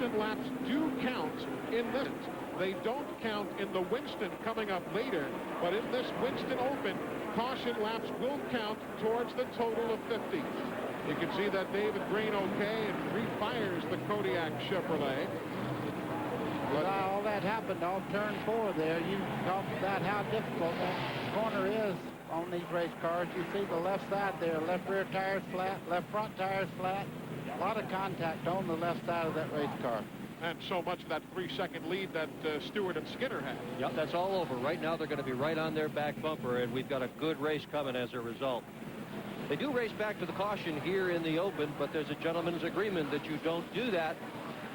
caution laps do count in this. They don't count in the Winston coming up later, but in this Winston Open, caution laps will count towards the total of 50. You can see that David Green okay and refires the Kodiak Chevrolet. But all that happened off turn 4 there. You talked about how difficult that corner is on these race cars. You see the left side there, left rear tires flat, left front tires flat. A lot of contact on the left side of that race car. And so much of that 3-second lead that Stewart and Skinner had. Yep, that's all over. Right now they're going to be right on their back bumper, and we've got a good race coming as a result. They do race back to the caution here in the Open, but there's a gentleman's agreement that you don't do that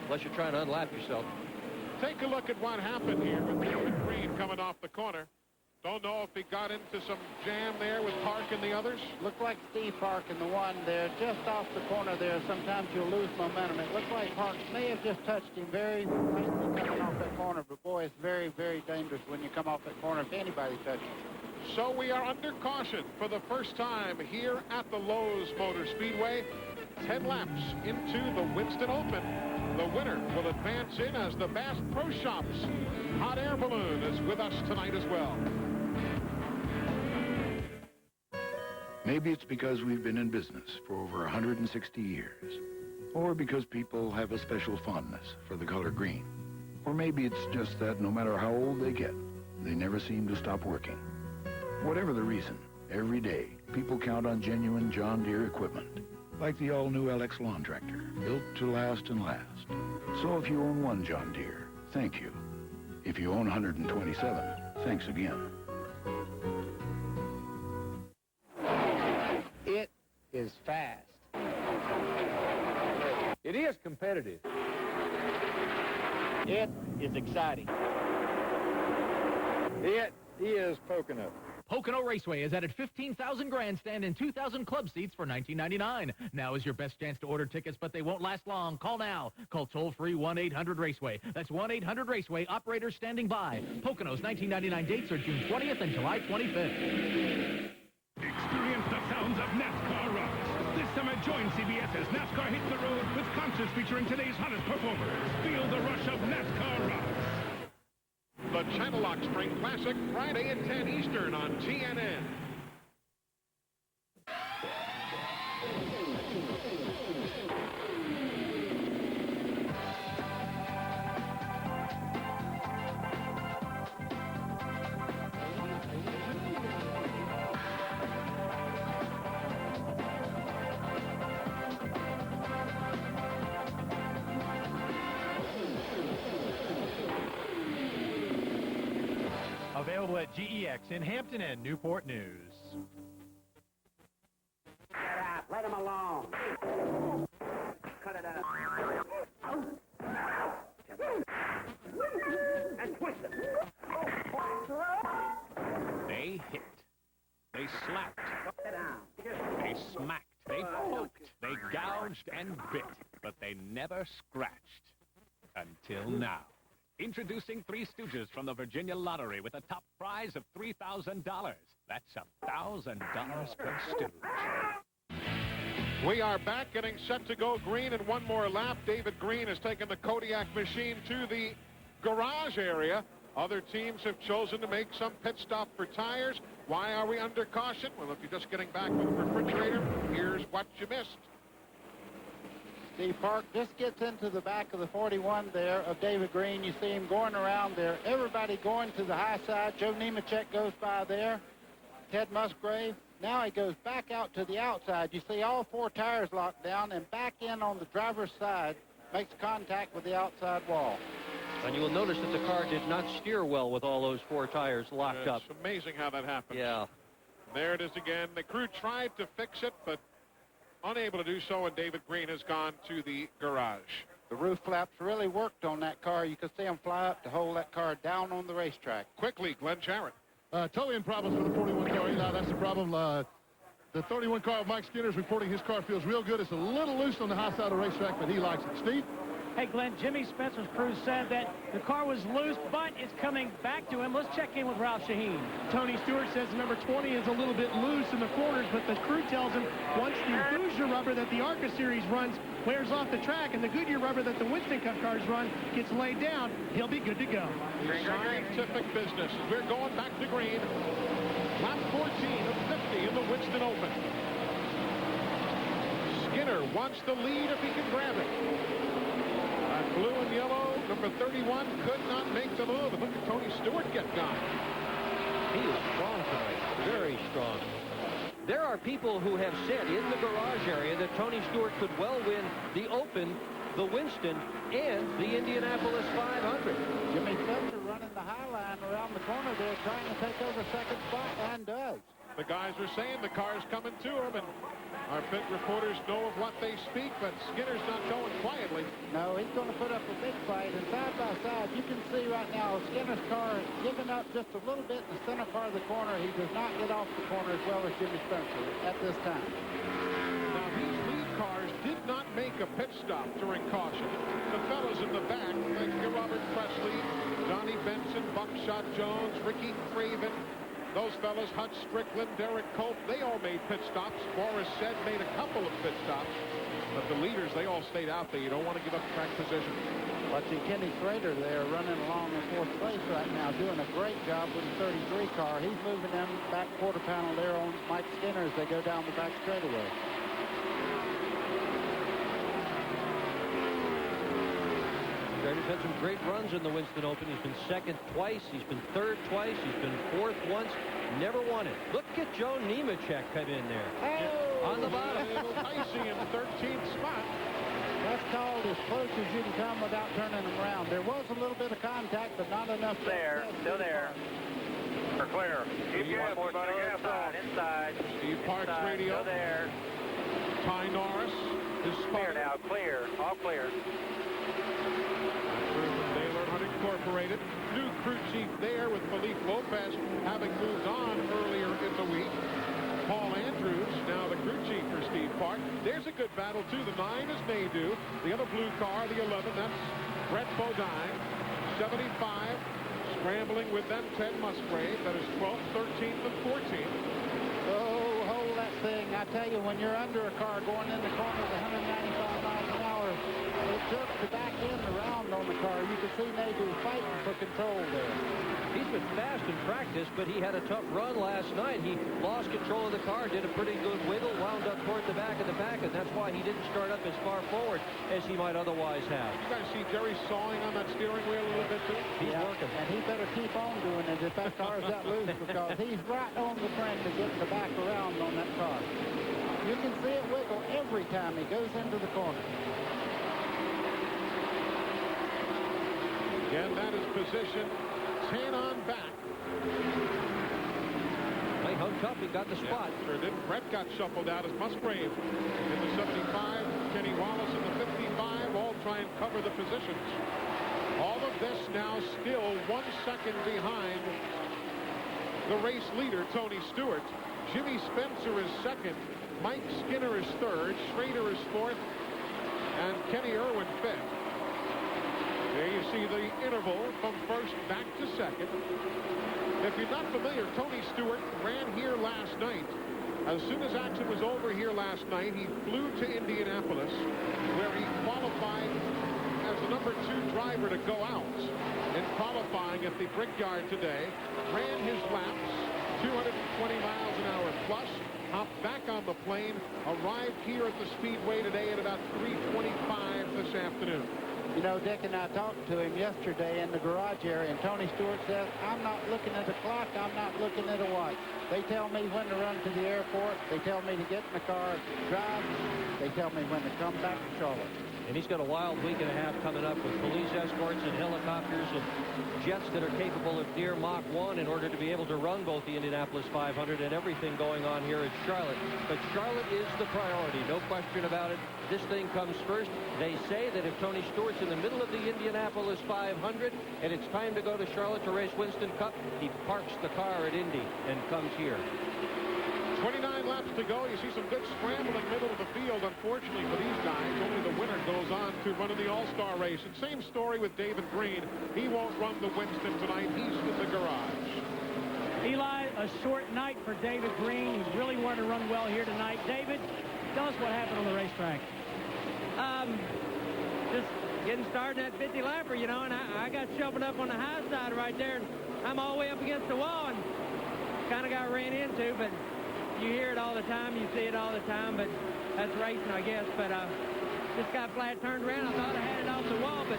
unless you're trying to unlap yourself. Take a look at what happened here with David Green coming off the corner. Don't know if he got into some jam there with Park and the others. Looked like Steve Park in the one there, just off the corner there. Sometimes you'll lose momentum. It looked like Park may have just touched him very nicely coming off that corner. But, boy, it's very, very dangerous when you come off that corner if anybody touches you. So we are under caution for the first time here at the Lowe's Motor Speedway. 10 laps into the Winston Open. The winner will advance in as the Bass Pro Shops hot air balloon is with us tonight as well. Maybe it's because we've been in business for over 160 years. Or because people have a special fondness for the color green. Or maybe it's just that no matter how old they get, they never seem to stop working. Whatever the reason, every day, people count on genuine John Deere equipment. Like the all-new LX lawn tractor, built to last and last. So if you own one John Deere, thank you. If you own 127, thanks again. It is fast. It is competitive. It is exciting. It is Pocono. Pocono Raceway is added 15,000 grandstand and 2,000 club seats for $19.99. Now is your best chance to order tickets, but they won't last long. Call now. Call toll-free 1-800-RACEWAY. That's 1-800-RACEWAY. Operators standing by. Pocono's 1999 dates are June 20th and July 25th. Experience the sounds of NASCAR rocks. This summer, join CBS as NASCAR hits the road with concerts featuring today's hottest performers. Feel the rush of NASCAR rocks. The Channel Lock Spring Classic, Friday at 10 Eastern on TNN. Available at GEX in Hampton and Newport News. Get out. Let him alone. Cut it out. And twist it. They hit. They slapped. They smacked. They poked. They gouged and bit. But they never scratched. Until now. Introducing Three Stooges from the Virginia Lottery with a top prize of $3,000. That's $1,000 per stooge. We are back, getting set to go green in one more lap. David Green has taken the Kodiak machine to the garage area. Other teams have chosen to make some pit stop for tires. Why are we under caution? Well, if you're just getting back with a refrigerator, here's what you missed. Steve Park just gets into the back of the 41 there of David Green. You see him going around there. Everybody going to the high side. Joe Nemechek goes by there. Ted Musgrave. Now he goes back out to the outside. You see all 4 tires locked down and back in on the driver's side. Makes contact with the outside wall. And you will notice that the car did not steer well with all those 4 tires locked up. It's amazing how that happens. Yeah. There it is again. The crew tried to fix it, but unable to do so, and David Green has gone to the garage. The roof flaps really worked on that car. You could see them fly up to hold that car down on the racetrack. Quickly, Glenn Jarrett. Towing problems for the 41 car. Now that's the problem. The 31 car of Mike Skinner is reporting his car feels real good. It's a little loose on the high side of the racetrack, but he likes it. Steve? Hey, Glenn, Jimmy Spencer's crew said that the car was loose, but it's coming back to him. Let's check in with Ralph Shaheen. Tony Stewart says the number 20 is a little bit loose in the corners, but the crew tells him once the Hoosier rubber that the ARCA series runs wears off the track and the Goodyear rubber that the Winston Cup cars run gets laid down, he'll be good to go. Scientific business. We're going back to green. Lap 14 of 50 in the Winston Open. Skinner wants the lead if he can grab it. That blue and yellow, number 31, could not make the move. And look at Tony Stewart get gone. He is strong tonight. Very strong. There are people who have said in the garage area that Tony Stewart could well win the Open, the Winston, and the Indianapolis 500. Jimmy Spencer running the high line around the corner there, trying to take over second spot, and does. The guys are saying the car's coming to him, and our pit reporters know of what they speak, but Skinner's not going quietly. No, he's going to put up a big fight, and side by side, you can see right now Skinner's car is giving up just a little bit in the center part of the corner. He does not get off the corner as well as Jimmy Spencer at this time. Now, these lead cars did not make a pit stop during caution. The fellas in the back, like Robert Presley, Johnny Benson, Buckshot Jones, Ricky Craven, those fellas, Hutch Strickland, Derek Cope, they all made pit stops. Morris said made a couple of pit stops. But the leaders, they all stayed out there. You don't want to give up track position. Watching Kenny Schrader there running along in fourth place right now, doing a great job with the 33 car. He's moving them back quarter panel there on Mike Skinner as they go down the back straightaway. Schrader's had some great runs in the Winston Open. He's been second twice. He's been third twice. He's been fourth once. Never won it. Look at Joe Nemechek come in there. Oh! On the bottom. Dicey in 13th spot. That's called as close as you can come without turning them around. There was a little bit of contact, but not enough. There, still there. We're clear. Keep gas, buddy. Gas on. Inside. Steve Parks inside. radio. Still there. Ty Norris is Clear spotted. now. Clear. All clear. Baylor Hunt Incorporated. New crew chief there with Felipe Lopez having moved on earlier in the week. Paul Andrews, now the crew chief for Steve Park. There's a good battle, too. The 9 is Maydew. The other blue car, the 11, that's Brett Bodine. 75, scrambling with them, Ted Musgrave. That is 12th, 13th, and 14th. Oh, hold that thing. I tell you, when you're under a car going in the corner at 195 miles an hour, it took the back end around on the car. You can see Maydew fighting for control there. He's been fast in practice, but he had a tough run last night. He lost control of the car, did a pretty good wiggle, wound up toward the back of the pack, and that's why he didn't start up as far forward as he might otherwise have. You guys see Jerry sawing on that steering wheel a little bit, too? He's working. And he better keep on doing it if that car's that loose, because he's right on the brink of getting the back around on that car. You can see it wiggle every time he goes into the corner. Again, that is position 10 on back. They hung tough. He got the spot. Yeah, sure did. Brett got shuffled out as Musgrave in the 75. Kenny Wallace in the 55. All try and cover the positions. All of this now still 1 second behind the race leader, Tony Stewart. Jimmy Spencer is second. Mike Skinner is third. Schrader is fourth. And Kenny Irwin fifth. There you see the interval from first back to second. If you're not familiar, Tony Stewart ran here last night. As soon as action was over here last night, he flew to Indianapolis, where he qualified as the number 2 driver to go out in qualifying at the Brickyard today. Ran his laps, 220 miles an hour plus, hopped back on the plane, arrived here at the Speedway today at about 3:25 this afternoon. You know, Dick and I talked to him yesterday in the garage area, and Tony Stewart says, I'm not looking at a clock, I'm not looking at a watch. They tell me when to run to the airport, they tell me to get in the car, drive, they tell me when to come back to Charlotte. And he's got a wild week and a half coming up with police escorts and helicopters and jets that are capable of near Mach 1 in order to be able to run both the Indianapolis 500 and everything going on here at Charlotte. But Charlotte is the priority, no question about it. This thing comes first. They say that if Tony Stewart's in the middle of the Indianapolis 500 and it's time to go to Charlotte to race Winston Cup, he parks the car at Indy and comes here. 29 laps to go. You see some good scrambling middle of the field. Unfortunately for these guys, only the winner goes on to run in the All-Star race. And same story with David Green. He won't run the Winston tonight. He's in the garage. Eli, a short night for David Green. He really wanted to run well here tonight. David, tell us what happened on the racetrack. Just getting started at 50 lapper, you know, and I got shoved up on the high side right there, and I'm all the way up against the wall, and kind of got ran into, but you hear it all the time, you see it all the time, but that's racing, I guess. But just got flat turned around. I thought I had it off the wall, but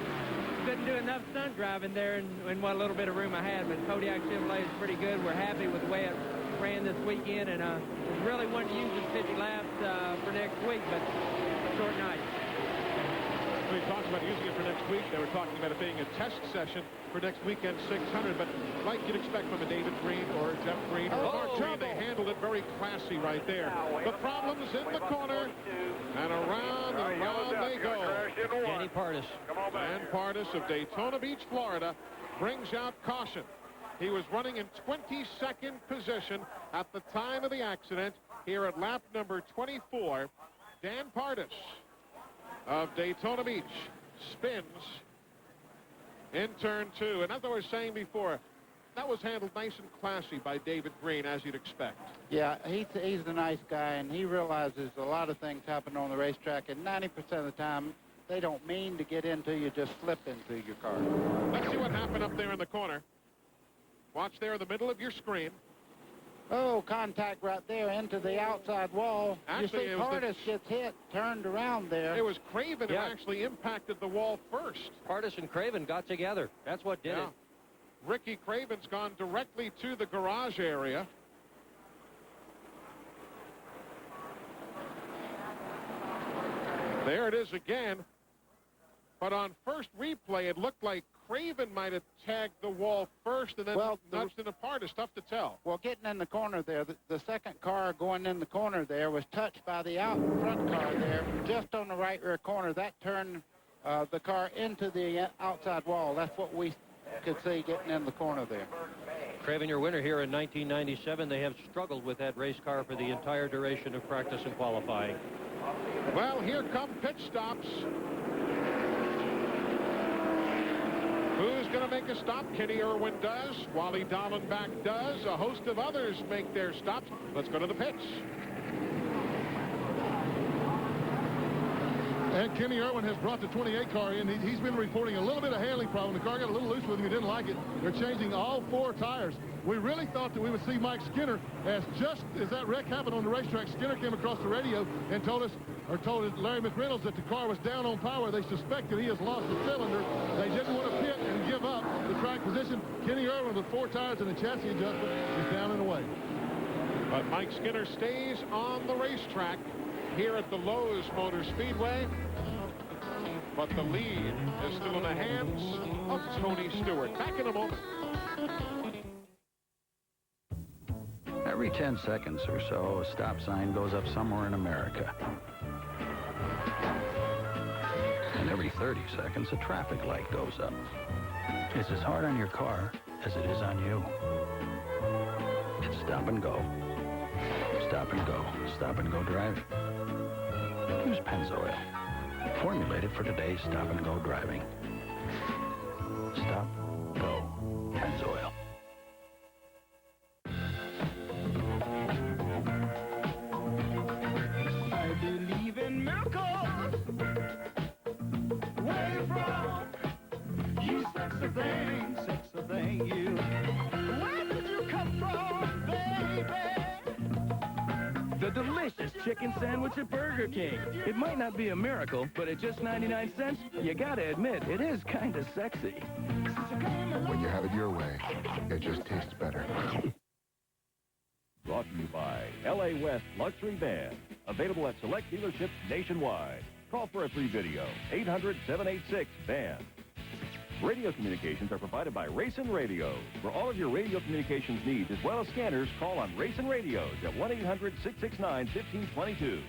couldn't do enough stunt driving there in what little bit of room I had. But Kodiak Chevrolet is pretty good. We're happy with the way it ran this weekend, and really wanted to use this 50 laps for next week, but short night. When he talks about using it for next week, they were talking about it being a test session for next weekend 600, but like you'd expect from a David Green or Jeff Green or Mark Green, they handled it very classy right there. The problem's in the corner, and around and around they go. Danny Pardis. Dan Pardis of Daytona Beach, Florida, brings out caution. He was running in 22nd position at the time of the accident here at lap number 24. Dan Pardis of Daytona Beach spins in turn 2. And as I was saying before, that was handled nice and classy by David Green, as you'd expect. Yeah, he's a nice guy, and he realizes a lot of things happen on the racetrack, and 90% of the time, they don't mean to get into you, just slip into your car. Let's see what happened up there in the corner. Watch there in the middle of your screen. Oh, contact right there into the outside wall. Actually, you see Pardis gets hit, turned around there. It was Craven who actually impacted the wall first. Pardis and Craven got together. That's what did it. Ricky Craven's gone directly to the garage area. There it is again. But on first replay, it looked like Craven might have tagged the wall first and then nudged it apart. It's tough to tell. Well, getting in the corner there, the second car going in the corner there was touched by the front car there, just on the right rear corner. That turned the car into the outside wall. That's what we could see getting in the corner there. Craven, your winner here in 1997. They have struggled with that race car for the entire duration of practice and qualifying. Well, here come pit stops. Who's going to make a stop? Kenny Irwin does. Wally Dallenbach does. A host of others make their stops. Let's go to the pits. And Kenny Irwin has brought the 28 car in. He's been reporting a little bit of handling problem. The car got a little loose with him. He didn't like it. They're changing all 4 tires. We really thought that we would see Mike Skinner, just as that wreck happened on the racetrack. Skinner came across the radio and told Larry McReynolds that the car was down on power. They suspected he has lost the cylinder. They didn't want to pit and give up the track position. Kenny Irwin with 4 tires and a chassis adjustment is down and away. But Mike Skinner stays on the racetrack here at the Lowe's Motor Speedway. But the lead is still in the hands of Tony Stewart. Back in a moment. Every 10 seconds or so, a stop sign goes up somewhere in America. And every 30 seconds, a traffic light goes up. It's as hard on your car as it is on you. It's stop and go. Stop and go. Stop and go drive. Use Pennzoil. Formulated for today's stop and go driving. Stop, go, Pennzoil. I believe in miracles. Where you from? You sexy thing, you. Where did you come from, baby? The delicious chicken sandwich at Burger King. It might not be a miracle, but at just 99 cents, you gotta admit, it is kind of sexy. When you have it your way, it just tastes better. Brought to you by LA West Luxury Van. Available at select dealerships nationwide. Call for a free video. 800-786-VAN. Radio communications are provided by Racing Radios. For all of your radio communications needs, as well as scanners, call on Racing Radios at 1-800-669-1522.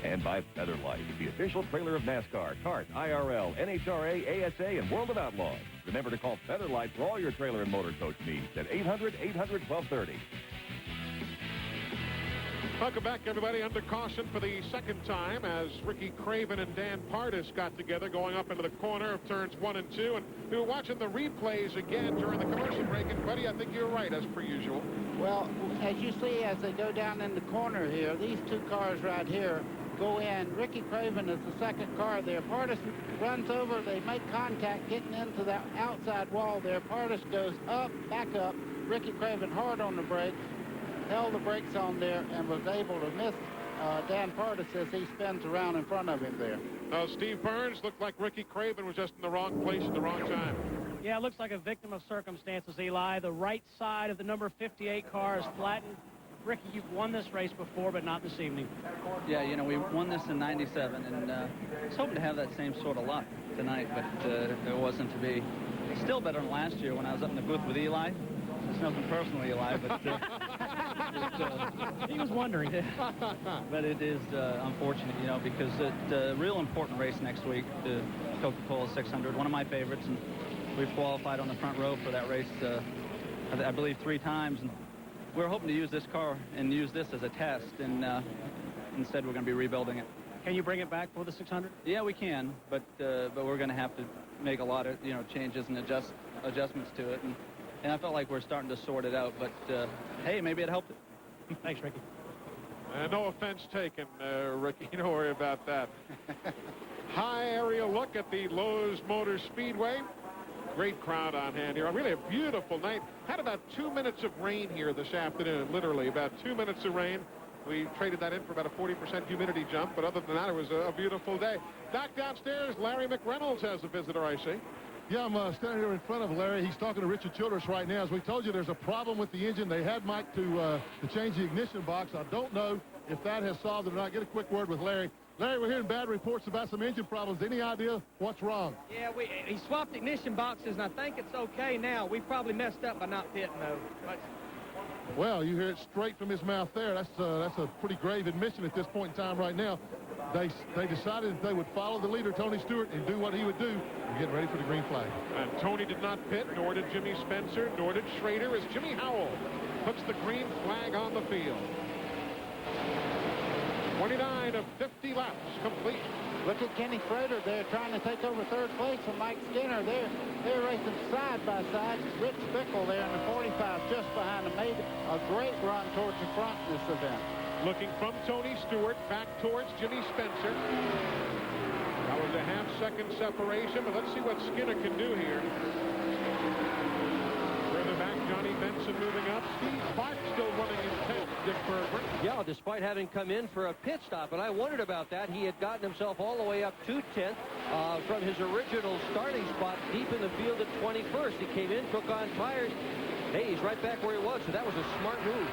And by Featherlight, the official trailer of NASCAR, CART, IRL, NHRA, ASA, and World of Outlaws. Remember to call Featherlight for all your trailer and motor coach needs at 800-800-1230. Welcome back, everybody. Under caution for the second time as Ricky Craven and Dan Pardis got together going up into the corner of turns 1 and 2. And we were watching the replays again during the commercial break. And, buddy, I think you're right, as per usual. Well, as you see, as they go down in the corner here, these two cars right here go in. Ricky Craven is the second car there. Pardis runs over. They make contact getting into that outside wall there. Pardis goes up, back up. Ricky Craven hard on the brakes, held the brakes on there, and was able to miss Dan Pardis as he spins around in front of him there. Steve Burns looked like Ricky Craven was just in the wrong place at the wrong time. Yeah, it looks like a victim of circumstances, Eli. The right side of the number 58 car is flattened. Ricky, you've won this race before, but not this evening. Yeah, you know, we won this in '97, and I was hoping to have that same sort of luck tonight, but it wasn't to be. Still better than last year when I was up in the booth with Eli. It's nothing personal, Eli, but he was wondering. But it is unfortunate, you know, because it's a real important race next week, the Coca-Cola 600, one of my favorites, and we've qualified on the front row for that race, I believe 3 times. And we're hoping to use this car and use this as a test, and instead we're going to be rebuilding it. Can you bring it back for the 600? Yeah, we can, but we're going to have to make a lot of, you know, changes and adjustments to it. And I felt like we're starting to sort it out, but hey, maybe it helped it. Thanks, Ricky. No offense taken, Ricky. Don't worry about that. High aerial look at the Lowe's Motor Speedway. Great crowd on hand here. Really a beautiful night. Had about 2 minutes of rain here this afternoon, literally about 2 minutes of rain. We traded that in for about a 40% humidity jump, but other than that, it was a beautiful day. Back downstairs, Larry McReynolds has a visitor, I see. Yeah, I'm standing here in front of Larry. He's talking to Richard Childress right now. As we told you, there's a problem with the engine. They had Mike to change the ignition box. I don't know if that has solved it or not. Get a quick word with Larry. Larry, we're hearing bad reports about some engine problems. Any idea what's wrong? Yeah, he swapped ignition boxes, and I think it's okay now. We probably messed up by not pitting, though. But well, you hear it straight from his mouth there. That's a pretty grave admission at this point in time right now. They decided that they would follow the leader, Tony Stewart, and do what he would do and get ready for the green flag. And Tony did not pit, nor did Jimmy Spencer, nor did Schrader, as Jimmy Howell puts the green flag on the field. 29 of 50 laps complete. Look at Kenny Schrader there trying to take over third place from Mike Skinner. They're racing side by side. Rich Bickle there in the 45 just behind him made a great run towards the front in this event. Looking from Tony Stewart back towards Jimmy Spencer. That was a half-second separation, but let's see what Skinner can do here. Further back, Johnny Benson moving up. Steve Clark still running in 10th. Dick Bergman. Yeah, despite having come in for a pit stop, and I wondered about that. He had gotten himself all the way up to 10th from his original starting spot deep in the field at 21st. He came in, took on tires. Hey, he's right back where he was, so that was a smart move.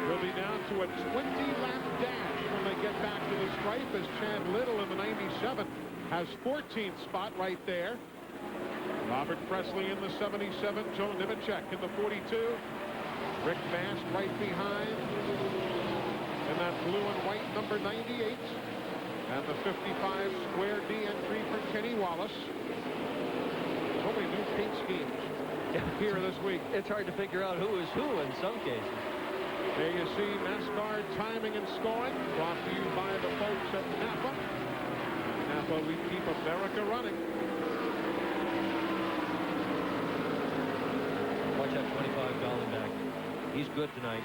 We'll be down to a 20-lap dash when they get back to the stripe as Chad Little in the 97 has 14th spot right there. Robert Presley in the 77, Joe Nemechek in the 42. Rick Mast right behind in that blue and white number 98. And the 55 square D entry for Kenny Wallace. So many new paint schemes here this week. It's hard to figure out who is who in some cases. There you see NASCAR timing and scoring brought to you by the folks at Napa. Napa, we keep America running. Watch that 25 dollar back. He's good tonight.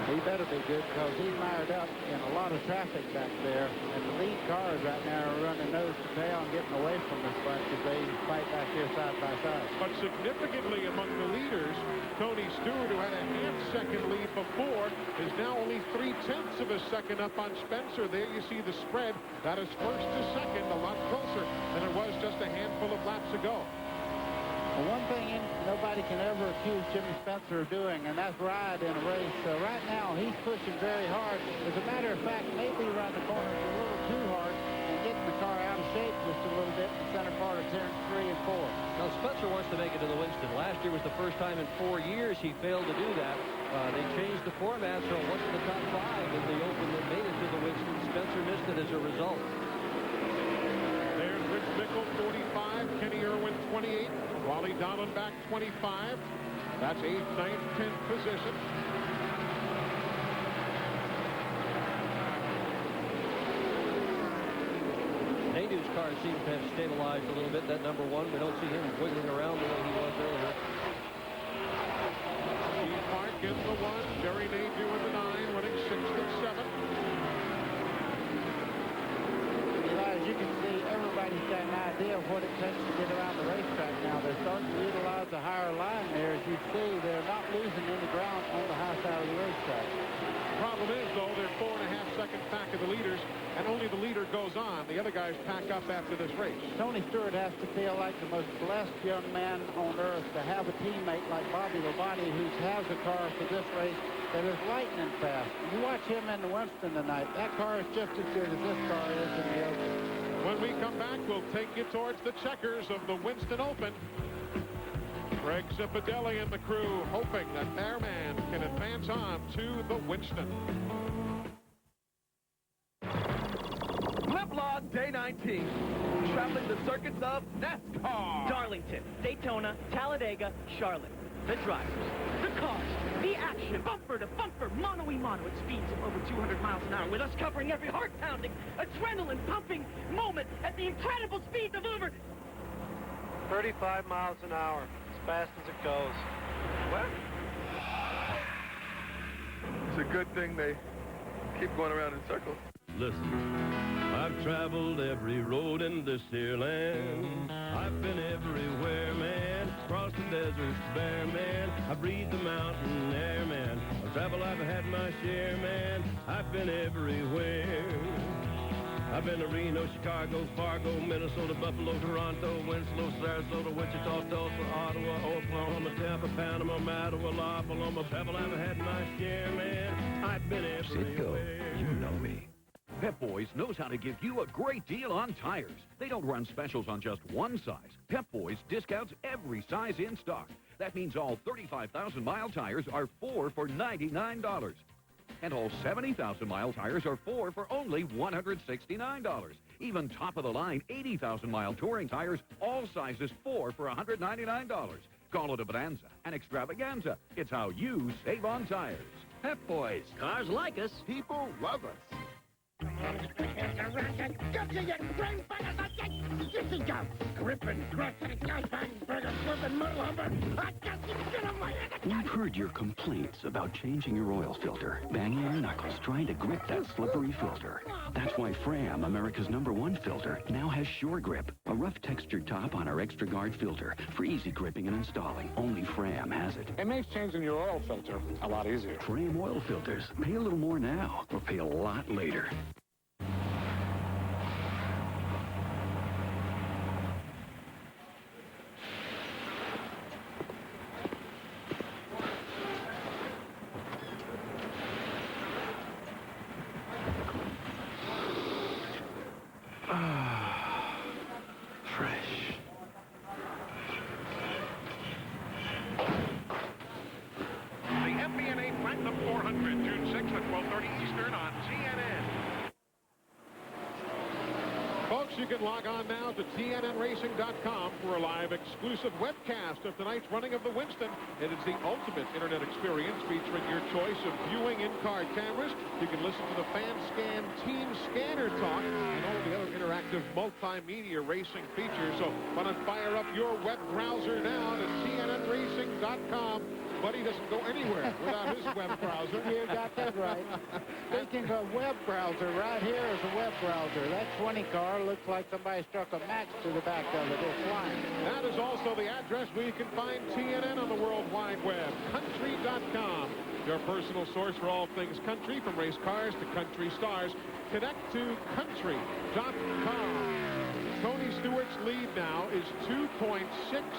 He better be good because he's mired up in a lot of traffic back there. And the lead cars right now are running nose to tail and getting away from this bunch as they fight back here side by side. But significantly among the leaders, Tony Stewart, who had a half-second lead before, is now only 3/10 of a second up on Spencer. There you see the spread. That is first to second, a lot closer than it was just a handful of laps ago. Well, one thing nobody can ever accuse Jimmy Spencer of doing, and that's ride in a race. So right now, he's pushing very hard. As a matter of fact, maybe around the corners a little too hard and getting the car out of shape just a little bit in the center part of turns 3 and 4. Now, Spencer wants to make it to the Winston. Last year was the first time in 4 years he failed to do that. They changed the format, so it wasn't the top 5 in the Open that made it to the Winston. Spencer missed it as a result. There's Rich Bickle, 45. Kenny Irwin, 28. Wally Dallenbach, 25. That's 8th, 9th, 10th position. Nadeau's car seems to have stabilized a little bit. That number 1, we don't see him wiggling around the way he was earlier. Steve Park in the 1. Jerry Nadeau in the 9, winning 6th and 7th. As you can see, everybody's got an idea of what it takes to get around the racetrack now. They're starting to utilize the higher line there. As you see, they're not losing any ground on the high side of the racetrack. Problem is, though, they're 4.5 seconds back of the leaders, and only the leader goes on. The other guys pack up after this race. Tony Stewart has to feel like the most blessed young man on earth to have a teammate like Bobby Labonte, who has a car for this race that is lightning fast. You watch him in the Winston tonight. That car is just as good as this car is in the Open. When we come back, we'll take you towards the checkers of the Winston Open. Greg Zipadelli and the crew hoping that their man can advance on to the Winston. Liplog Day 19. Traveling the circuits of NASCAR. Darlington, Daytona, Talladega, Charlotte. The drivers, the cars, the action, bumper to bumper, mono-y-mono at speeds of over 200 miles an hour, with us covering every heart-pounding, adrenaline-pumping moment at the incredible speeds of over 35 miles an hour, as fast as it goes. What? It's a good thing they keep going around in circles. Listen, I've traveled every road in this here land. I've been everywhere, man. Across the deserts bare, man. I breathe the mountain air, man. Of travel I've had my share, man. I've been everywhere. I've been to Reno, Chicago, Fargo, Minnesota, Buffalo, Toronto, Winslow, Sarasota, Wichita, Tulsa, Ottawa, Oklahoma, Tampa, Panama, Mattawa, Paloma. Travel I've had my share, man. I've been everywhere. Citgo, you know me. Pep Boys knows how to give you a great deal on tires. They don't run specials on just one size. Pep Boys discounts every size in stock. That means all 35,000-mile tires are 4 for $99. And all 70,000-mile tires are 4 for only $169. Even top-of-the-line 80,000-mile touring tires, all sizes 4 for $199. Call it a bonanza, an extravaganza. It's how you save on tires. Pep Boys. Cars like us. People love us. We've heard your complaints about changing your oil filter, banging your knuckles trying to grip that slippery filter. That's why Fram, America's #1 filter, now has Sure Grip, a rough textured top on our extra guard filter for easy gripping and installing. Only Fram has it. It makes changing your oil filter a lot easier. Fram oil filters. Pay a little more now or pay a lot later. You can log on now to TNNRacing.com for a live exclusive webcast of tonight's running of the Winston. It is the ultimate internet experience featuring your choice of viewing in-car cameras. You can listen to the fan scan team scanner talk and all the other interactive multimedia racing features. So why not fire up your web browser now to TNNRacing.com. Buddy doesn't go anywhere without his web browser. You got that right. Speaking of web browser, right here is a web browser. That 20 car looks like somebody struck a match to the back of it. It's flying. That is also the address where you can find TNN on the World Wide Web. Country.com. Your personal source for all things country, from race cars to country stars. Connect to country.com. Tony Stewart's lead now is 2.6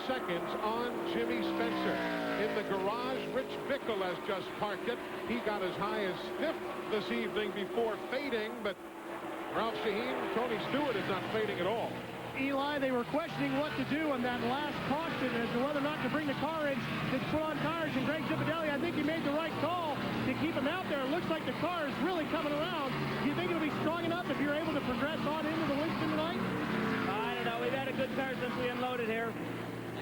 seconds on Jimmy Spencer. In the garage, Rich Bickle has just parked it. He got as high as 5th this evening before fading, but Ralph Shaheen, Tony Stewart is not fading at all. Eli, they were questioning what to do on that last caution as to whether or not to bring the car in to put on tires. And Greg Zipadelli, I think he made the right call to keep him out there. It looks like the car is really coming around. Do you think it'll be strong enough if you're able to progress on into the Winston tonight? I don't Well, we've had a good car since we unloaded here.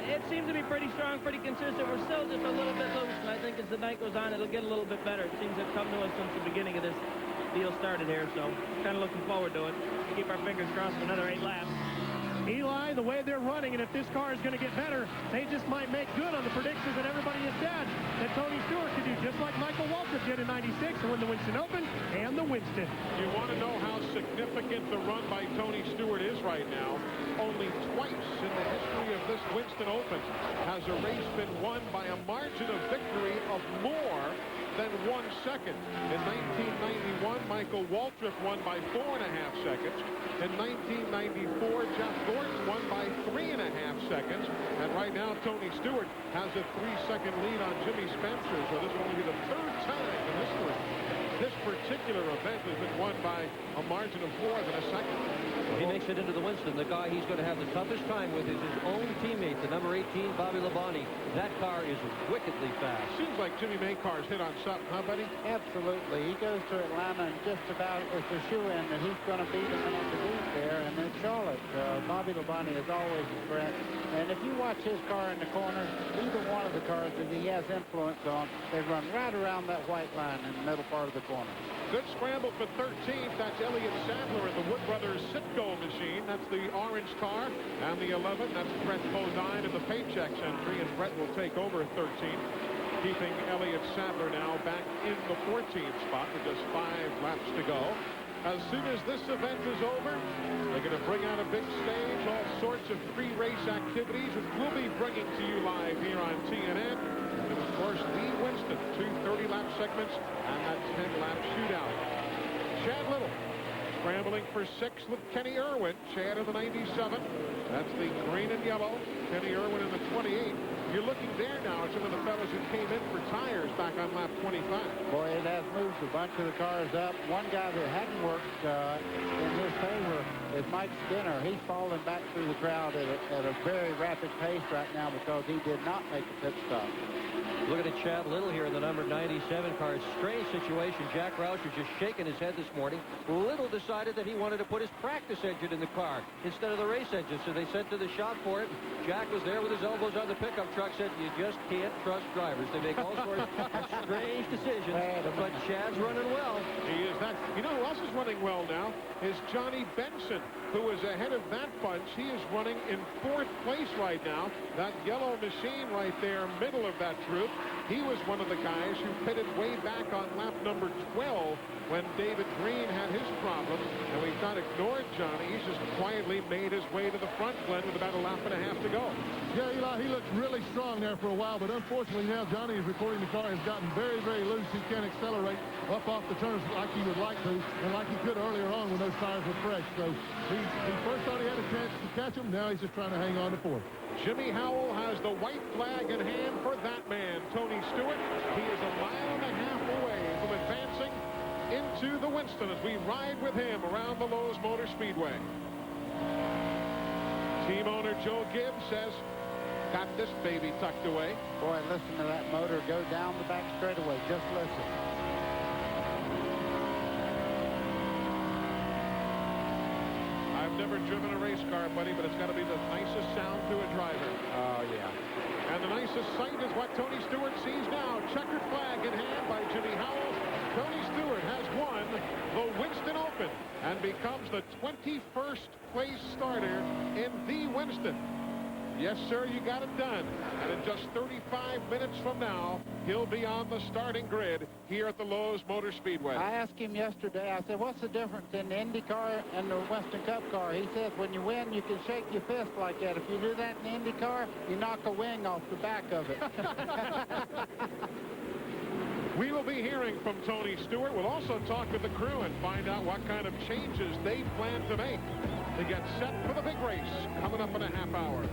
It seems to be pretty strong, pretty consistent. We're still just a little bit loose, and I think as the night goes on, it'll get a little bit better. It seems to have come to us since the beginning of this deal started here, so kind of looking forward to it. Keep our fingers crossed for another 8 laps. Eli, the way they're running, and if this car is going to get better, they just might make good on the predictions that everybody has said that Tony Stewart could do, just like Michael Waltrip did in '96 to win the Winston Open and the Winston. You want to know how significant the run by Tony Stewart is right now? Only twice in the history of this Winston Open has a race been won by a margin of victory of more than 1 second. In 1991, Michael Waltrip won by 4.5 seconds. In 1994, Jeff Gordon won by 3.5 seconds. And right now, Tony Stewart has a 3-second lead on Jimmy Spencer. So this will only be the 3rd time in history this particular event has been won by a margin of more than a second. He makes it into the Winston. The guy he's going to have the toughest time with is his own teammate, the number 18, Bobby Labonte. That car is wickedly fast. Seems like Jimmy Maycar's hit on something, huh, buddy? Absolutely. He goes to Atlanta and just about it's a shoe-in that he's going to beat him in the beat there. And in Charlotte, Bobby Labonte is always a threat. And if you watch his car in the corner, either one of the cars that he has influence on, they run right around that white line in the middle part of the corner. Good scramble for 13th. That's Elliott Sadler in the Wood Brothers Citgo machine. That's the orange car. And the 11, that's Brett Bodine in the Paychecks entry. And Brett will take over 13th, keeping Elliott Sadler now back in the 14th spot with just 5 laps to go. As soon as this event is over, they're going to bring out a big stage, all sorts of pre-race activities, which we'll be bringing to you live here on TNN. And, of course, the Winston, 2 30-lap segments and that 10-lap shootout. Chad Little scrambling for 6th with Kenny Irwin. Chad in the 97. That's the green and yellow. Kenny Irwin in the 28. You're looking there now at some of the fellows who came in for tires back on lap 25. Boy, it has moved a bunch of the cars up. One guy that hadn't worked in his favor is Mike Skinner. He's falling back through the crowd at a very rapid pace right now because he did not make a pit stop. Looking at Chad Little here in the number 97 car. Strange situation. Jack Roush was just shaking his head this morning. Little decided that he wanted to put his practice engine in the car instead of the race engine, so they sent to the shop for it. Jack was there with his elbows on the pickup truck, said, you just can't trust drivers. They make all sorts of strange decisions, but Chad's running well. He is that. You know who else is running well now is Johnny Benson, who is ahead of that bunch. He is running in 4th place right now. That yellow machine right there, middle of that group. He was one of the guys who pitted way back on lap number 12 when David Green had his problem. And we've not ignored Johnny. He's just quietly made his way to the front, Glenn, with about a lap and a half to go. Yeah, Eli, he looked really strong there for a while, but unfortunately now Johnny is reporting the car has gotten very, very loose. He can't accelerate up off the turns like he would like to, and like he could earlier on when those tires were fresh. So he first thought he had a chance to catch him. Now he's just trying to hang on to 4th. Jimmy Howell has the white flag in hand for that man, Tony Stewart. He is a mile and a half away from advancing into the Winston as we ride with him around the Lowe's Motor Speedway. Team owner Joe Gibbs says, got this baby tucked away. Boy, listen to that motor go down the back straightaway. Just listen. I've never driven a race car, buddy, but it's got to be the nicest sound to a driver. Oh, yeah. And the nicest sight is what Tony Stewart sees now. Checkered flag in hand by Jimmy Howell. Tony Stewart has won the Winston Open and becomes the 21st place starter in the Winston. Yes, sir, you got it done. And in just 35 minutes from now, he'll be on the starting grid here at the Lowe's Motor Speedway. I asked him yesterday, I said, what's the difference in the Indy car and the Winston Cup car? He says, when you win, you can shake your fist like that. If you do that in the Indy car, you knock a wing off the back of it. We will be hearing from Tony Stewart. We'll also talk with the crew and find out what kind of changes they plan to make to get set for the big race coming up in a half hour.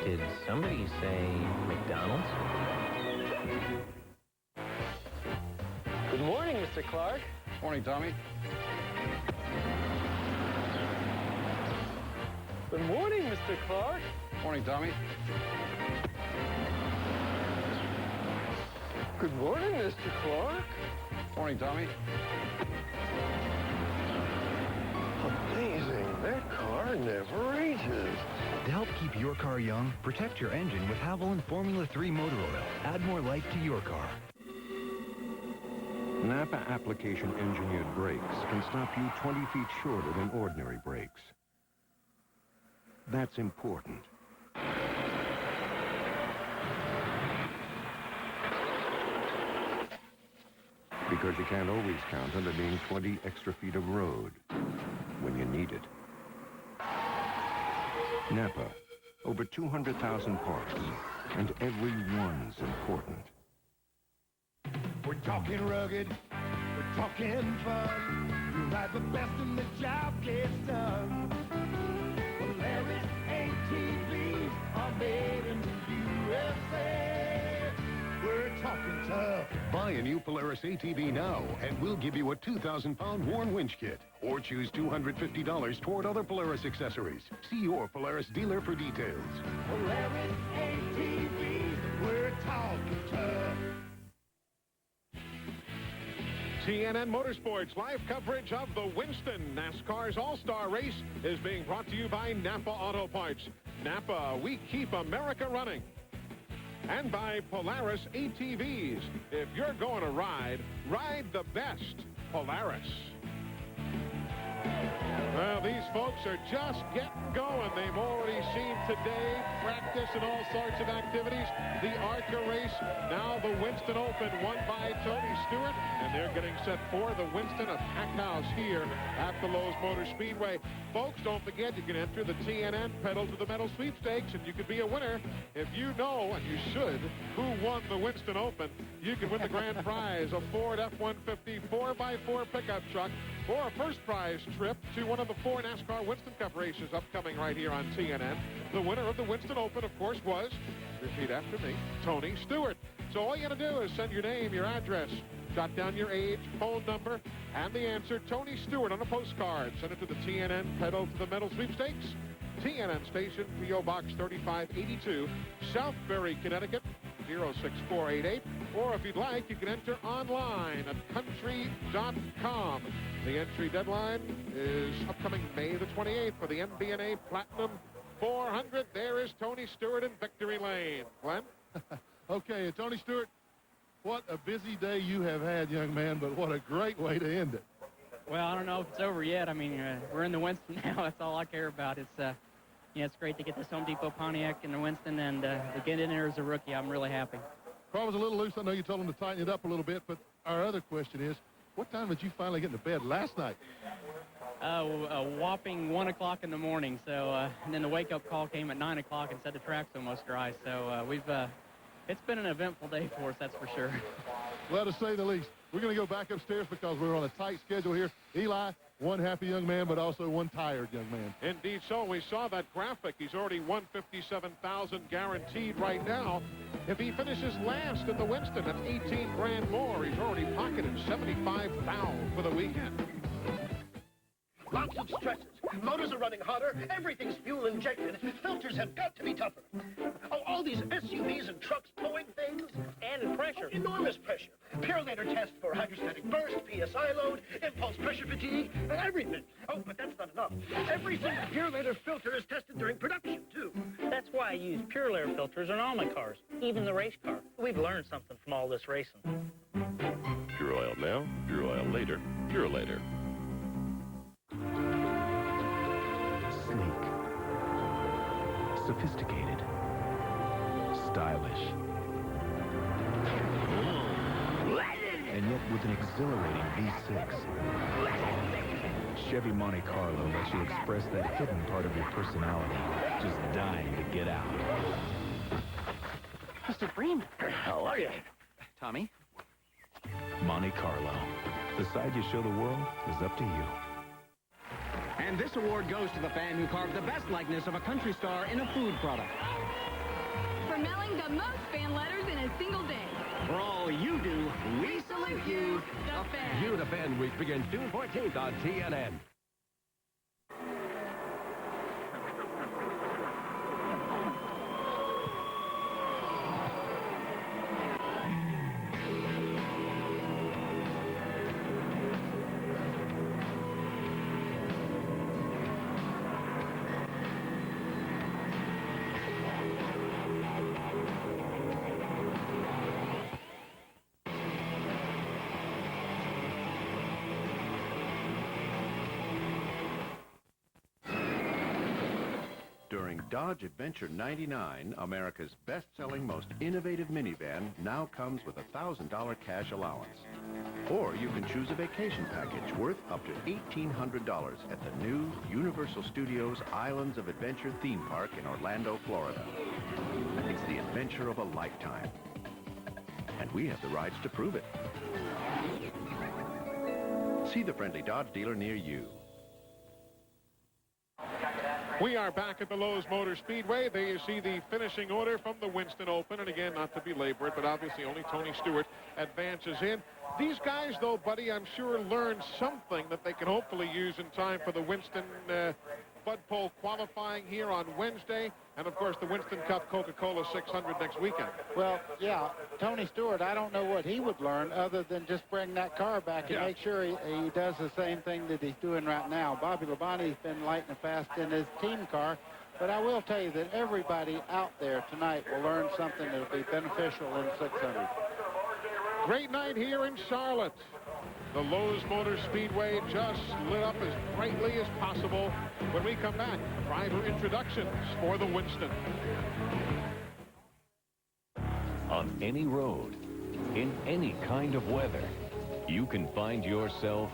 Did somebody say McDonald's? Good morning, Mr. Clark. Morning, Tommy. Good morning, Mr. Clark. Morning, Tommy. Good morning, Mr. Clark. Morning, Tommy. Amazing. That car never ages. To help keep your car young, protect your engine with Haviland Formula 3 motor oil. Add more life to your car. Napa application engineered brakes can stop you 20 feet shorter than ordinary brakes. That's important. Because you can't always count on there being 20 extra feet of road when you need it. Napa, over 200,000 parts, and every one's important. We're talking rugged, we're talking fun. You ride the best and the job gets done. Polaris ATVs are made in the USA. We're talking tough. Buy a new Polaris ATV now, and we'll give you a 2,000-pound worn winch kit. Or choose $250 toward other Polaris accessories. See your Polaris dealer for details. Polaris ATVs, we're talking tough. CNN Motorsports live coverage of the Winston NASCAR's All-Star Race is being brought to you by Napa Auto Parts. Napa, we keep America running. And by Polaris ATVs. If you're going to ride, ride the best Polaris. Well, these folks are just getting going. They've already seen today practice and all sorts of activities. The ARCA race, now the Winston Open, won by Tony Stewart, and they're getting set for the Winston, a packed house here at the Lowe's Motor Speedway. Folks, don't forget you can enter the TNN Pedal to the Metal sweepstakes, and you could be a winner. If you know, and you should, who won the Winston Open, you can win the grand prize, a Ford F-150 4x4 pickup truck, or a first prize trip to one of the 4 NASCAR Winston Cup races upcoming right here on TNN. The winner of the Winston Open, of course, was, repeat after me, Tony Stewart. So all you got to do is send your name, your address, jot down your age, phone number, and the answer, Tony Stewart, on a postcard. Send it to the TNN Pedal to the Metal sweepstakes, TNN Station, P.O. Box 3582, Southbury, Connecticut, 06488. Or if you'd like, you can enter online at country.com. The entry deadline is upcoming May the 28th for the MBNA Platinum 400. There is Tony Stewart in victory lane. Glenn? Okay, Tony Stewart, what a busy day you have had, young man, but what a great way to end it. Well, I don't know if it's over yet. I mean, we're in the Winston now. That's all I care about. It's, it's great to get this Home Depot Pontiac in the Winston, and to get in there as a rookie, I'm really happy. Car was a little loose. I know you told him to tighten it up a little bit, but our other question is, what time did you finally get into bed last night? A whopping 1 o'clock in the morning. So, and then the wake-up call came at 9 o'clock and said the track's almost dry. So it's been an eventful day for us, that's for sure. Well, to say the least. We're going to go back upstairs because we're on a tight schedule here. Eli, one happy young man, but also one tired young man. Indeed so. We saw that graphic. He's already won $57,000 guaranteed right now. If he finishes last in the Winston, that's 18 grand more. He's already pocketed $75,000 for the weekend. Lots of stresses. Motors are running hotter. Everything's fuel injected. Filters have got to be tougher. Oh, all these SUVs and trucks towing things. And pressure. Oh, enormous pressure. Purelator test for hydrostatic burst, PSI load, impulse pressure fatigue, everything. Oh, but that's not enough. Every single Purelator filter is tested during production, too. That's why I use Purelator filters on all my cars, even the race car. We've learned something from all this racing. Pure oil now, pure oil later. Purelator. Sleek, sophisticated, stylish, and yet with an exhilarating V6. Chevy Monte Carlo lets you express that hidden part of your personality, just dying to get out. Mr. Freeman. How are you? Tommy? Monte Carlo. The side you show the world is up to you. And this award goes to the fan who carved the best likeness of a country star in a food product. for mailing the most fan letters in a single day. For all you do, we salute you, the fan. You the Fan Week begins June 14th on TNN. During Dodge Adventure 99, America's best-selling, most innovative minivan now comes with a $1,000 cash allowance. Or you can choose a vacation package worth up to $1,800 at the new Universal Studios Islands of Adventure theme park in Orlando, Florida. It's the adventure of a lifetime. And we have the rides to prove it. See the friendly Dodge dealer near you. We are back at the Lowe's Motor Speedway. There you see the finishing order from the Winston Open. And again, not to belabor it, but obviously only Tony Stewart advances in. These guys, though, buddy, I'm sure learned something that they can hopefully use in time for the Winston Bud Pole qualifying here on Wednesday. And, of course, the Winston Cup Coca-Cola 600 next weekend. Well, yeah, Tony Stewart, I don't know what he would learn other than just bring that car back and make sure he does the same thing that he's doing right now. Bobby Labonte's been lightning fast in his team car, but I will tell you that everybody out there tonight will learn something that will be beneficial in 600. Great night here in Charlotte. The Lowe's Motor Speedway just lit up as brightly as possible. When we come back, driver introductions for the Winston. On any road, in any kind of weather, you can find yourself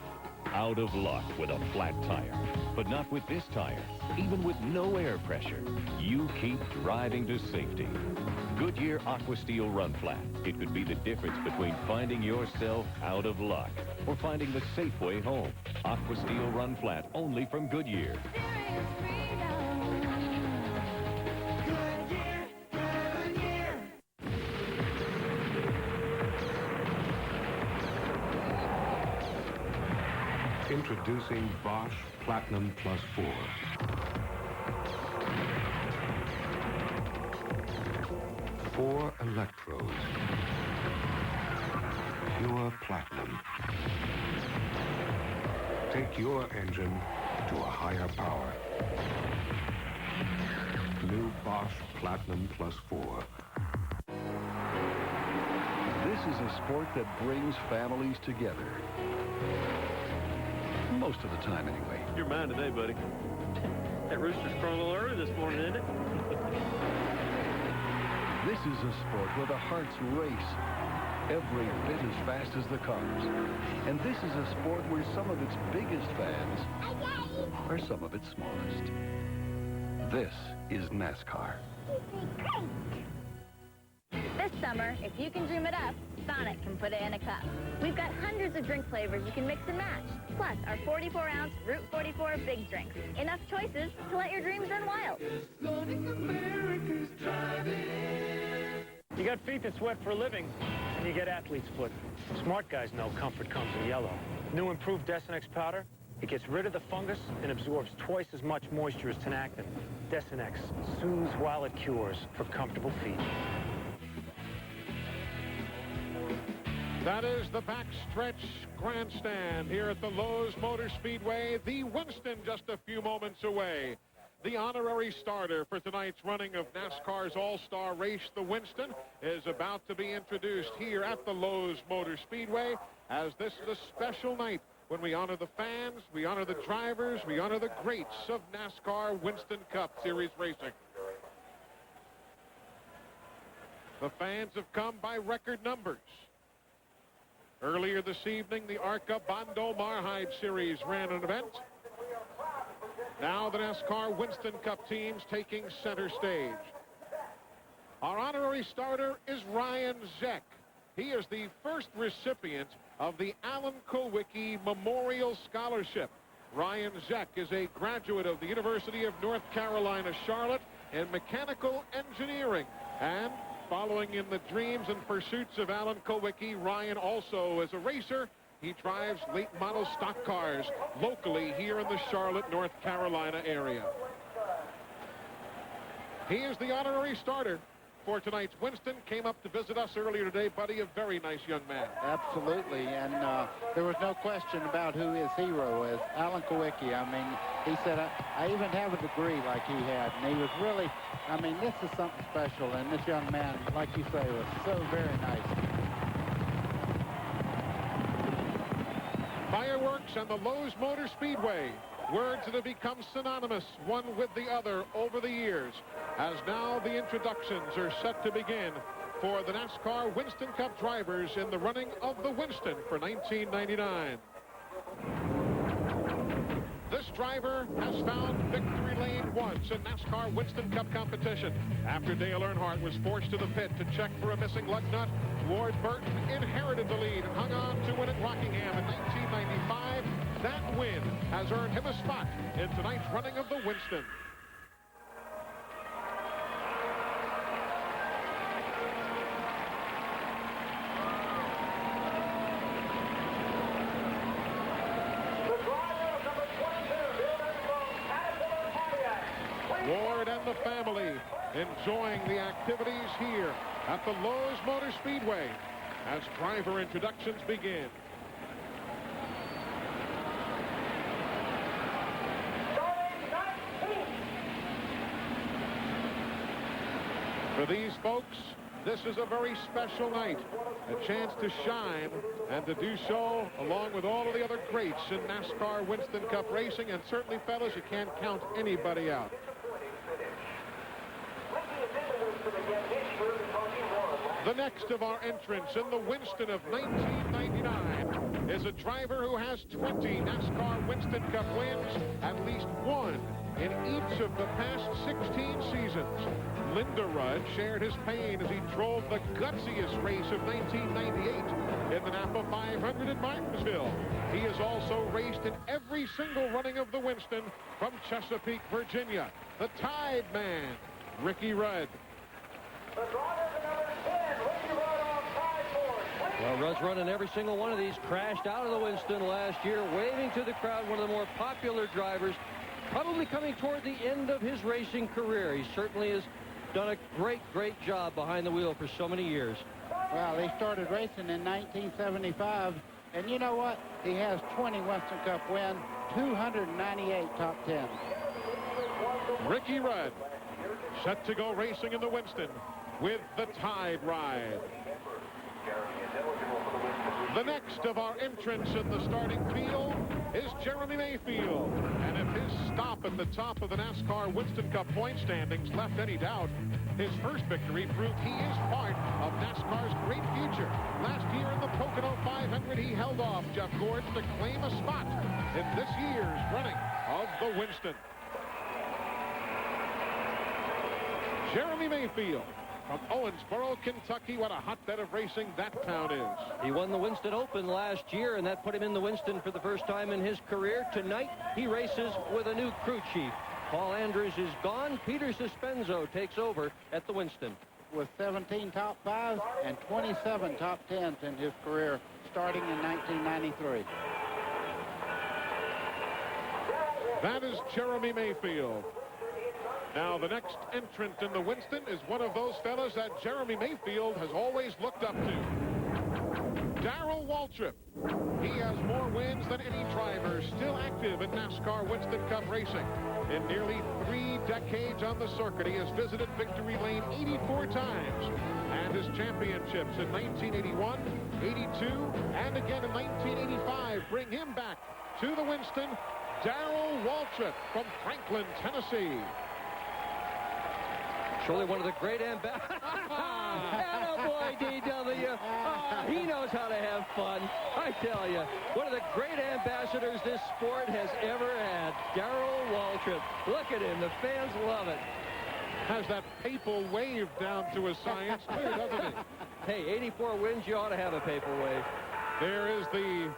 out of luck with a flat tire. But not with this tire. Even with no air pressure, you keep driving to safety. Goodyear Aqua Steel Run Flat. It could be the difference between finding yourself out of luck or finding the safe way home. Aqua Steel Run Flat, only from Goodyear. Introducing Bosch Platinum Plus 4. Four electrodes. Pure platinum. Take your engine to a higher power. New Bosch Platinum Plus 4. This is a sport that brings families together. Most of the time, anyway. You're mine today, buddy. That rooster's crowing a little early this morning, isn't it? This is a sport where the hearts race every bit as fast as the cars. And this is a sport where some of its biggest fans are some of its smallest. This is NASCAR. This summer, if you can dream it up, Sonic can put it in a cup. We've got hundreds of drink flavors you can mix and match. Plus, our 44-ounce Route 44 big drinks. Enough choices to let your dreams run wild. You got feet that sweat for a living, and you get athlete's foot. Smart guys know comfort comes in yellow. New improved Desinex powder, it gets rid of the fungus and absorbs twice as much moisture as Tenactin. Desinex soothes while it cures for comfortable feet. That is the backstretch grandstand here at the Lowe's Motor Speedway. The Winston just a few moments away. The honorary starter for tonight's running of NASCAR's All-Star Race, the Winston, is about to be introduced here at the Lowe's Motor Speedway, as this is a special night when we honor the fans, we honor the drivers, we honor the greats of NASCAR Winston Cup Series racing. The fans have come by record numbers. Earlier this evening, the ARCA Bondo Marhide Series ran an event. Now the NASCAR Winston Cup teams taking center stage. Our honorary starter is Ryan Zeck. He is the first recipient of the Alan Kulwicki Memorial Scholarship. Ryan Zeck is a graduate of the University of North Carolina, Charlotte in mechanical engineering. And following in the dreams and pursuits of Alan Kowicki, Ryan also is a racer. He drives late model stock cars locally here in the Charlotte, North Carolina area. He is the honorary starter for tonight's Winston. Came up to visit us earlier today, buddy. A very nice young man. Absolutely, and there was no question about who his hero is. Alan Kowicki. I mean, he said, I even have a degree like he had, and he was really, I mean, this is something special, and this young man, like you say, was so very nice. Fireworks and the Lowe's Motor Speedway. Words that have become synonymous one with the other over the years, as now the introductions are set to begin for the NASCAR Winston Cup drivers in the running of the Winston for 1999. This driver has found victory lane once in NASCAR Winston Cup competition. After Dale Earnhardt was forced to the pit to check for a missing lug nut, Ward Burton inherited the lead and hung on to win at Rockingham in 1995. That win has earned him a spot in tonight's running of the Winston. Ward and the family enjoying the activities here at the Lowe's Motor Speedway as driver introductions begin. For these folks, this is a very special night, a chance to shine and to do so along with all of the other greats in NASCAR Winston Cup racing, and certainly, fellas, you can't count anybody out. The next of our entrants in the Winston of 1999 is a driver who has 20 NASCAR Winston Cup wins, at least one in each of the past 16 seasons. Linda Rudd shared his pain as he drove the gutsiest race of 1998 in the Napa 500 in Martinsville. He has also raced in every single running of the Winston from Chesapeake, Virginia. The Tide Man, Ricky Rudd. Well, Rudd's running every single one of these. Crashed out of the Winston last year, waving to the crowd. One of the more popular drivers, probably coming toward the end of his racing career. He certainly has done a great job behind the wheel for so many years. Well, he started racing in 1975, and you know what? He has 20 Winston Cup wins, 298 top 10s. Ricky Rudd, set to go racing in the Winston with the Tide Ride. The next of our entrants in the starting field is Jeremy Mayfield. And if his stop at the top of the NASCAR Winston Cup point standings left any doubt, his first victory proved he is part of NASCAR's great future. Last year in the Pocono 500, he held off Jeff Gordon to claim a spot in this year's running of the Winston. Jeremy Mayfield from Owensboro, Kentucky. What a hotbed of racing that town is. He won the Winston Open last year, and that put him in the Winston for the first time in his career. Tonight, he races with a new crew chief. Paul Andrews is gone. Peter Suspenzo takes over at the Winston. With 17 top 5s and 27 top 10s in his career, starting in 1993. That is Jeremy Mayfield. Now, the next entrant in the Winston is one of those fellas that Jeremy Mayfield has always looked up to. Darrell Waltrip. He has more wins than any driver still active in NASCAR Winston Cup racing. In nearly 3 decades on the circuit, he has visited victory lane 84 times. And his championships in 1981, 82, and again in 1985 bring him back to the Winston. Darrell Waltrip from Franklin, Tennessee. Surely one of the great ambassadors. Attaboy, DW. Oh, he knows how to have fun. I tell you, one of the great ambassadors this sport has ever had. Darrell Waltrip. Look at him. The fans love it. Has that papal wave down to a science, too, doesn't he? Hey, 84 wins, you ought to have a papal wave. There is the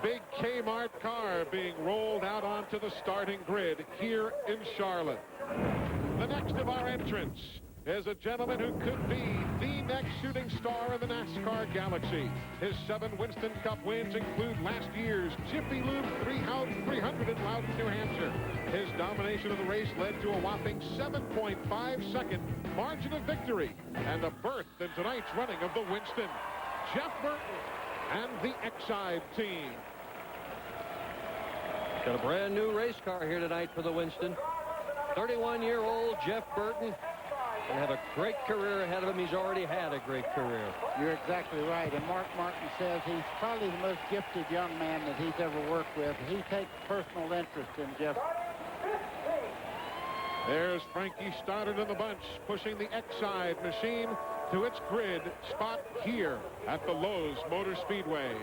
big Kmart car being rolled out onto the starting grid here in Charlotte. The next of our entrants is a gentleman who could be the next shooting star in the NASCAR galaxy. His 7 Winston Cup wins include last year's Jiffy Lube 300 in Loudon, New Hampshire. His domination of the race led to a whopping 7.5-second margin of victory and a berth in tonight's running of the Winston. Jeff Burton and the Exide team. Got a brand new race car here tonight for the Winston. 31-year-old Jeff Burton. And have a great career ahead of him. He's already had a great career. You're exactly right. And Mark Martin says he's probably the most gifted young man that he's ever worked with. He takes personal interest in Jeff. There's Frankie Stoddard in the bunch, pushing the Exide machine to its grid spot here at the Lowe's Motor Speedway.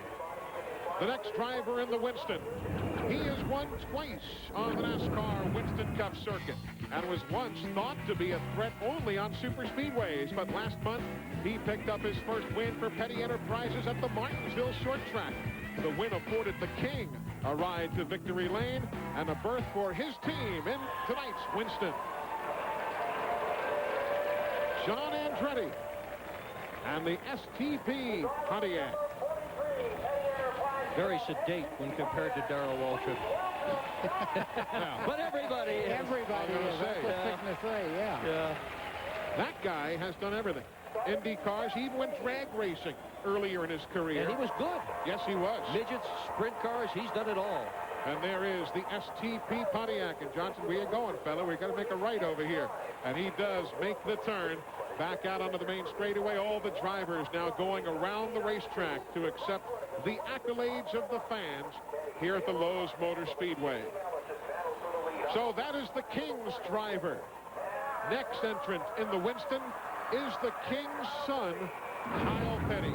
The next driver in the Winston. He has won twice on the NASCAR Winston Cup circuit and was once thought to be a threat only on super speedways. But last month, he picked up his first win for Petty Enterprises at the Martinsville Short Track. The win afforded the King a ride to victory lane and a berth for his team in tonight's Winston. John Andretti and the STP Pontiac. Very sedate when compared to Darrell Waltrip. But everybody is. Everybody is. That's what sickness say, yeah. That guy has done everything. Indy cars, he even went drag racing earlier in his career. And he was good. Yes, he was. Midgets, sprint cars, he's done it all. And there is the STP Pontiac. And Johnson, where you going, fella? We've got to make a right over here. And he does make the turn back out onto the main straightaway. All the drivers now going around the racetrack to accept the accolades of the fans here at the Lowe's Motor Speedway. So that is the King's driver. Next entrant in the Winston is the King's son, Kyle Petty.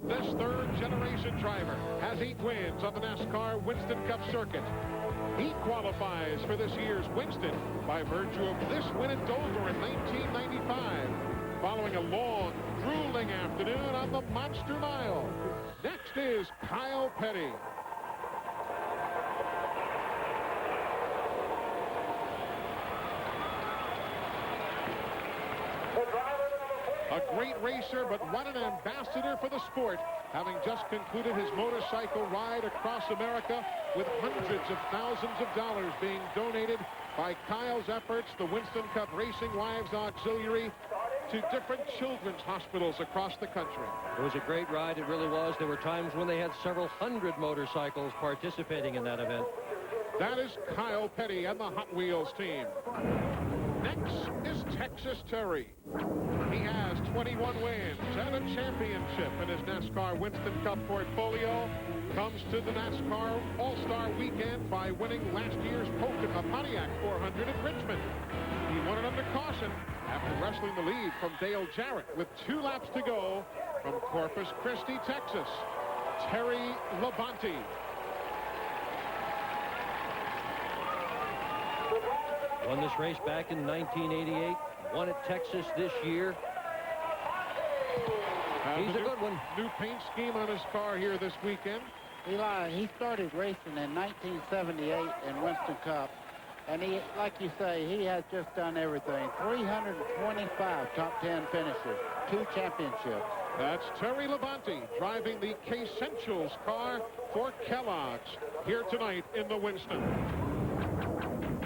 This third-generation driver has 8 wins on the NASCAR Winston Cup circuit. He qualifies for this year's Winston by virtue of this win at Dover in 1995, following a long, grueling afternoon on the Monster Mile. Next is Kyle Petty. A great racer, but what an ambassador for the sport, having just concluded his motorcycle ride across America with hundreds of thousands of dollars being donated by Kyle's efforts, the Winston Cup Racing Wives Auxiliary, to different children's hospitals across the country. It was a great ride, it really was. There were times when they had several hundred motorcycles participating in that event. That is Kyle Petty and the Hot Wheels team. Next is Texas Terry. He has 21 wins and a championship in his NASCAR Winston Cup portfolio. Comes to the NASCAR All-Star Weekend by winning last year's Pontiac 400 at Richmond. He won it under caution after wrestling the lead from Dale Jarrett with 2 laps to go from Corpus Christi, Texas. Terry Labonte. Won this race back in 1988. Won at Texas this year. He's a good one. New paint scheme on his car here this weekend. Eli, he started racing in 1978 in Winston Cup. And he, like you say, he has just done everything. 325 top 10 finishes, 2 championships. That's Terry Labonte driving the K-Essentials car for Kellogg's here tonight in the Winston.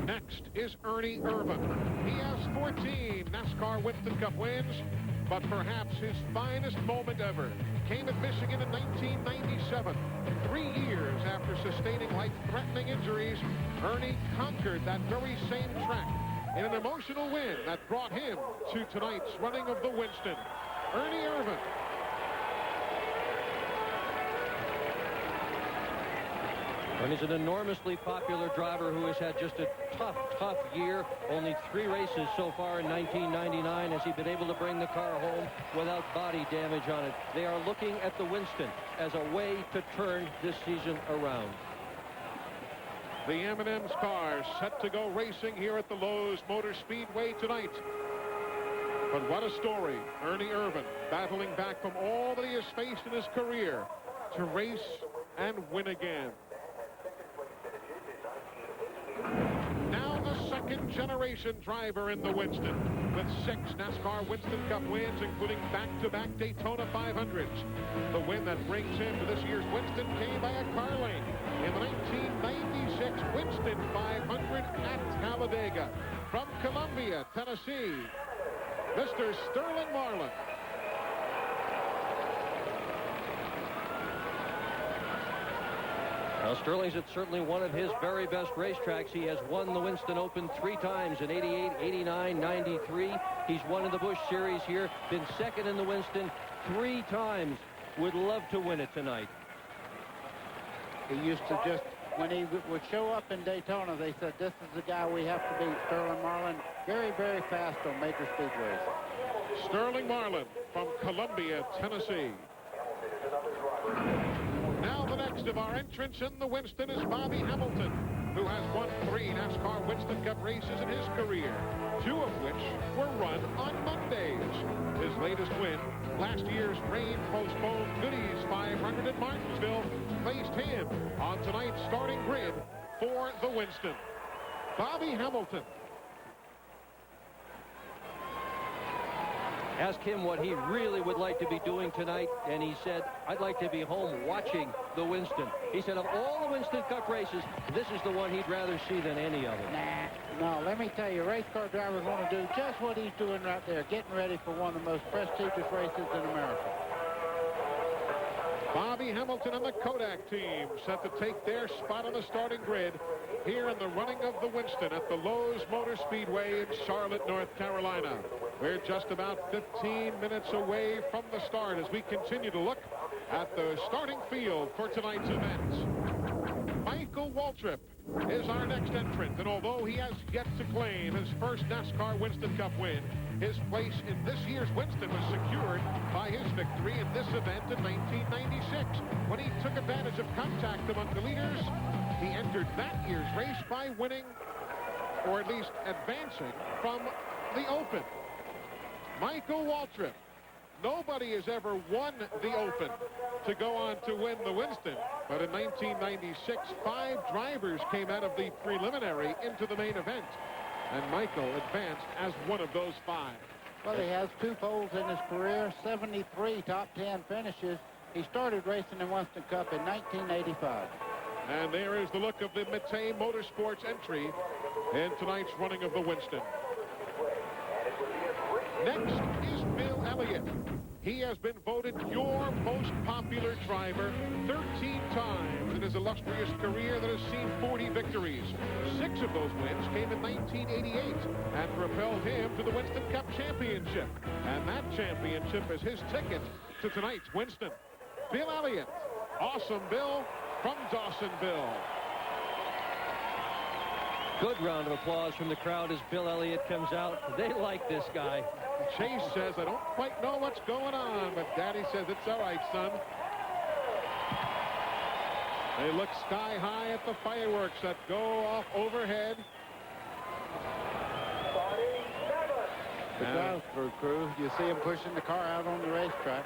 Next is Ernie Irvan. He has 14 NASCAR Winston Cup wins, but perhaps his finest moment ever came at Michigan in 1997. 3 years after sustaining life-threatening injuries, Ernie conquered that very same track in an emotional win that brought him to tonight's running of the Winston. Ernie Irvan. Ernie's an enormously popular driver who has had just a tough year. Only 3 races so far in 1999 as he's been able to bring the car home without body damage on it. They are looking at the Winston as a way to turn this season around. The M&M's car set to go racing here at the Lowe's Motor Speedway tonight. But what a story. Ernie Irvan battling back from all that he has faced in his career to race and win again. Now the second second-generation driver in the Winston, with 6 NASCAR Winston Cup wins, including back-to-back Daytona 500s. The win that brings him to this year's Winston came by a car lane in the 1996 Winston 500 at Talladega. From Columbia, Tennessee, Mr. Sterling Marlin. Now, Sterling's at certainly one of his very best racetracks. He has won the Winston Open 3 times in 88, 89, 93. He's won in the Busch Series here, been second in the Winston 3 times. Would love to win it tonight. He used to just, when he would show up in Daytona, they said, this is the guy we have to beat, Sterling Marlin. Very, very fast on major speedways. Sterling Marlin from Columbia, Tennessee. Now the next of our entrants in the Winston is Bobby Hamilton, who has won 3 NASCAR Winston Cup races in his career, 2 of which were run on Mondays. His latest win, last year's rain-postponed Goodies 500 at Martinsville, placed him on tonight's starting grid for the Winston. Bobby Hamilton. Asked him what he really would like to be doing tonight, and he said, I'd like to be home watching the Winston. He said, of all the Winston Cup races, this is the one he'd rather see than any of them. No, let me tell you, race car drivers want to do just what he's doing right there, getting ready for one of the most prestigious races in America. Bobby Hamilton and the Kodak team set to take their spot on the starting grid here in the running of the Winston at the Lowe's Motor Speedway in Charlotte, North Carolina. We're just about 15 minutes away from the start as we continue to look at the starting field for tonight's events. Michael Waltrip is our next entrant, and although he has yet to claim his first NASCAR Winston Cup win, his place in this year's Winston was secured by his victory in this event in 1996. When he took advantage of contact among the leaders, he entered that year's race by winning, or at least advancing, from the Open. Michael Waltrip. Nobody has ever won the Open to go on to win the Winston. But in 1996, 5 drivers came out of the preliminary into the main event. And Michael advanced as one of those 5. Well, he has 2 poles in his career, 73 top 10 finishes. He started racing in Winston Cup in 1985. And there is the look of the Matei Motorsports entry in tonight's running of the Winston. Next is Bill Elliott. He has been voted your most popular driver 13 times in his illustrious career that has seen 40 victories. 6 of those wins came in 1988 and propelled him to the Winston Cup Championship. And that championship is his ticket to tonight's Winston. Bill Elliott. Awesome Bill from Dawsonville. Good round of applause from the crowd as Bill Elliott comes out. They like this guy. Chase says, I don't quite know what's going on, but Daddy says, it's all right, son. They look sky high at the fireworks that go off overhead. The drive-through crew, you see him pushing the car out on the racetrack.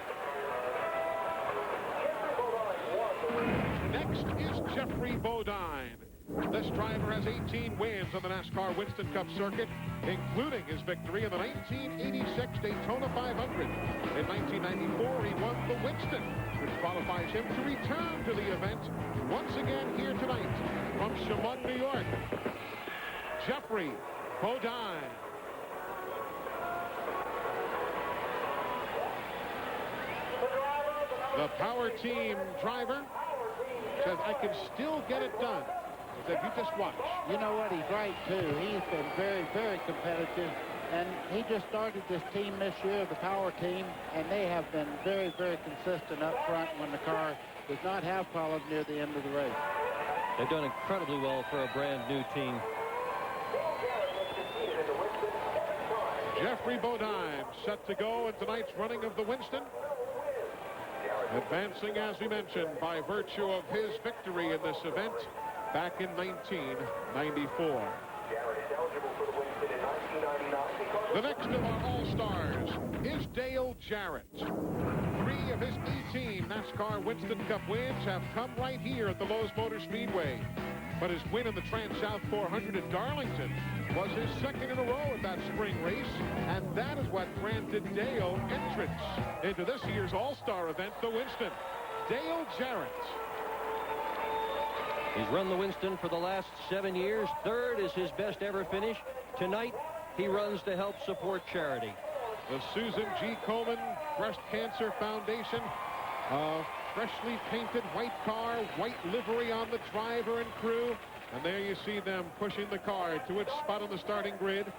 Next is Jeffrey Bodine. This driver has 18 wins on the NASCAR Winston Cup circuit, including his victory in the 1986 Daytona 500. In 1994, he won the Winston, which qualifies him to return to the event once again here tonight from Chemung, New York. Jeffrey Bodine. The Power Team driver says, I can still get it done. He said, you just watch. You know what? He's right, too. He's been very, very competitive. And he just started this team this year, the Power Team, and they have been very, very consistent up front when the car does not have problems near the end of the race. They've done incredibly well for a brand new team. Jeffrey Bodine set to go in tonight's running of the Winston. Advancing, as we mentioned, by virtue of his victory in this event back in 1994. The next of our All-Stars is Dale Jarrett. 3 of his 18 NASCAR Winston Cup wins have come right here at the Lowe's Motor Speedway. but his win in the Trans-South 400 at Darlington was his second in a row at that spring race, and that is what granted Dale entrance into this year's All-Star event, the Winston. Dale Jarrett. He's run the Winston for the last 7 years. Third is his best ever finish. Tonight, he runs to help support charity. The Susan G. Komen Breast Cancer Foundation. Freshly painted white car, white livery on the driver and crew. And there you see them pushing the car to its spot on the starting grid.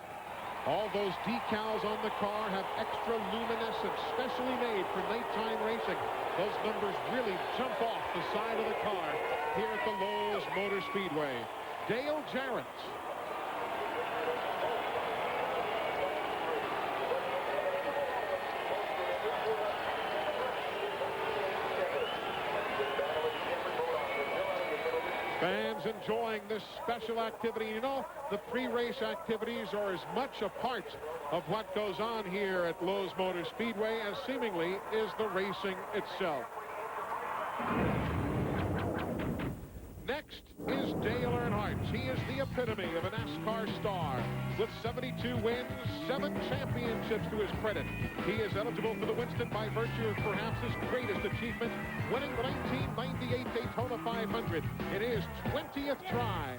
All those decals on the car have extra luminescence, specially made for nighttime racing. Those numbers really jump off the side of the car here at the Lowe's Motor Speedway. Dale Jarrett. Fans enjoying this special activity. You know, the pre-race activities are as much a part of what goes on here at Lowe's Motor Speedway as seemingly is the racing itself. Next is Dale Earnhardt. He is the epitome of a NASCAR star. With 72 wins, 7 championships to his credit. He is eligible for the Winston by virtue of perhaps his greatest achievement, winning the 1998 Daytona 500 in his 20th try.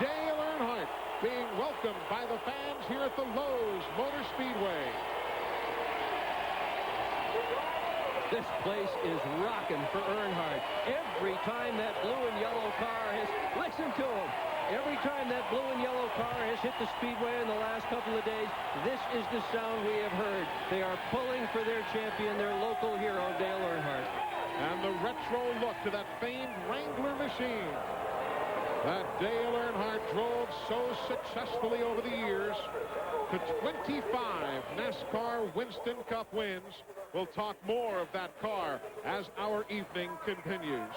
Dale Earnhardt being welcomed by the fans here at the Lowe's Motor Speedway. This place is rocking for Earnhardt. Every time that blue and yellow car has, listen to him. Every time that blue and yellow car has hit the Speedway in the last couple of days, this is the sound we have heard. They are pulling for their champion, their local hero, Dale Earnhardt. And the retro look to that famed Wrangler machine that Dale Earnhardt drove so successfully over the years to 25 NASCAR Winston Cup wins. We'll talk more of that car as our evening continues.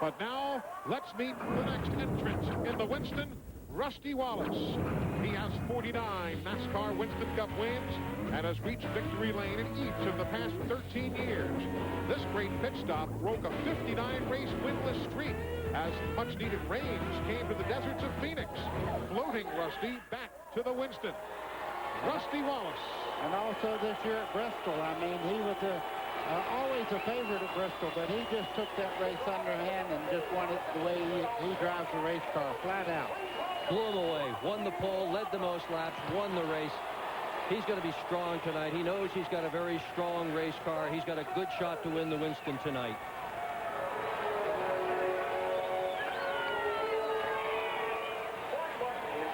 But now, let's meet the next entrant in the Winston, Rusty Wallace. He has 49 NASCAR Winston Cup wins and has reached victory lane in each of the past 13 years. This great pit stop broke a 59-race winless streak as much-needed rains came to the deserts of Phoenix, floating Rusty back to the Winston. Rusty Wallace. And also this year at Bristol, I mean, he was always a favorite at Bristol, but he just took that race underhand and just won it the way he drives the race car, flat out. Blew him away, won the pole, led the most laps, won the race. He's going to be strong tonight. He knows he's got a very strong race car. He's got a good shot to win the Winston tonight.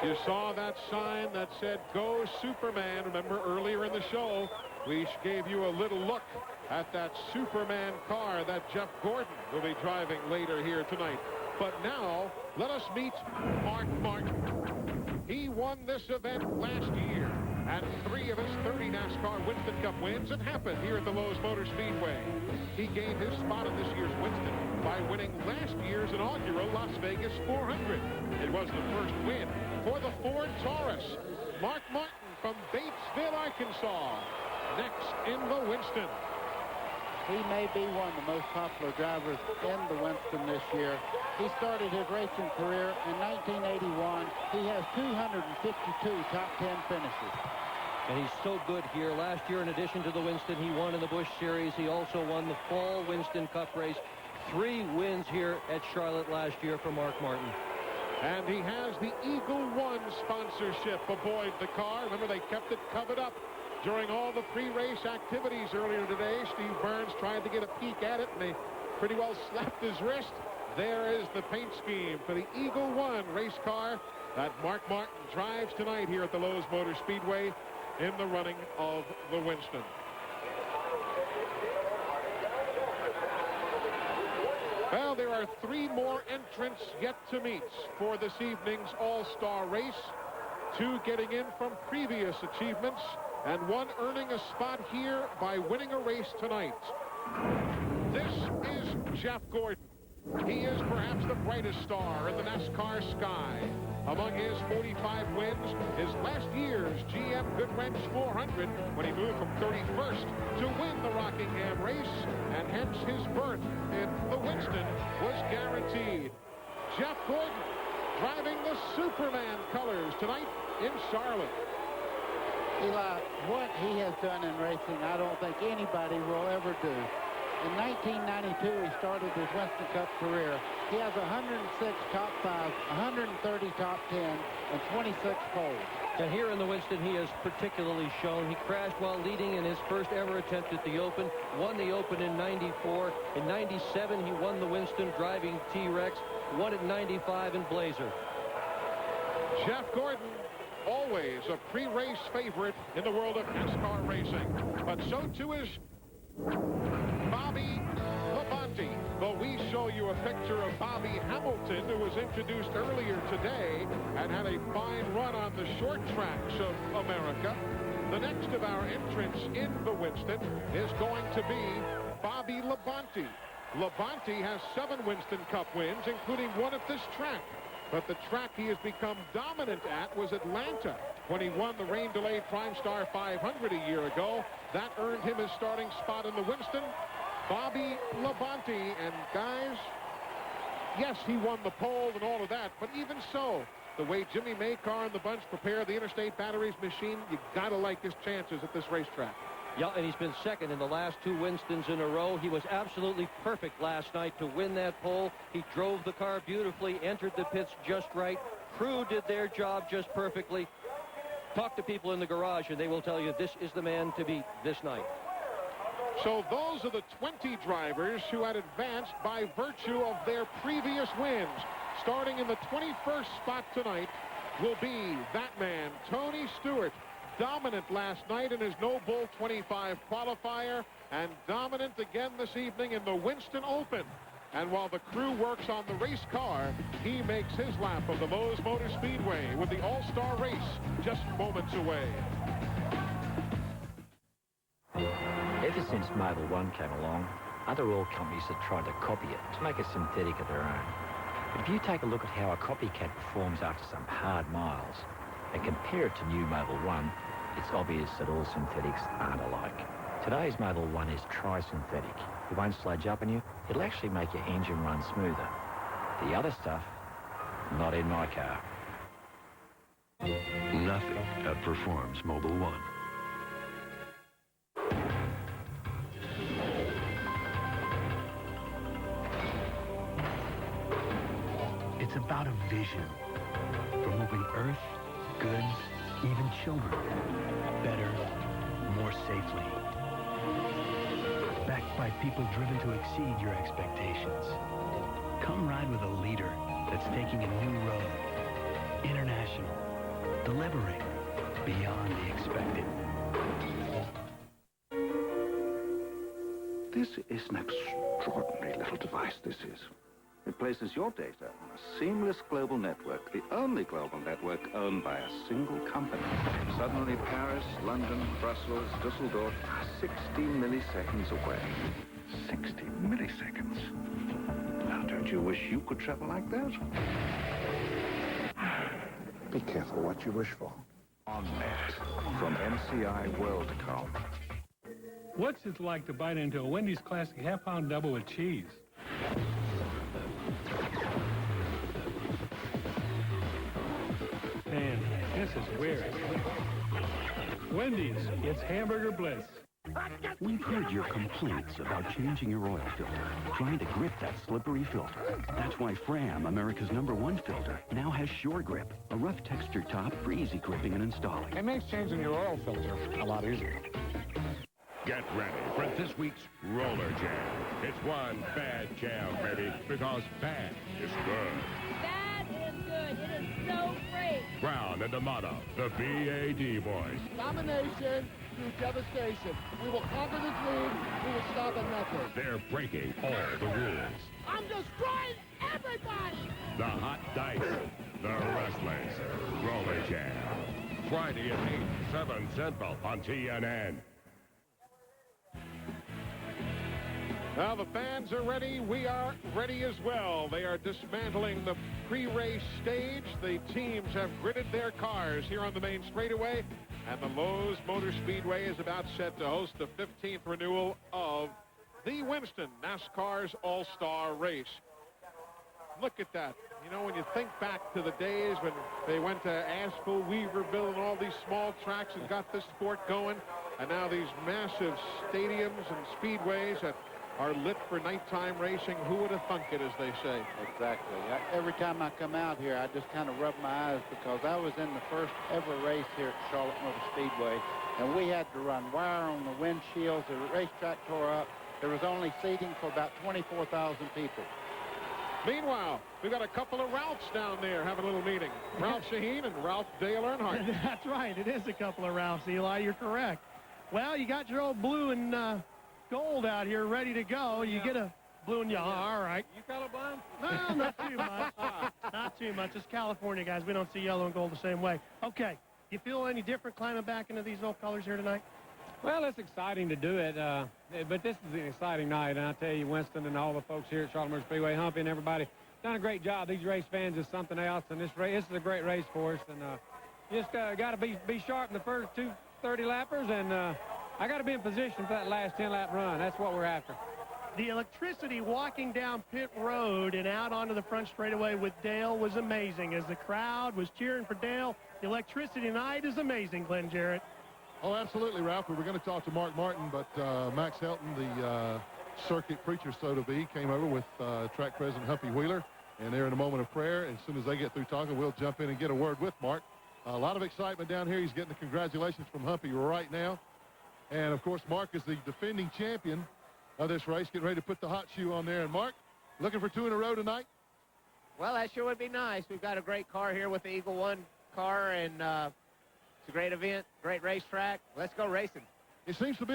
You saw that sign that said, "Go Superman." Remember earlier in the show, we gave you a little look at that Superman car that Jeff Gordon will be driving later here tonight. But now, let us meet Mark Martin. He won this event last year, and 3 of his 30 NASCAR Winston Cup wins have happened here at the Lowe's Motor Speedway. He gained his spot in this year's Winston by winning last year's inaugural Las Vegas 400. It was the first win for the Ford Taurus. Mark Martin from Batesville, Arkansas, next in the Winston. He may be one of the most popular drivers in the Winston this year. He started his racing career in 1981. He has 252 top 10 finishes. And he's so good here. Last year, in addition to the Winston, he won in the Busch Series. He also won the Fall Winston Cup race. 3 wins here at Charlotte last year for Mark Martin. And he has the Eagle One sponsorship aboard the car. Remember, they kept it covered up during all the pre-race activities earlier today. Steve Burns tried to get a peek at it, and they pretty well slapped his wrist. There is the paint scheme for the Eagle One race car that Mark Martin drives tonight here at the Lowe's Motor Speedway in the running of the Winston. Well, there are 3 more entrants yet to meet for this evening's All-Star race. 2 getting in from previous achievements, and 1 earning a spot here by winning a race tonight. This is Jeff Gordon. He is perhaps the brightest star in the NASCAR sky. Among his 45 wins, his last year's GM Goodwrench 400, when he moved from 31st to win the Rockingham race, and hence his berth in the Winston was guaranteed. Jeff Gordon driving the Superman colors tonight in Charlotte. Eli, what he has done in racing, I don't think anybody will ever do. In 1992, he started his Winston Cup career. He has 106 top 5, 130 top 10, and 26 poles. And here in the Winston, he has particularly shown. He crashed while leading in his first ever attempt at the Open, won the Open in 94. In 97, he won the Winston driving T-Rex, won it 95 in Blazer. Jeff Gordon, always a pre-race favorite in the world of NASCAR racing. But so too is Bobby Labonte. But we show you a picture of Bobby Hamilton, who was introduced earlier today and had a fine run on the short tracks of America. The next of our entrants in the Winston is going to be Bobby Labonte. Labonte has 7 Winston Cup wins, including one at this track. But the track he has become dominant at was Atlanta, when he won the rain-delayed Prime Star 500 a year ago. That earned him his starting spot in the Winston. Bobby Labonte, and guys, yes, he won the pole and all of that, but even so, the way Jimmy Maycar and the bunch prepare the Interstate Batteries machine, you gotta like his chances at this racetrack. Yeah, and he's been second in the last 2 Winstons in a row. He was absolutely perfect last night to win that pole. He drove the car beautifully, entered the pits just right. Crew did their job just perfectly. Talk to people in the garage, and they will tell you this is the man to beat this night. So those are the 20 drivers who had advanced by virtue of their previous wins. Starting in the 21st spot tonight will be that man, Tony Stewart. Dominant last night in his No Bull 25 qualifier, and dominant again this evening in the Winston Open. And while the crew works on the race car, he makes his lap of the Lowe's Motor Speedway with the All-Star race just moments away. Ever since Mobil 1 came along, other oil companies have tried to copy it to make a synthetic of their own. But if you take a look at how a copycat performs after some hard miles and compare it to new Mobil 1, it's obvious that all synthetics aren't alike. Today's Mobil 1 is tri-synthetic. It won't sludge up on you. It'll actually make your engine run smoother. The other stuff, not in my car. Nothing outperforms Mobil 1. It's about a vision for moving earth, goods, even children, better, more safely. Backed by people driven to exceed your expectations. Come ride with a leader that's taking a new road. International. Delivering beyond the expected. This is an extraordinary little device, this is. It places your data on a seamless global network, the only global network owned by a single company. Suddenly Paris, London, Brussels, Dusseldorf are 60 milliseconds away. 60 milliseconds? Now, don't you wish you could travel like that? Be careful what you wish for. On Net from MCI Worldcom. What's it like to bite into a Wendy's Classic half-pound double with cheese? Man, this is weird. Wendy's, it's hamburger bliss. We've heard your complaints about changing your oil filter, trying to grip that slippery filter. That's why Fram, America's #1 filter, now has Sure Grip, a rough textured top for easy gripping and installing. It makes changing your oil filter a lot easier. Get ready for this week's Roller Jam. It's one bad jam, baby, because bad is good. That is good. It is so great. Brown and D'Amato, the BAD boys. Domination through devastation. We will conquer this league. We will stop at nothing. They're breaking all the rules. I'm destroying everybody. The Hot Dice, the Wrestlers, Roller Jam. Friday at 8, 7 Central on TNN. Now the fans are ready. We are ready as well. They are dismantling the pre-race stage. The teams have gridded their cars here on the main straightaway. And the Lowe's Motor Speedway is about set to host the 15th renewal of the Winston, NASCAR's All-Star race. Look at that. You know, when you think back to the days when they went to Asheville, Weaverville, and all these small tracks and got this sport going, and now these massive stadiums and speedways that are lit for nighttime racing. Who would have thunk it, as they say? Exactly. Every time I come out here, I just kind of rub my eyes because I was in the first ever race here at Charlotte Motor Speedway, and we had to run wire on the windshields. The racetrack tore up. There was only seating for about 24,000 people. Meanwhile, we've got a couple of Ralphs down there having a little meeting. Ralph Shaheen and Ralph Dale Earnhardt. That's right. It is a couple of Ralphs, Eli. You're correct. Well, you got your old blue and gold out here ready to go. You get a blue and yellow. All right. You colorblind? No, not too much. Not too much. It's California, guys. We don't see yellow and gold the same way. Okay. You feel any different climbing back into these old colors here tonight? Well, it's exciting to do it, but this is an exciting night, and I tell you, Winston and all the folks here at Charlotte Motor Speedway, Humpy and everybody, done a great job. These race fans is something else, and this is a great race for us, and just got to be sharp in the first 2 30-lappers, and I got to be in position for that last 10-lap run. That's what we're after. The electricity walking down pit road and out onto the front straightaway with Dale was amazing. As the crowd was cheering for Dale, the electricity tonight is amazing, Glenn Jarrett. Oh, absolutely, Ralph. We were going to talk to Mark Martin, but Max Helton, the circuit preacher, so to be, came over with track president Humpy Wheeler, and they're in a moment of prayer. And as soon as they get through talking, we'll jump in and get a word with Mark. A lot of excitement down here. He's getting the congratulations from Humpy right now. And, of course, Mark is the defending champion of this race, getting ready to put the hot shoe on there. And, Mark, looking for 2 in a row tonight? Well, that sure would be nice. We've got a great car here with the Eagle One car, and it's a great event, great racetrack. Let's go racing. There seems to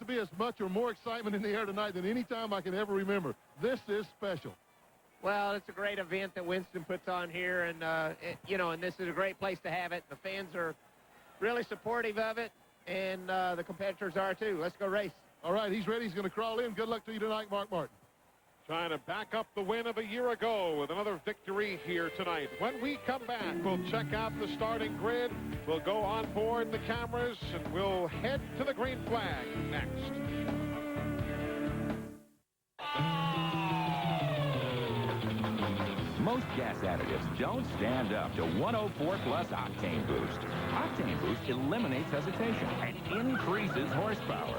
be as much or more excitement in the air tonight than any time I can ever remember. This is special. Well, it's a great event that Winston puts on here, and, and this is a great place to have it. The fans are really supportive of it, and the competitors are, too. Let's go race. All right, he's ready. He's going to crawl in. Good luck to you tonight, Mark Martin. Trying to back up the win of a year ago with another victory here tonight. When we come back, we'll check out the starting grid. We'll go on board the cameras, and we'll head to the green flag next. Most gas additives don't stand up to 104 Plus Octane Boost. Octane Boost eliminates hesitation and increases horsepower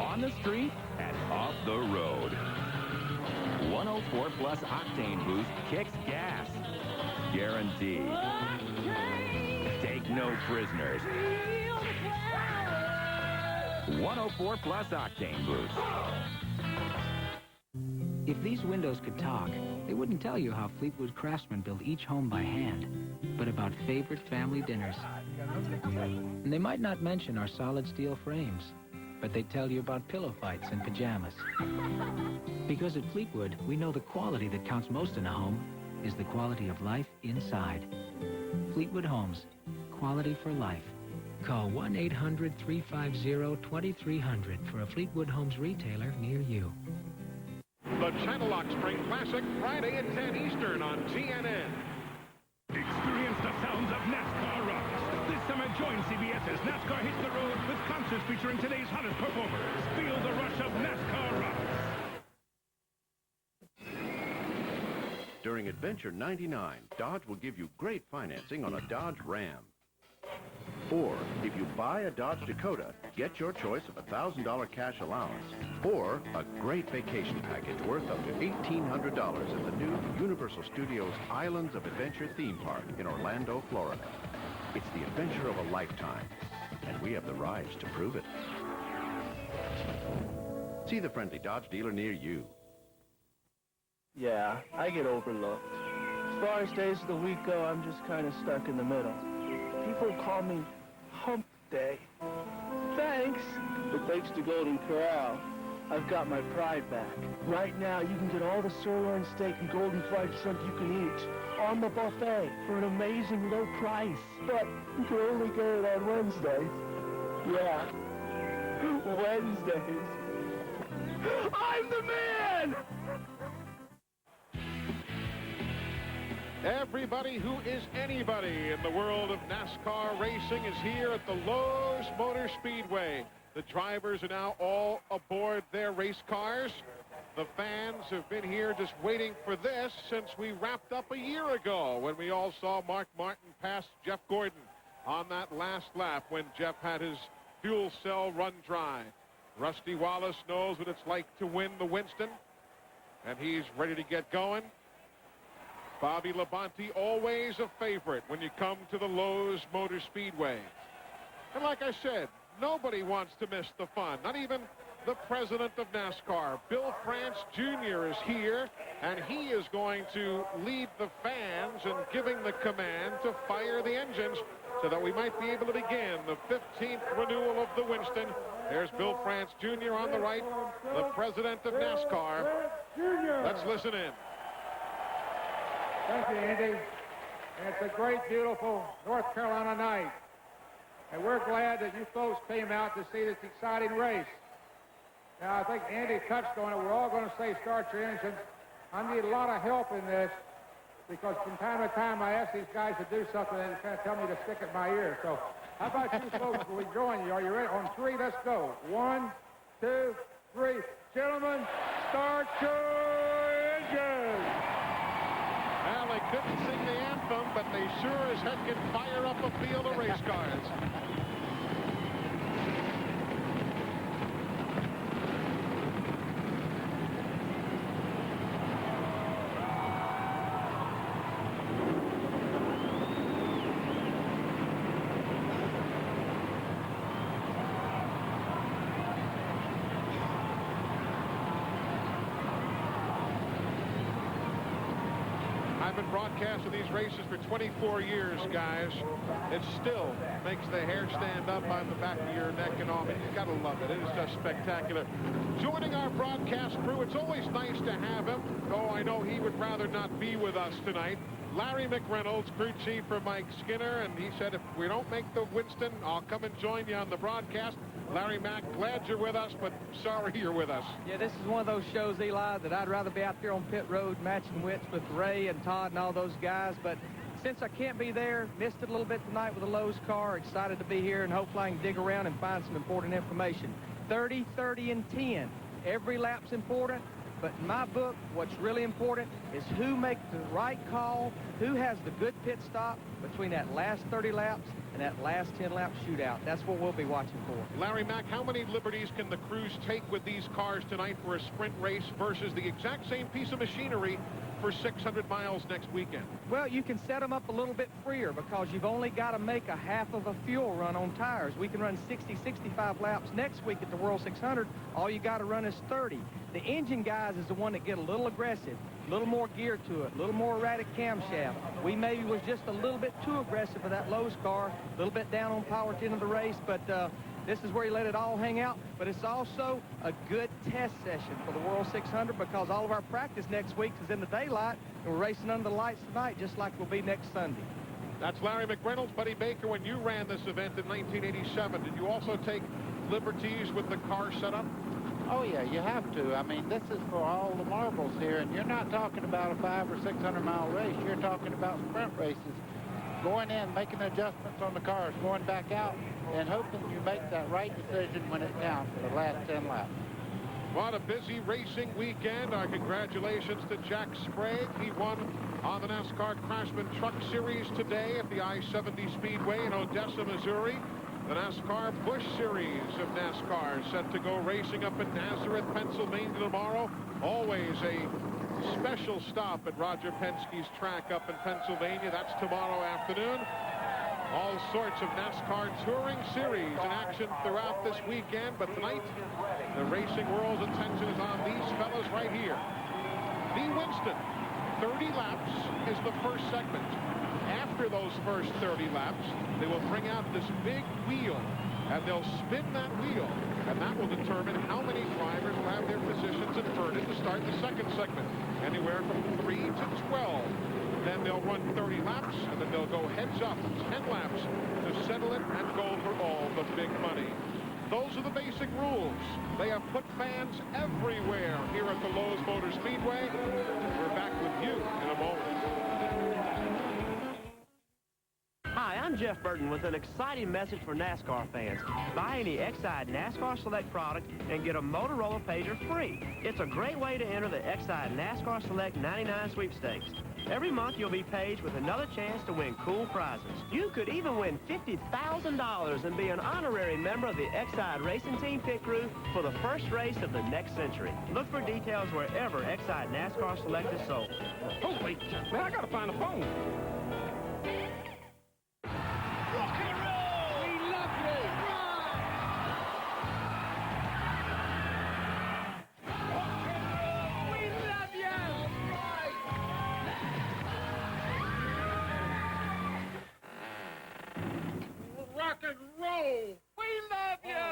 on the street and off the road. 104 Plus Octane Boost kicks gas. Guaranteed. Take no prisoners. 104 Plus Octane Boost. If these windows could talk, they wouldn't tell you how Fleetwood craftsmen build each home by hand, but about favorite family dinners. And they might not mention our solid steel frames, but they tell you about pillow fights and pajamas. Because at Fleetwood, we know the quality that counts most in a home is the quality of life inside. Fleetwood Homes, quality for life. Call 1-800-350-2300 for a Fleetwood Homes retailer near you. The Channel Lock Spring Classic, Friday at 10 Eastern on TNN. Experience the sounds of NASCAR Rocks. This summer, join CBS as NASCAR hits the road with concerts featuring today's hottest performers. Feel the rush of NASCAR Rocks. During Adventure 99, Dodge will give you great financing on a Dodge Ram. Or, if you buy a Dodge Dakota, get your choice of a $1,000 cash allowance. Or, a great vacation package worth up to $1,800 at the new Universal Studios Islands of Adventure theme park in Orlando, Florida. It's the adventure of a lifetime, and we have the rides to prove it. See the friendly Dodge dealer near you. Yeah, I get overlooked. As far as days of the week go, I'm just kind of stuck in the middle. People call me Hump Day. Thanks. But thanks to Golden Corral, I've got my pride back. Right now, you can get all the sirloin steak and golden fried shrimp you can eat on the buffet for an amazing low price. But you can only get it on Wednesdays. Yeah, Wednesdays. I'm the man! Everybody who is anybody in the world of NASCAR racing is here at the Lowe's Motor Speedway. The drivers are now all aboard their race cars. The fans have been here just waiting for this since we wrapped up a year ago when we all saw Mark Martin pass Jeff Gordon on that last lap when Jeff had his fuel cell run dry. Rusty Wallace knows what it's like to win the Winston, and he's ready to get going. Bobby Labonte, always a favorite when you come to the Lowe's Motor Speedway. And like I said, nobody wants to miss the fun, not even the president of NASCAR. Bill France Jr. is here, and he is going to lead the fans in giving the command to fire the engines so that we might be able to begin the 15th renewal of the Winston. There's Bill France Jr. on the right, the president of NASCAR. Let's listen in. Thank you, Andy. It's a great, beautiful North Carolina night. And we're glad that you folks came out to see this exciting race. Now, I think Andy touched on it. We're all going to say start your engines. I need a lot of help in this because from time to time I ask these guys to do something and they kind of tell me to stick it in my ear. So how about you folks, will we join you? Are you ready? On three, let's go. 1, 2, 3. Gentlemen, start your engines. Well, they couldn't sing the anthem, but they sure as heck can fire up a field of race cars. I've been broadcasting these races for 24 years, guys. It still makes the hair stand up on the back of your neck and all. You gotta love it. It is just spectacular. Joining our broadcast crew, it's always nice to have him, though I know he would rather not be with us tonight. Larry McReynolds, crew chief for Mike Skinner, and he said if we don't make the Winston, I'll come and join you on the broadcast. Larry Mack, glad you're with us, but sorry you're with us. Yeah, this is one of those shows, Eli, that I'd rather be out there on pit road matching wits with Ray and Todd and all those guys. But since I can't be there, missed it a little bit tonight with the Lowe's car, excited to be here and hopefully I can dig around and find some important information. 30, 30, and 10. Every lap's important. But in my book, what's really important is who makes the right call, who has the good pit stop between that last 30 laps and that last 10-lap shootout. That's what we'll be watching for. Larry Mack, how many liberties can the crews take with these cars tonight for a sprint race versus the exact same piece of machinery for 600 miles next weekend? Well, you can set them up a little bit freer because you've only got to make a half of a fuel run on tires. We can run 60, 65 laps next week at the World 600. All you got to run is 30. The engine guys is the one that get a little aggressive, a little more gear to it, a little more erratic camshaft. We maybe was just a little bit too aggressive for that Lowe's car, a little bit down on power at the end of the race, but this is where you let it all hang out. But it's also a good test session for the World 600 because all of our practice next week is in the daylight, and we're racing under the lights tonight just like we'll be next Sunday. That's Larry McReynolds. Buddy Baker, when you ran this event in 1987, did you also take liberties with the car setup? Oh, yeah, you have to. I mean, this is for all the marbles here, and you're not talking about a 500 or 600 mile race. You're talking about sprint races. Going in, making adjustments on the cars, going back out, and hoping you make that right decision when it counts for the last 10 laps. What a busy racing weekend. Our congratulations to Jack Sprague. He won on the NASCAR Craftsman Truck Series today at the I-70 Speedway in Odessa, Missouri. The NASCAR Busch Series of NASCAR set to go racing up in Nazareth, Pennsylvania tomorrow. Always a special stop at Roger Penske's track up in Pennsylvania. That's tomorrow afternoon. All sorts of NASCAR Touring Series in action throughout this weekend. But tonight, the racing world's attention is on these fellas right here. The Winston, 30 laps is the first segment. After those first 30 laps, they will bring out this big wheel, and they'll spin that wheel, and that will determine how many drivers will have their positions inverted to start the second segment, anywhere from 3 to 12. Then they'll run 30 laps, and then they'll go heads up 10 laps to settle it and go for all the big money. Those are the basic rules. They have put fans everywhere here at the Lowe's Motor Speedway. We're back with you in a moment. Hi, I'm I'm Jeff Burton with an exciting message for NASCAR fans. Buy any Exide NASCAR Select product and get a Motorola pager free. It's a great way to enter the Exide NASCAR Select 99 sweepstakes. Every month you'll be paged with another chance to win cool prizes. You could even win $50,000 and be an honorary member of the Exide Racing Team pit crew for the first race of the next century. Look for details wherever Exide NASCAR Select is sold. Holy, man, I gotta find a phone. Rock and roll! We love you!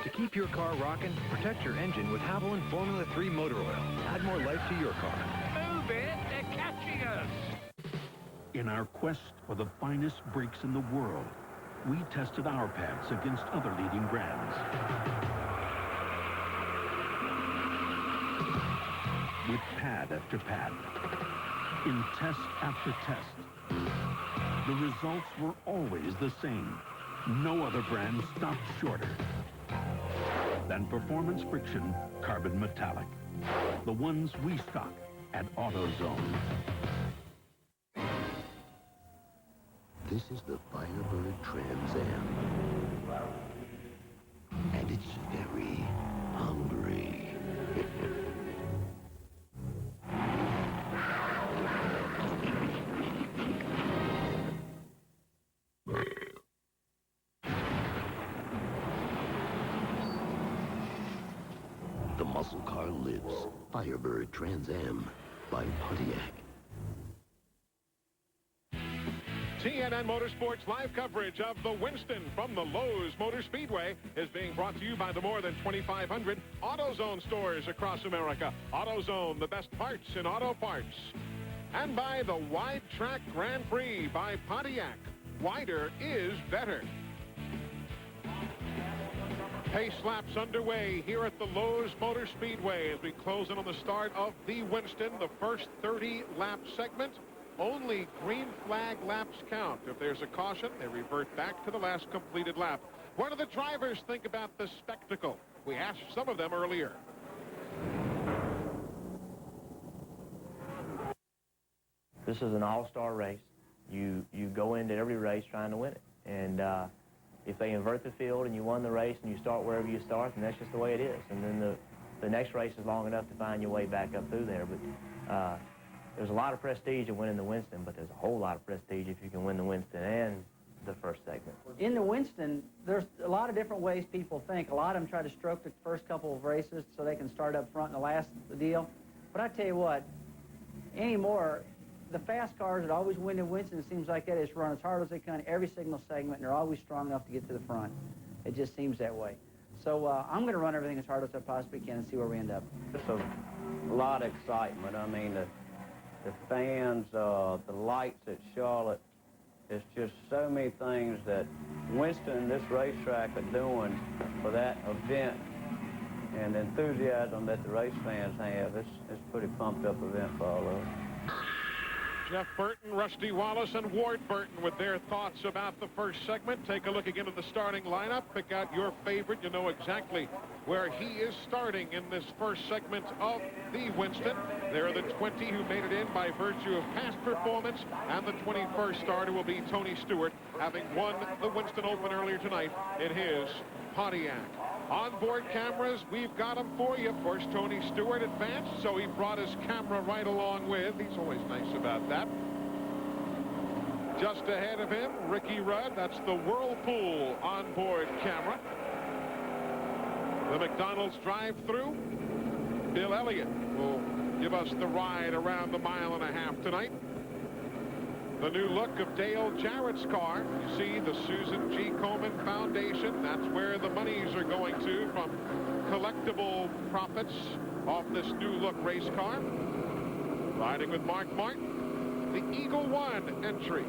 To keep your car rocking, protect your engine with Havoline Formula 3 motor oil. Add more life to your car. Move it, they're catching us. In our quest for the finest brakes in the world, we tested our pads against other leading brands. With pad after pad, in test after test, the results were always the same. No other brand stopped shorter than Performance Friction Carbon Metallic. The ones we stock at AutoZone. This is the Firebird Trans Am. And it's very hungry. The muscle car lives. Firebird Trans Am by Pontiac. TNN Motorsports live coverage of the Winston from the Lowe's Motor Speedway is being brought to you by the more than 2,500 AutoZone stores across America. AutoZone, the best parts in auto parts. And by the Wide Track Grand Prix by Pontiac. Wider is better. Pace laps underway here at the Lowe's Motor Speedway as we close in on the start of the Winston, the first 30-lap segment. Only green flag laps count. If there's a caution, they revert back to the last completed lap. What do the drivers think about the spectacle? We asked some of them earlier. This is an all-star race. You go into every race trying to win it. And if they invert the field and you won the race and you start wherever you start, then that's just the way it is. And then the next race is long enough to find your way back up through there. But there's a lot of prestige in winning the Winston, but there's a whole lot of prestige if you can win the Winston and the first segment. In the Winston, there's a lot of different ways people think. A lot of them try to stroke the first couple of races so they can start up front in the last deal. But I tell you what, anymore, the fast cars that always win the Winston, it seems like that is run as hard as they can every single segment, and they're always strong enough to get to the front. It just seems that way. So I'm going to run everything as hard as I possibly can and see where we end up. It's a lot of excitement. I mean, the fans, the lights at Charlotte, it's just so many things that Winston and this racetrack are doing for that event, and the enthusiasm that the race fans have. It's a pretty pumped up event for all of us. Jeff Burton, Rusty Wallace, and Ward Burton with their thoughts about the first segment. Take a look again at the starting lineup. Pick out your favorite. You know exactly where he is starting in this first segment of the Winston. There are the 20 who made it in by virtue of past performance, and the 21st starter will be Tony Stewart, having won the Winston Open earlier tonight in his Pontiac. On-board cameras, we've got them for you. Of course, Tony Stewart advanced, so he brought his camera right along with. He's always nice about that. Just ahead of him, Ricky Rudd. That's the Whirlpool on-board camera. The McDonald's drive-through. Bill Elliott will give us the ride around the 1.5 miles tonight. The new look of Dale Jarrett's car. You see the Susan G. Komen Foundation. That's where the monies are going to from collectible profits off this new look race car. Riding with Mark Martin, the Eagle One entry.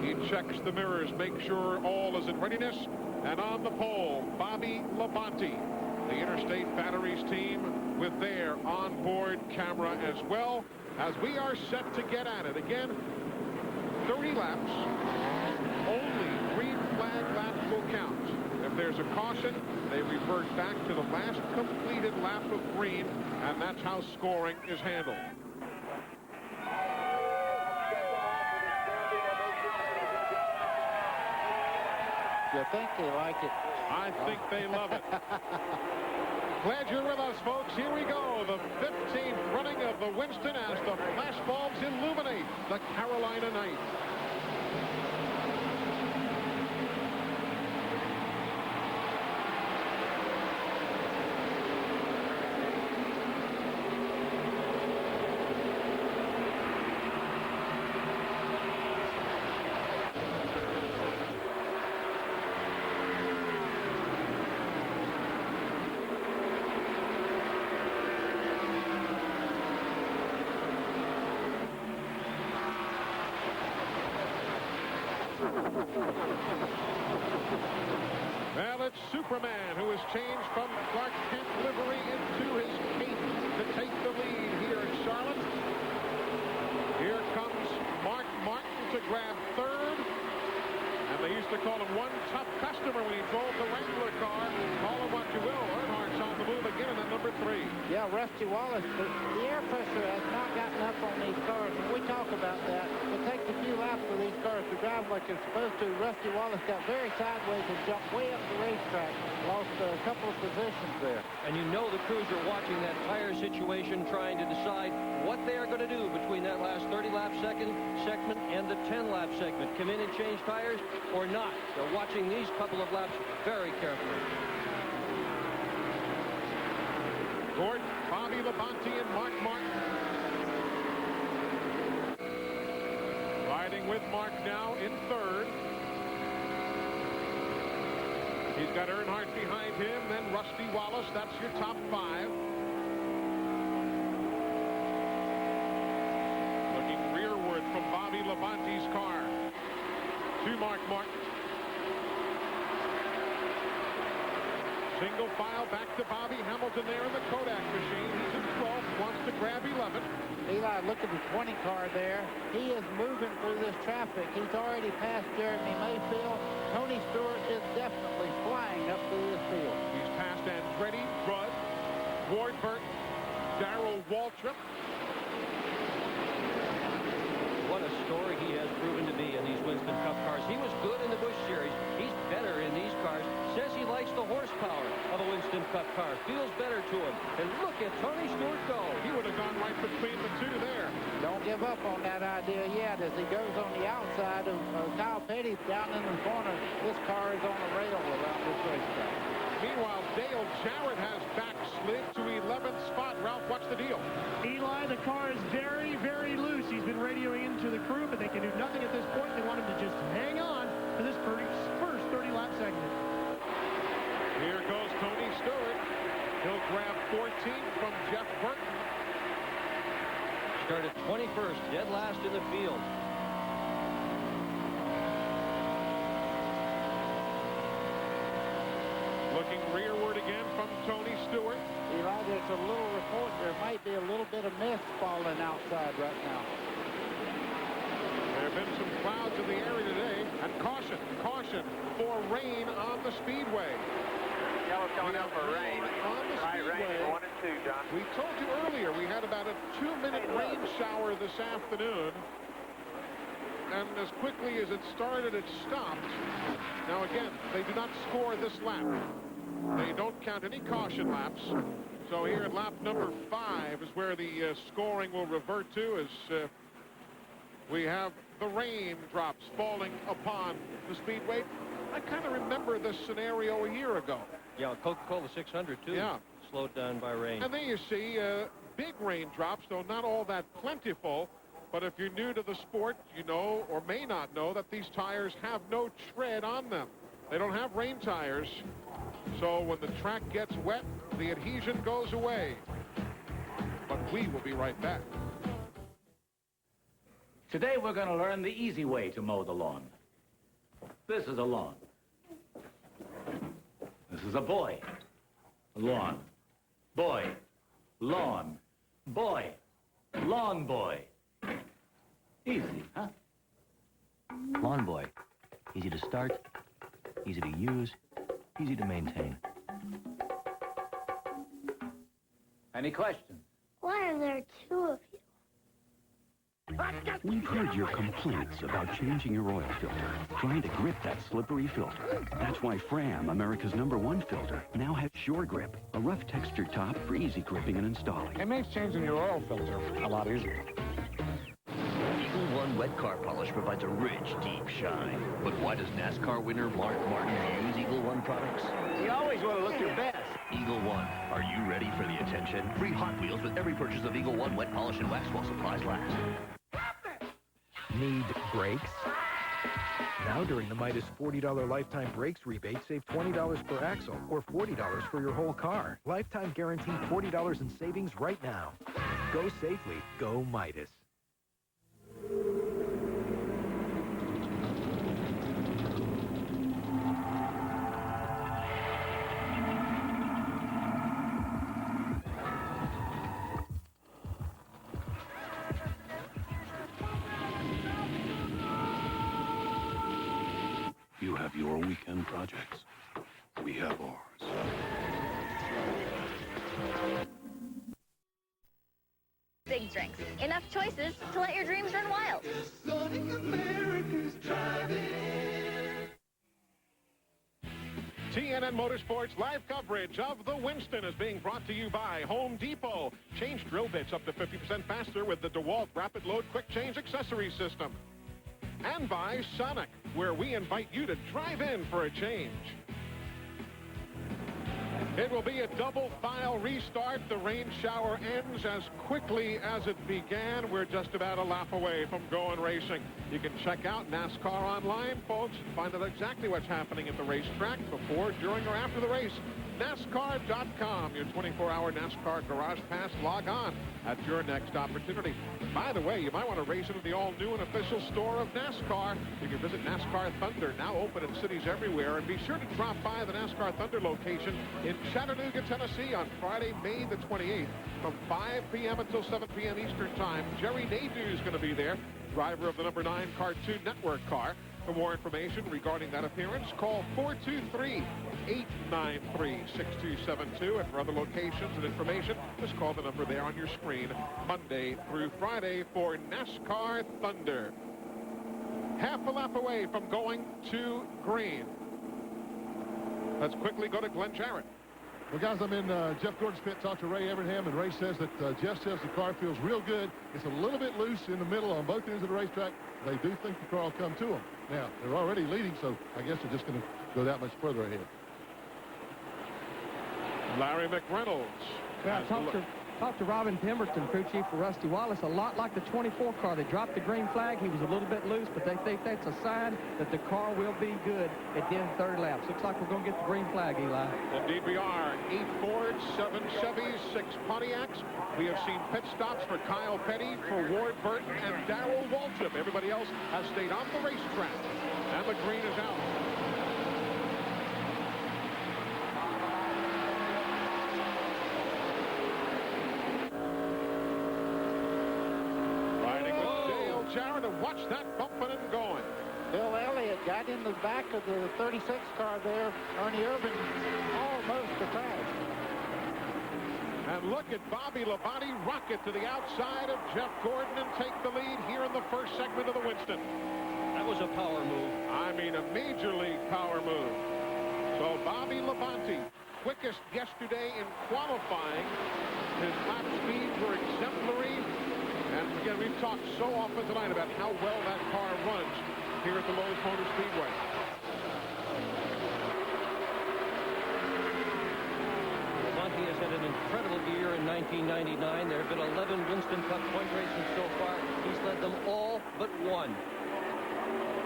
He checks the mirrors, make sure all is in readiness. And on the pole, Bobby Labonte, the Interstate Batteries team with their onboard camera as well. as we are set to get at it. Again, 30 laps. Only green flag laps will count. If there's a caution, they revert back to the last completed lap of green, and that's how scoring is handled. You think they like it? I think they love it. Glad you're with us, folks. Here we go. The 15th running of the Winston as the flashbulbs illuminate the Carolina night. Well, it's Superman who has changed from Clark Kent livery into his cape to take the lead here in Charlotte. Here comes Mark Martin to grab third. And they used to call him one tough customer when he drove the Wrangler car. Call him what you will. Earnhardt's on the move again in that number 3. Yeah, Rusty Wallace, the air pressure has not gotten up on these cars. When we talk about that, it takes a few laps for these cars to drive like they're supposed to. Rusty Wallace got very sideways and jumped way up the racetrack. Lost a couple of positions there. And you know the crews are watching that tire situation, trying to decide what they are going to do between that last 30-lap segment and the 10-lap segment. Come in and change tires or not. They're watching these couple of laps very carefully. Gordon, Bobby Labonte, and Mark Martin. Riding with Mark now in third. He's got Earnhardt behind him, then Rusty Wallace. That's your top 5. Looking rearward from Bobby Labonte's car to Mark Martin. Single file back to Bobby Hamilton there in the Kodak machine. He's in 12th, wants to grab 11. Eli, look at the 20 car there. He is moving through this traffic. He's already passed Jeremy Mayfield. Tony Stewart is definitely flying up through this field. He's passed Andretti, Rudd, Ward Burton, Darrell Waltrip. What a story he has proven to be in these Winston Cup cars. He was good in the Busch Series. He's better in these cars. Says he likes the horsepower of a Winston Cup car. Feels better to him. And look at Tony Stewart go. He would have gone right between the two there. Don't give up on that idea yet as he goes on the outside of Kyle Petty down in the corner. This car is on a rail around this racetrack. Meanwhile, Dale Jarrett has backslid to 11th spot. Ralph, what's the deal? Eli, the car is very, very loose. He's been radioing into the crew, but they can do nothing at this point. They want him to just hang on for this first 30-lap segment. Here goes Tony Stewart. He'll grab 14th from Jeff Burton. Started 21st, dead last in the field. Looking rearward again from Tony Stewart. Eli, there's a little report. There might be a little bit of mist falling outside right now. There have been some clouds in the area today. And caution for rain on the Speedway. Yellow's going out for rain. On the Speedway. Rain 1 and 2, John. We told you earlier we had about a 2-minute rain shower this afternoon. And as quickly as it started, it stopped. Now again, they do not score this lap. They don't count any caution laps. So here at lap number 5 is where the scoring will revert to as we have the raindrops falling upon the Speedway. I kind of remember this scenario a year ago. Yeah, Coca-Cola 600 too. Yeah. Slowed down by rain. And then you see big raindrops, though not all that plentiful. But if you're new to the sport, you know or may not know that these tires have no tread on them. They don't have rain tires. So when the track gets wet, the adhesion goes away. But we will be right back. Today we're going to learn the easy way to mow the lawn. This is a lawn. This is a boy. Lawn. Boy. Lawn. Boy. Lawn Boy. Easy, huh? Lawn Boy. Easy to start, easy to use, easy to maintain. Any questions? Why are there two of you? We've heard your complaints about changing your oil filter, trying to grip that slippery filter. That's why Fram, America's #1 filter, now has Sure Grip, a rough textured top for easy gripping and installing. It makes changing your oil filter a lot easier. Eagle One wet car polish provides a rich, deep shine. But why does NASCAR winner Mark Martin use Eagle One products? You always want to look your best. Eagle One, are you ready for the attention? Free Hot Wheels with every purchase of Eagle One wet polish and wax while supplies last. Need brakes? Now during the Midas $40 lifetime brakes rebate, save $20 per axle or $40 for your whole car. Lifetime guaranteed $40 in savings right now. Go safely. Go Midas. You have your weekend projects. We have ours. Big drinks. Enough choices to let your dreams run wild. TNN Motorsports live coverage of the Winston is being brought to you by Home Depot. Change drill bits up to 50% faster with the DeWalt Rapid Load Quick Change Accessory System. And by Sonic, where we invite you to drive in for a change. It will be a double file restart. The rain shower ends as quickly as it began. We're just about a lap away from going racing. You can check out NASCAR online, folks, and find out exactly what's happening at the racetrack before, during, or after the race. NASCAR.com, your 24-hour NASCAR Garage Pass. Log on at your next opportunity. By the way, you might want to race into the all-new and official store of NASCAR. You can visit NASCAR Thunder, now open in cities everywhere. And be sure to drop by the NASCAR Thunder location in Chattanooga, Tennessee on Friday, May the 28th from 5 p.m. until 7 p.m. Eastern Time. Jerry Nadeau is going to be there, driver of the number 9 Cartoon Network car. For more information regarding that appearance, call 423-893-6272. And for other locations and information, just call the number there on your screen, Monday through Friday for NASCAR Thunder. Half a lap away from going to green. Let's quickly go to Glenn Jarrett. Well, guys, I'm in Jeff Gordon's pit, talked to Ray Evernham, and Ray says that Jeff says the car feels real good. It's a little bit loose in the middle on both ends of the racetrack. They do think the car will come to them. Now, they're already leading, so I guess they're just going to go that much further ahead. Larry McReynolds. Yeah, talked to Robin Pemberton, crew chief for Rusty Wallace, a lot like the 24 car. They dropped the green flag. He was a little bit loose, but they think that's a sign that the car will be good at the end of third laps. Looks like we're going to get the green flag, Eli. Indeed we are. 8 Fords, 7 Chevys, 6 Pontiacs. We have seen pit stops for Kyle Petty, for Ward Burton, and Darrell Waltrip. Everybody else has stayed on the racetrack. And the green is out. Jarrett, to watch that bumping and going. Bill Elliott got in the back of the 36 car there. Ernie Irvin almost surprised. And look at Bobby Labonte rocket to the outside of Jeff Gordon and take the lead here in the first segment of the Winston. That was a power move. I mean, a major league power move. So Bobby Labonte, quickest yesterday in qualifying. His lap speeds were exemplary. And again, we've talked so often tonight about how well that car runs here at the Lowe's Motor Speedway. Labonte has had an incredible year in 1999. There have been 11 Winston Cup point races so far. He's led them all but one.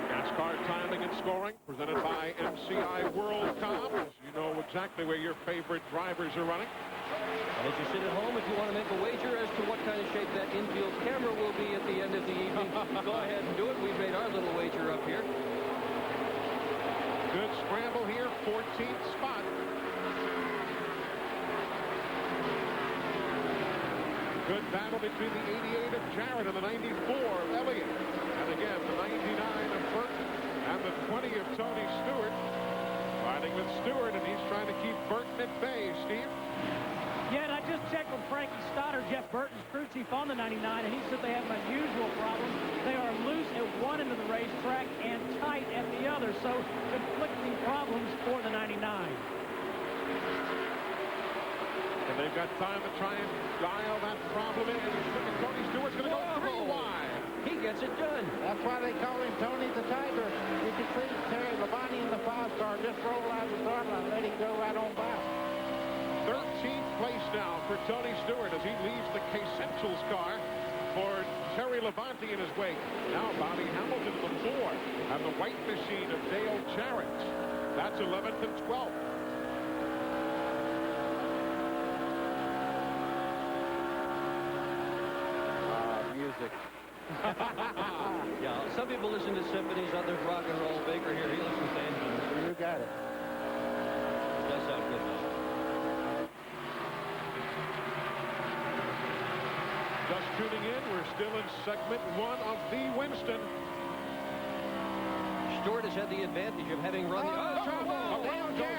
NASCAR timing and scoring presented by MCI WorldCom. You know exactly where your favorite drivers are running. And as you sit at home, if you want to make a wager as to what kind of shape that infield camera will be at the end of the evening, go ahead and do it. We've made our little wager up here. Good scramble here, 14th spot. Good battle between the 88 of Jarrett and the 94 of Elliott. And again, the 99 of Burton and the 20 of Tony Stewart. Fighting with Stewart, and he's trying to keep Burton at bay, Steve. Yeah, and I just checked with Frankie Stoddard, Jeff Burton's crew chief on the 99, and he said they have an unusual problem. They are loose at one end of the racetrack and tight at the other, so conflicting problems for the 99. And they've got time to try and dial that problem in. Tony Stewart's going to go 3 wide. He gets it done. That's why they call him Tony the Tiger. You can see Terry Labonte in the 5-car just roll out the throttle and let him go right on by. 13th place now for Tony Stewart as he leaves the K-Centrals car for Terry Labonte in his wake. Now Bobby Hamilton the 4 and the white machine of Dale Jarrett. That's 11th and 12th. Music. Yeah, some people listen to symphonies, others rock and roll. Baker here, he listens to engines. You got it. Does sound good. Just tuning in, we're still in segment 1 of the Winston. Stewart has had the advantage of having run the...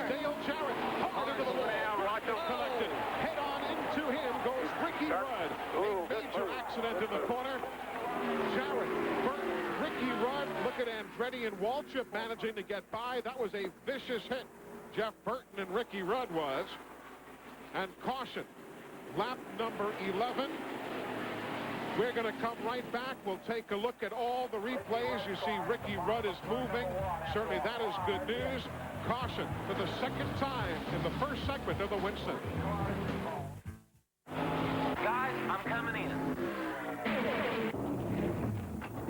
Dale Jarrett. Hard into the wall. Collected. Head on into him goes Ricky Rudd. A major accident in the corner. Jarrett, Burton, Ricky Rudd. Look at Andretti and Waltrip managing to get by. That was a vicious hit. Jeff Burton and Ricky Rudd was. And caution. Lap number 11. We're going to come right back. We'll take a look at all the replays. You see Ricky Rudd is moving. Certainly that is good news. Caution for the second time in the first segment of the Winston. Guys, I'm coming in.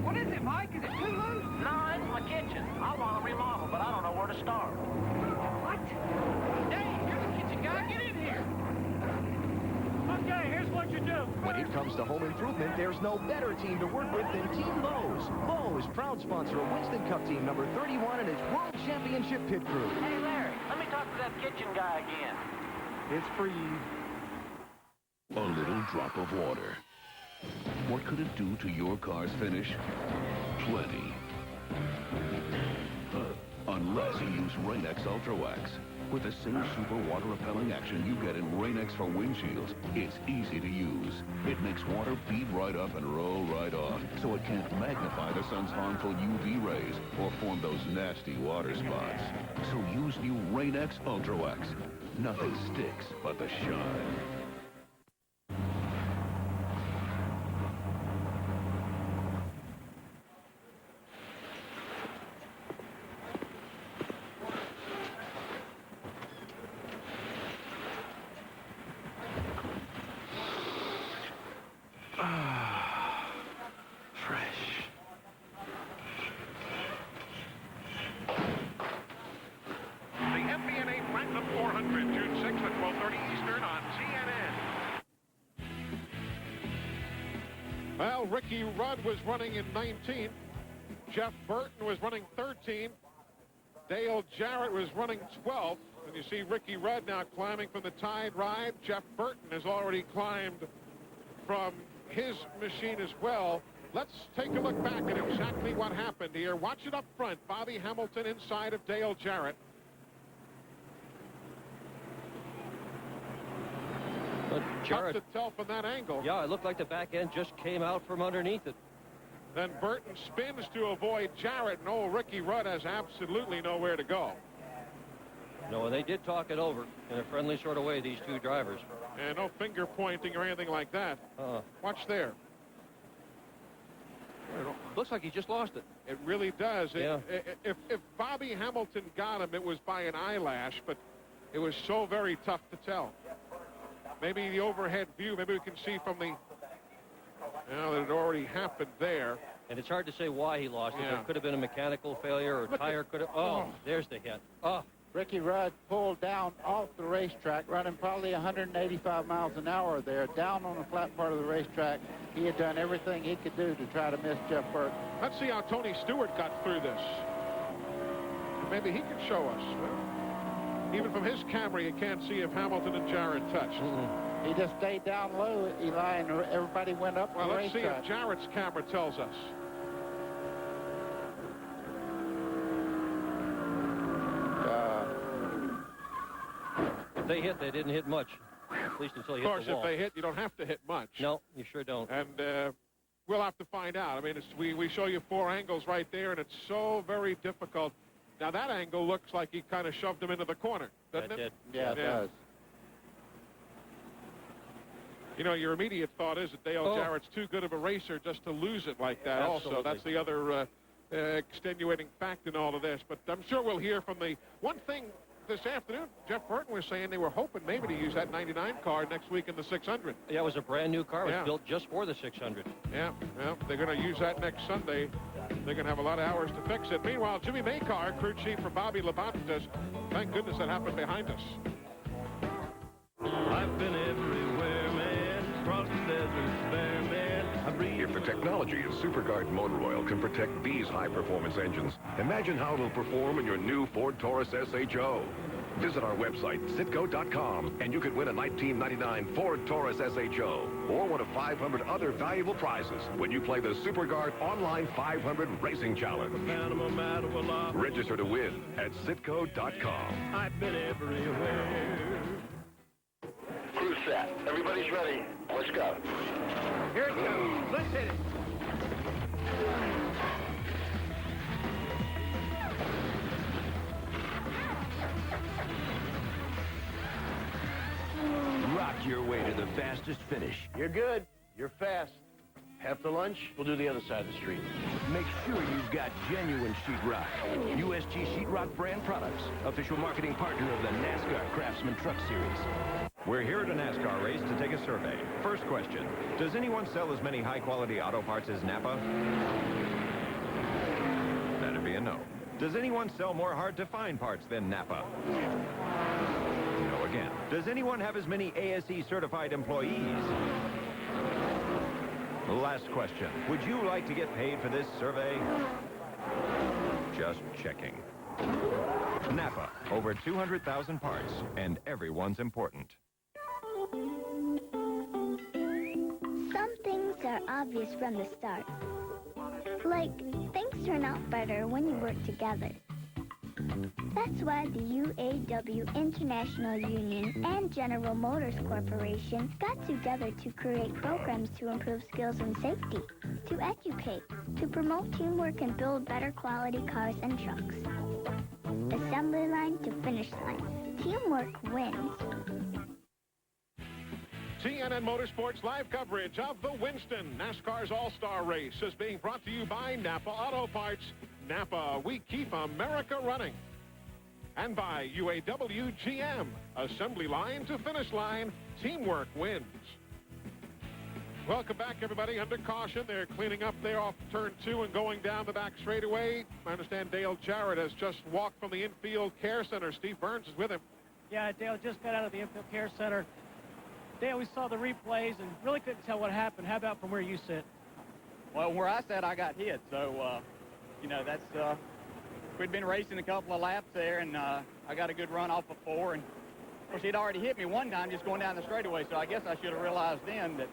What is it, Mike? Is it too loose? No, it's my kitchen. I want to remodel, but I don't know where to start. What? Hey, you're the kitchen guy. Get in here. Okay, here's what you do. When it comes to home improvement, there's no better team to work with than Team Lowe's. Lowe's, proud sponsor of Winston Cup Team number 31 and his World Championship pit crew. Hey, Larry, let me talk to that kitchen guy again. It's free. A little drop of water. What could it do to your car's finish? Plenty. Unless you use Rain-X Ultra Wax. With the same super water-repelling action you get in Rain-X for windshields, it's easy to use. It makes water bead right up and roll right off, so it can't magnify the sun's harmful UV rays or form those nasty water spots. So use new Rain-X Ultra Wax. Nothing sticks but the shine. Well, Ricky Rudd was running in 19th. Jeff Burton was running 13th. Dale Jarrett was running 12th. And you see Ricky Rudd now climbing from the Tide ride. Jeff Burton has already climbed from his machine as well. Let's take a look back at exactly what happened here. Watch it up front. Bobby Hamilton inside of Dale Jarrett. Jarrett, tough to tell from that angle. Yeah, it looked like the back end just came out from underneath it. Then Burton spins to avoid Jarrett, and old Ricky Rudd has absolutely nowhere to go. No, and they did talk it over in a friendly sort of way, these two drivers. And no finger pointing or anything like that. Watch there. Looks like he just lost it. It really does. Yeah. If Bobby Hamilton got him, it was by an eyelash, but it was so very tough to tell. Maybe the overhead view, maybe we can see from the, that it already happened there. And it's hard to say why he lost it. Yeah. There could have been a mechanical failure or tire could have, there's the hit. Ricky Rudd pulled down off the racetrack, running probably 185 miles an hour there, down on the flat part of the racetrack. He had done everything he could do to try to miss Jeff Burton. Let's see how Tony Stewart got through this. Maybe he can show us. Well, even from his camera, you can't see if Hamilton and Jarrett touched. He just stayed down low, Eli, and everybody went up Well, the let's see racetrack. if Jarrett's camera tells us. If they hit, they didn't hit much. At least until you Of course, hit the wall. if they hit, you don't have to hit much. No, you sure don't. And we'll have to find out. I mean, we show you 4 angles right there, and it's so very difficult. Now, that angle looks like he kind of shoved him into the corner, doesn't it? Did. Yeah, it does. You know, your immediate thought is that Dale Jarrett's too good of a racer just to lose it like that. Absolutely. Also, that's the other extenuating fact in all of this. But I'm sure we'll hear from the one thing this afternoon. Jeff Burton was saying they were hoping maybe to use that 99 car next week in the 600. Yeah, it was a brand new car. It was Yeah. built just for the 600. Yeah, well, they're going to use that next Sunday. They're going to have a lot of hours to fix it. Meanwhile, Jimmy Maycar, crew chief for Bobby Labonte, says, thank goodness that happened behind us. I've been everywhere, man. Across the desert, bare, man. If the technology in SuperGuard motor oil can protect these high-performance engines, imagine how it'll perform in your new Ford Taurus SHO. Visit our website, Citgo.com, and you could win a 1999 Ford Taurus SHO or one of 500 other valuable prizes when you play the SuperGuard Online 500 Racing Challenge. Register to win at Citgo.com. I've been everywhere. Crew set. Everybody's ready. Let's go. Here it goes. Let's hit it. Rock your way to the fastest finish. You're good. You're fast. After lunch, we'll do the other side of the street. Make sure you've got genuine sheetrock. USG Sheetrock brand products. Official marketing partner of the NASCAR Craftsman Truck Series. We're here at a NASCAR race to take a survey. First question, does anyone sell as many high-quality auto parts as Napa? That'd be a no. Does anyone sell more hard-to-find parts than Napa? No again. Does anyone have as many ASE-certified employees? Last question, would you like to get paid for this survey? Just checking. Napa, over 200,000 parts, and everyone's important. Some things are obvious from the start. Like, things turn out better when you work together. That's why the UAW International Union and General Motors Corporation got together to create programs to improve skills and safety, to educate, to promote teamwork and build better quality cars and trucks. Assembly line to finish line. Teamwork wins. TNN Motorsports live coverage of the Winston NASCAR's All-Star Race is being brought to you by Napa Auto Parts. Napa, we keep America running. And by UAW GM, assembly line to finish line, teamwork wins. Welcome back, everybody. Under caution, they're cleaning up there off turn 2 and going down the back straightaway. I understand Dale Jarrett has just walked from the infield care center. Steve Burns is with him. Yeah, Dale just got out of the infield care center. Dale, we saw the replays and really couldn't tell what happened. How about from where you sit? Well, where I sat, I got hit. So, you know, that's, we'd been racing a couple of laps there, and I got a good run off of 4. And, of course, he'd already hit me one time just going down the straightaway, so I guess I should have realized then that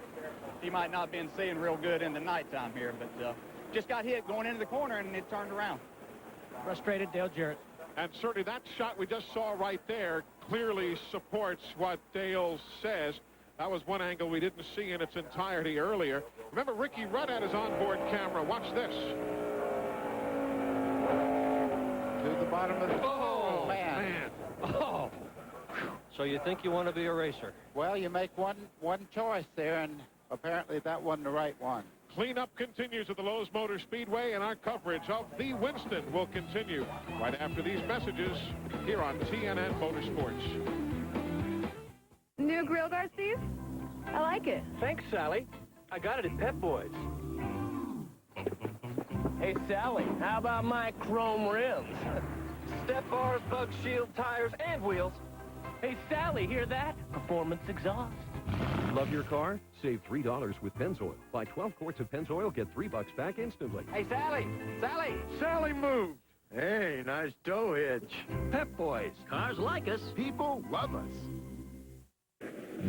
he might not have been seeing real good in the nighttime here. But just got hit going into the corner, and it turned around. Frustrated Dale Jarrett. And certainly that shot we just saw right there clearly supports what Dale says. That was one angle we didn't see in its entirety earlier. Remember, Ricky Rudd had his onboard camera. Watch this. To the bottom of the... Oh, man. Oh. So you think you want to be a racer? Well, you make one choice there, and apparently that wasn't the right one. Cleanup continues at the Lowe's Motor Speedway, and our coverage of the Winston will continue right after these messages here on TNN Motorsports. New grill guard, Steve? I like it. Thanks, Sally. I got it at Pep Boys. Hey, Sally, how about my chrome rims? Step bars, bug shield, tires, and wheels. Hey, Sally, hear that? Performance exhaust. Love your car? Save $3 with Pennzoil. Buy 12 quarts of Pennzoil, get $3 back instantly. Hey, Sally! Sally! Sally moved. Hey, nice tow hitch. Pep Boys. Cars like us. People love us.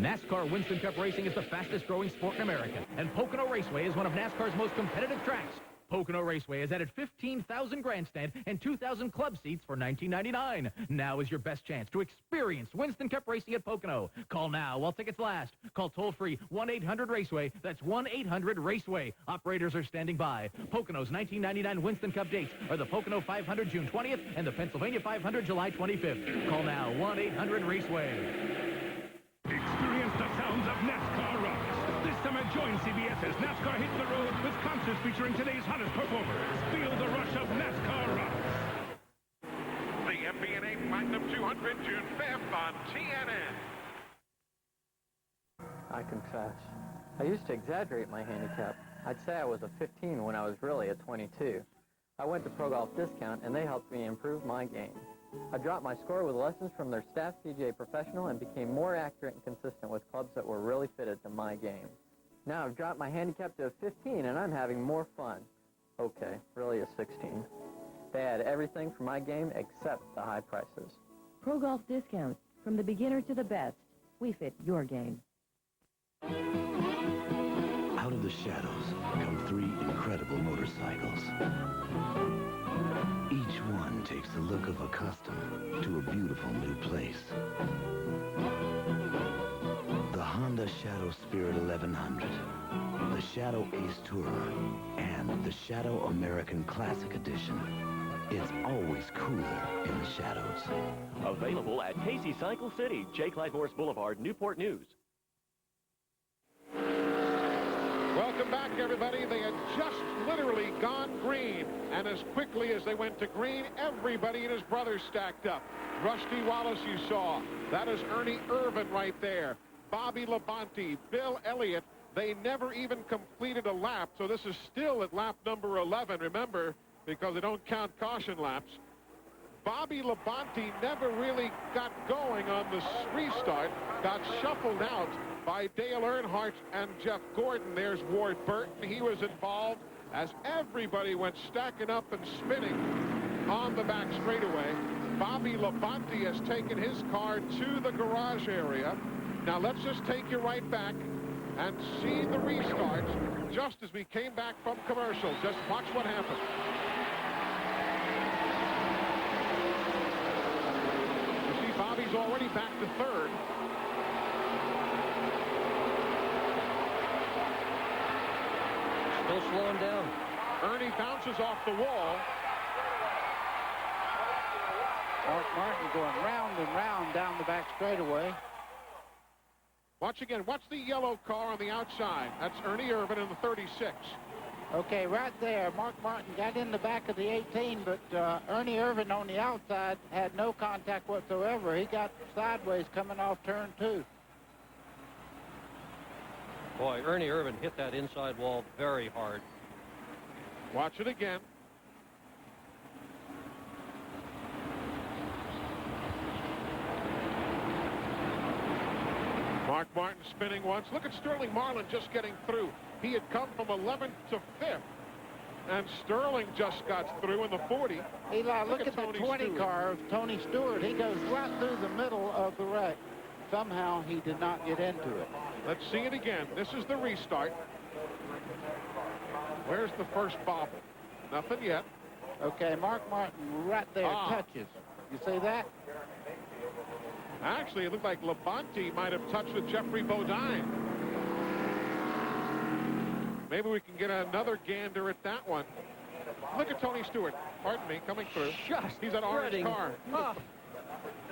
NASCAR Winston Cup racing is the fastest growing sport in America, and Pocono Raceway is one of NASCAR's most competitive tracks. Pocono Raceway has added 15,000 grandstand and 2,000 club seats for $19.99. Now is your best chance to experience Winston Cup racing at Pocono. Call now while tickets last. Call toll-free 1-800-RACEWAY. That's 1-800-RACEWAY. Operators are standing by. Pocono's 1999 Winston Cup dates are the Pocono 500 June 20th and the Pennsylvania 500 July 25th. Call now 1-800-RACEWAY. Experience the sounds of NASCAR Rocks. This summer, join CBS's NASCAR Hits the Road with concerts featuring today's hottest performers. Feel the rush of NASCAR Rocks. The MB&A Platinum 200, June 5th on TNN. I confess, I used to exaggerate my handicap. I'd say I was a 15 when I was really a 22. I went to Pro Golf Discount, and they helped me improve my game. I dropped my score with lessons from their staff PGA professional and became more accurate and consistent with clubs that were really fitted to my game. Now I've dropped my handicap to a 15 and I'm having more fun. Okay, really a 16. They had everything for my game except the high prices. Pro Golf Discount. From the beginner to the best, we fit your game. Out of the shadows come three incredible motorcycles. Each one takes the look of a custom to a beautiful new place. The Honda Shadow Spirit 1100, the Shadow Ace Tourer, and the Shadow American Classic Edition. It's always cooler in the shadows. Available at Casey Cycle City, J. Clyde Morris Boulevard, Newport News. Welcome back, everybody. They had just literally gone green, and as quickly as they went to green, everybody and his brother stacked up. Rusty Wallace, you saw. That is Ernie Irvin right there. Bobby Labonte, Bill Elliott. They never even completed a lap, so this is still at lap number 11, remember, because they don't count caution laps. Bobby Labonte never really got going on the restart, got shuffled out by Dale Earnhardt and Jeff Gordon. There's Ward Burton. He was involved as everybody went stacking up and spinning on the back straightaway. Bobby Labonte has taken his car to the garage area. Now let's just take you right back and see the restart just as we came back from commercial. Just watch what happened. You see Bobby's already back to third. Still slowing down. Ernie bounces off the wall. Mark Martin going round and round down the back straightaway. Watch again. Watch the yellow car on the outside. That's Ernie Irvin in the 36. Okay, right there. Mark Martin got in the back of the 18, but Ernie Irvin on the outside had no contact whatsoever. He got sideways coming off turn 2. Boy, Ernie Irvin hit that inside wall very hard. Watch it again. Mark Martin spinning once. Look at Sterling Marlin just getting through. He had come from 11th to 5th. And Sterling just got through in the 40. Eli, look at the 20 car of Tony Stewart. He goes right through the middle of the wreck. Somehow he did not get into it. Let's see it again. This is the restart. Where's the first bobble? Nothing yet. Okay, Mark Martin right there touches. You see that? Actually, it looked like Labonte might have touched with Jeffrey Bodine. Maybe we can get another gander at that one. Look at Tony Stewart. Pardon me, coming through. He's that orange car.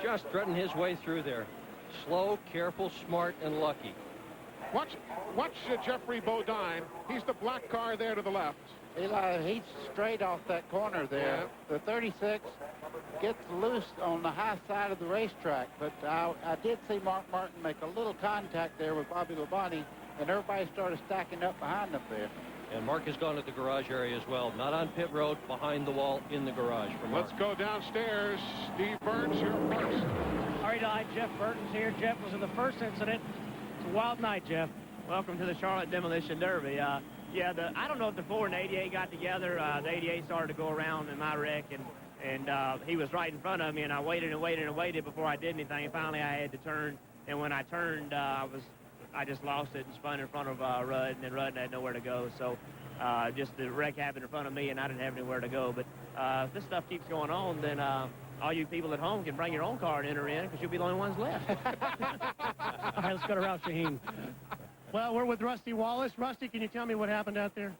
Just threading his way through there. Slow, careful, smart, and lucky. Watch Jeffrey Bodine. He's the black car there to the left. Eli, he's straight off that corner there. Yeah. The 36 gets loose on the high side of the racetrack, but I did see Mark Martin make a little contact there with Bobby Labonte, and everybody started stacking up behind him there. And Mark has gone to the garage area as well. Not on pit road, behind the wall, in the garage for Mark. Let's go downstairs. Steve Burns, you're first. All right, Jeff Burton's here. Jeff was in the first incident. It's a wild night, Jeff. Welcome to the Charlotte Demolition Derby. Yeah, I don't know if the 4 and 88 got together. The 88 started to go around in my wreck, and he was right in front of me, and I waited and waited and waited before I did anything. And finally, I had to turn and when I turned, I just lost it and spun in front of Rudd, and then Rudd had nowhere to go. So just the wreck happened in front of me, and I didn't have anywhere to go. But if this stuff keeps going on, then all you people at home can bring your own car and enter in, because you'll be the only ones left. All right, let's go to Ralph Shaheen. Well, we're with Rusty Wallace. Rusty, can you tell me what happened out there?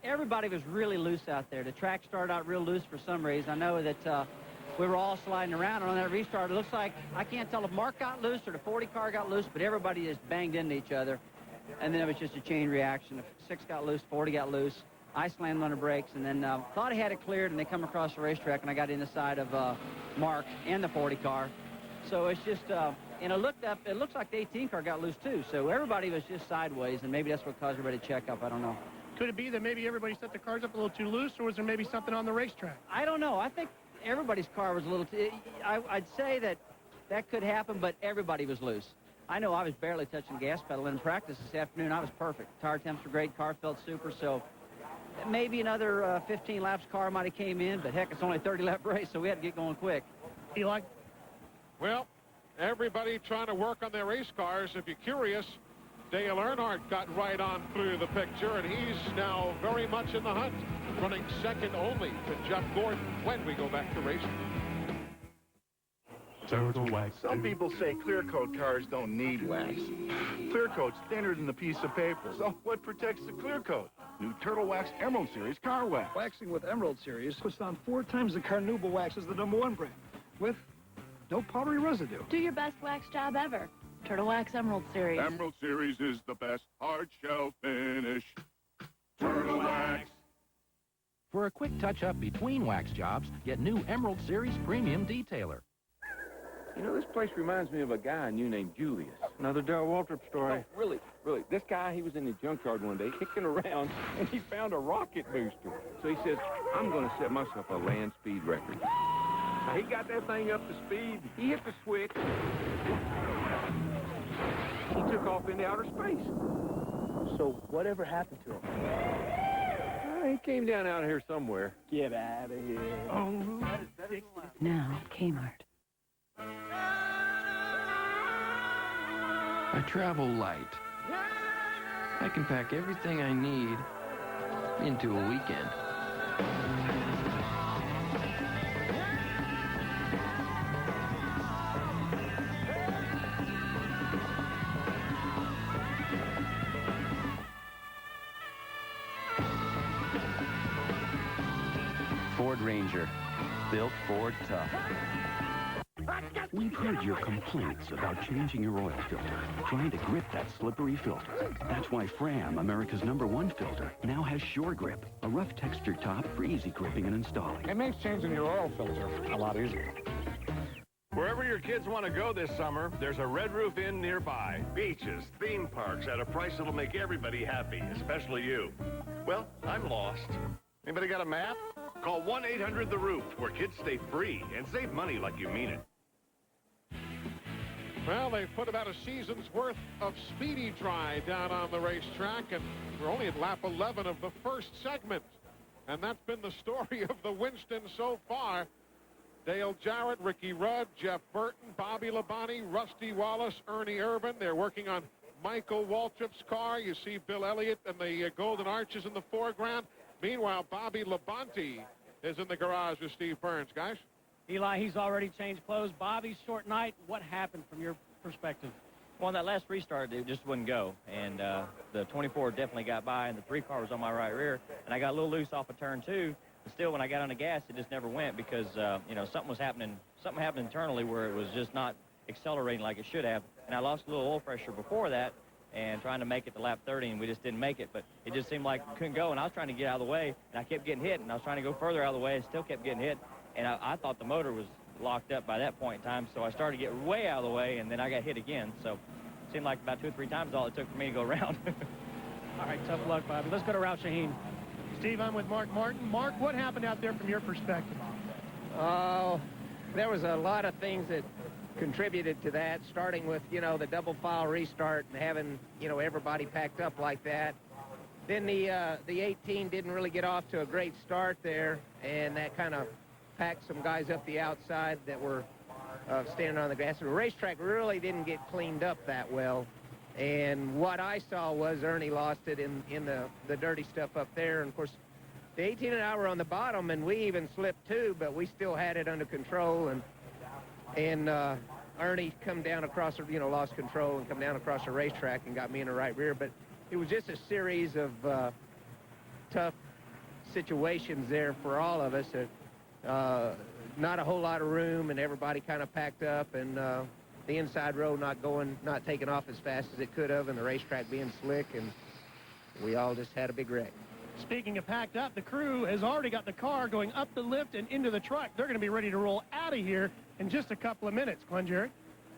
Everybody was really loose out there. The track started out real loose for some reason. I know that we were all sliding around, and on that restart, it looks like, I can't tell if Mark got loose or the 40 car got loose, but everybody just banged into each other. And then it was just a chain reaction. If 6 got loose, 40 got loose. I slammed on the brakes, and then thought I had it cleared, and they come across the racetrack, and I got in the side of Mark and the 40 car. So it's just, and I looked up, it looks like the 18 car got loose too. So everybody was just sideways, and maybe that's what caused everybody to check up. I don't know. Could it be that maybe everybody set the cars up a little too loose, or was there maybe something on the racetrack? I don't know. I think everybody's car was a little too, I'd say that could happen, but everybody was loose. I know I was barely touching the gas pedal. In practice this afternoon, I was perfect. Tire temps were great. Car felt super. So maybe another 15 laps car might have came in, but heck, it's only a 30-lap race, so we had to get going quick. Eli? Well, everybody trying to work on their race cars. If you're curious, Dale Earnhardt got right on through the picture, and he's now very much in the hunt, running second only to Jeff Gordon when we go back to racing. Some people say clear coat cars don't need wax. Clear coat's thinner than the piece of paper. So what protects the clear coat? New Turtle Wax Emerald Series car wax. Waxing with Emerald Series puts down 4 times the Carnauba wax as the #1 brand, with no powdery residue. Do your best wax job ever. Turtle Wax Emerald Series. Emerald Series is the best hard shell finish. Turtle Wax. For a quick touch-up between wax jobs, get new Emerald Series Premium Detailer. You know, this place reminds me of a guy I knew named Julius. Another Darrell Waltrip story. No, really. This guy, he was in the junkyard one day, kicking around, and he found a rocket booster. So he says, I'm going to set myself a land speed record. Now, he got that thing up to speed. He hit the switch. He took off into outer space. So whatever happened to him? He came down out here somewhere. Get out of here. Oh, Now, Kmart. I travel light. I can pack everything I need into a weekend. Ford Ranger, built Ford tough. We've heard your complaints about changing your oil filter, trying to grip that slippery filter. That's why Fram, America's #1 filter, now has Sure Grip, a rough textured top for easy gripping and installing. It makes changing your oil filter a lot easier. Wherever your kids want to go this summer, there's a Red Roof Inn nearby. Beaches, theme parks at a price that'll make everybody happy, especially you. Well, I'm lost. Anybody got a map? Call 1-800-THE-ROOF, where kids stay free and save money like you mean it. Well, they've put about a season's worth of speedy dry down on the racetrack, and we're only at lap 11 of the first segment. And that's been the story of the Winston so far. Dale Jarrett, Ricky Rudd, Jeff Burton, Bobby Labonte, Rusty Wallace, Ernie Irvan. They're working on Michael Waltrip's car. You see Bill Elliott and the Golden Arches in the foreground. Meanwhile, Bobby Labonte is in the garage with Steve Burns, guys. Eli, he's already changed clothes. Bobby's short night. What happened from your perspective? Well, that last restart, it just wouldn't go. And the 24 definitely got by, and the 3 car was on my right rear. And I got a little loose off of turn 2. But still, when I got on the gas, it just never went because, you know, something happened internally where it was just not accelerating like it should have. And I lost a little oil pressure before that and trying to make it to lap 30, and we just didn't make it. But it just seemed like it couldn't go, and I was trying to get out of the way, and I kept getting hit, and I was trying to go further out of the way and still kept getting hit. And I thought the motor was locked up by that point in time, so I started to get way out of the way, and then I got hit again. So it seemed like about 2 or 3 times all it took for me to go around. All right, tough luck, Bobby. Let's go to Ralph Shaheen. Steve, I'm with Mark Martin. Mark, what happened out there from your perspective? Oh, there was a lot of things that contributed to that, starting with, you know, the double file restart and having, you know, everybody packed up like that. Then the 18 didn't really get off to a great start there, and that kind of packed some guys up the outside that were of standing on the grass. The racetrack really didn't get cleaned up that well. And what I saw was Ernie lost it in the dirty stuff up there. And, of course, the 18 and I were on the bottom, and we even slipped too, but we still had it under control. And Ernie come down across, lost control and come down across the racetrack and got me in the right rear. But it was just a series of tough situations there for all of us. Not a whole lot of room, and everybody kind of packed up, and the inside road not taking off as fast as it could have, and the racetrack being slick, and we all just had a big wreck. Speaking of packed up, the crew has already got the car going up the lift and into the truck. They're going to be ready to roll out of here in just a couple of minutes. Glenn Jarrett.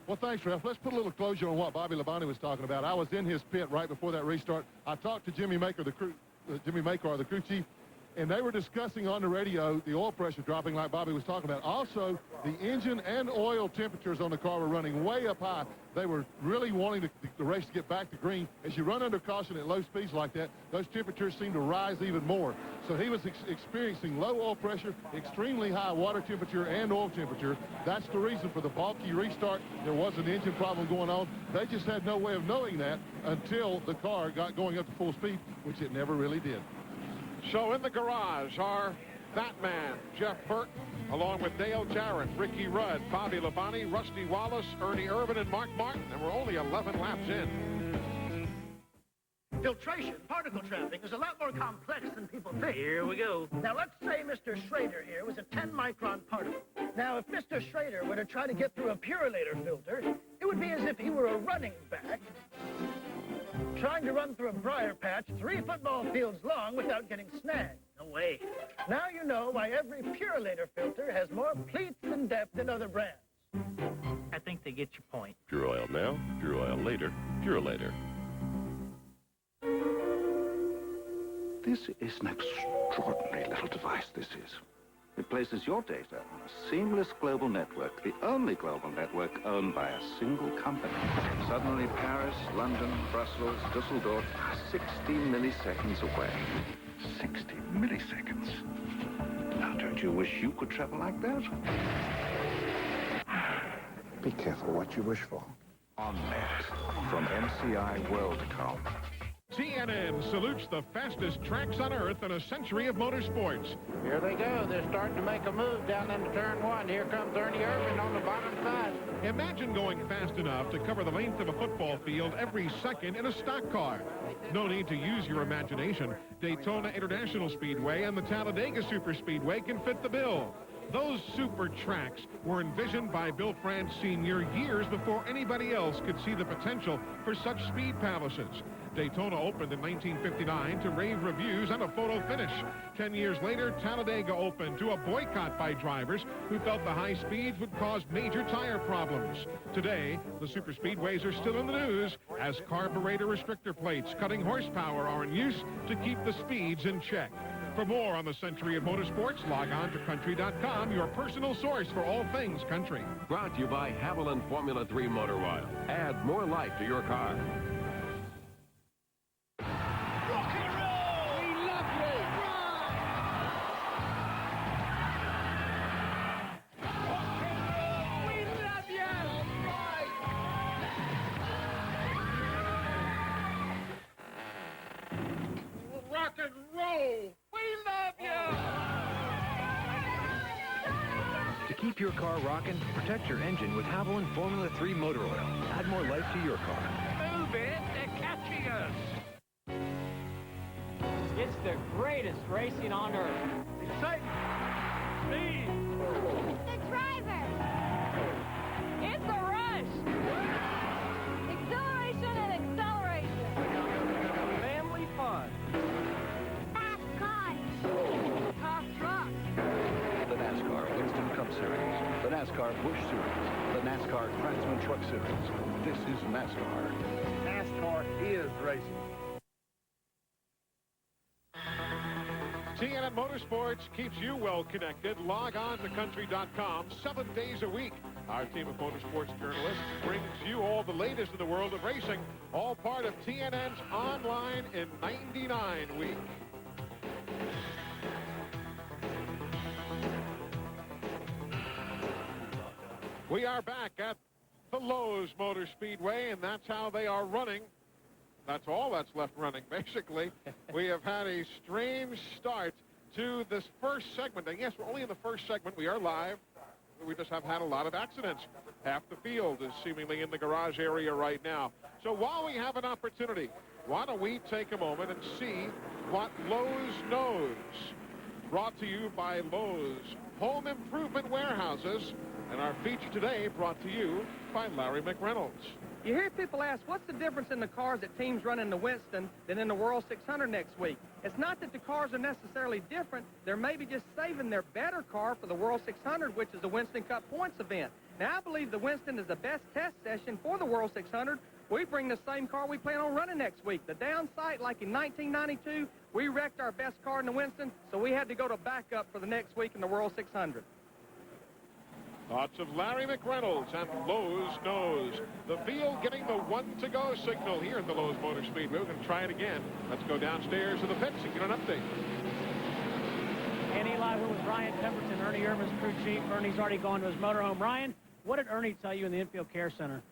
Well, thanks, Ralph. Let's put a little closure on what Bobby Labonte was talking about. I was in his pit right before that restart. I talked to Jimmy Maker, the crew chief, and they were discussing on the radio the oil pressure dropping like Bobby was talking about. Also, the engine and oil temperatures on the car were running way up high. They were really wanting the race to get back to green. As you run under caution at low speeds like that, those temperatures seem to rise even more. So he was experiencing low oil pressure, extremely high water temperature and oil temperature. That's the reason for the bulky restart. There was an engine problem going on. They just had no way of knowing that until the car got going up to full speed, which it never really did. So in the garage are Batman, Jeff Burton, along with Dale Jarrett, Ricky Rudd, Bobby Labonte, Rusty Wallace, Ernie Irvin, and Mark Martin, and we're only 11 laps in. Filtration, particle trapping, is a lot more complex than people think. Here we go. Now, let's say Mr. Schrader here was a 10-micron particle. Now, if Mr. Schrader were to try to get through a Purolator filter, it would be as if he were a running back trying to run through a briar patch 3 football fields long without getting snagged. No way. Now you know why every Purolator filter has more pleats and depth than other brands. I think they get your point. Pure oil now, pure oil later, Purolator. This is an extraordinary little device, this is. It places your data on a seamless global network, the only global network owned by a single company. Suddenly Paris, London, Brussels, Dusseldorf are 60 milliseconds away. 60 milliseconds? Now, don't you wish you could travel like that? Be careful what you wish for. On net, from MCI WorldCom. TNN salutes the fastest tracks on Earth in a century of motorsports. Here they go. They're starting to make a move down into turn 1. Here comes Ernie Irvin on the bottom side. Imagine going fast enough to cover the length of a football field every second in a stock car. No need to use your imagination. Daytona International Speedway and the Talladega Superspeedway can fit the bill. Those super tracks were envisioned by Bill France Sr. years before anybody else could see the potential for such speed palaces. Daytona opened in 1959 to rave reviews and a photo finish. 10 years later, Talladega opened to a boycott by drivers who felt the high speeds would cause major tire problems. Today, the super speedways are still in the news as carburetor restrictor plates cutting horsepower are in use to keep the speeds in check. For more on the century of motorsports, log on to country.com, your personal source for all things country. Brought to you by Haviland Formula 3 Motor Oil. Add more life to your car. Keep your car rocking, protect your engine with Haviland Formula 3 Motor Oil. Add more life to your car. Move it, they're catching us. It's the greatest racing on Earth. Exciting. Speed. The driver. It's a rush. Exhilaration and acceleration. Family fun. Fast cars. Tough trucks. The NASCAR Winston Cup Series, the NASCAR Busch Series, the NASCAR Craftsman Truck Series. This is NASCAR. NASCAR is racing. TNN Motorsports keeps you well connected. Log on to country.com 7 days a week. Our team of motorsports journalists brings you all the latest in the world of racing, all part of TNN's Online in 99 week. We are back at the Lowe's Motor Speedway, and that's how they are running. That's all that's left running, basically. We have had a strange start to this first segment. And yes, we're only in the first segment. We are live. We just have had a lot of accidents. Half the field is seemingly in the garage area right now. So while we have an opportunity, why don't we take a moment and see what Lowe's knows? Brought to you by Lowe's Home Improvement Warehouses. And our feature today brought to you by Larry McReynolds. You hear people ask, what's the difference in the cars that teams run in the Winston than in the World 600 next week? It's not that the cars are necessarily different. They're maybe just saving their better car for the World 600, which is the Winston Cup Points event. Now, I believe the Winston is the best test session for the World 600. We bring the same car we plan on running next week. The downside, like in 1992, we wrecked our best car in the Winston, so we had to go to backup for the next week in the World 600. Thoughts of Larry McReynolds and Lowe's knows. The field getting the one-to-go signal here at the Lowe's Motor Speedway. We're going to try it again. Let's go downstairs to the pits and get an update. And Eli, we're with Ryan Pemberton, Ernie Irvin's crew chief. Ernie's already gone to his motorhome. Ryan, what did Ernie tell you in the infield care center?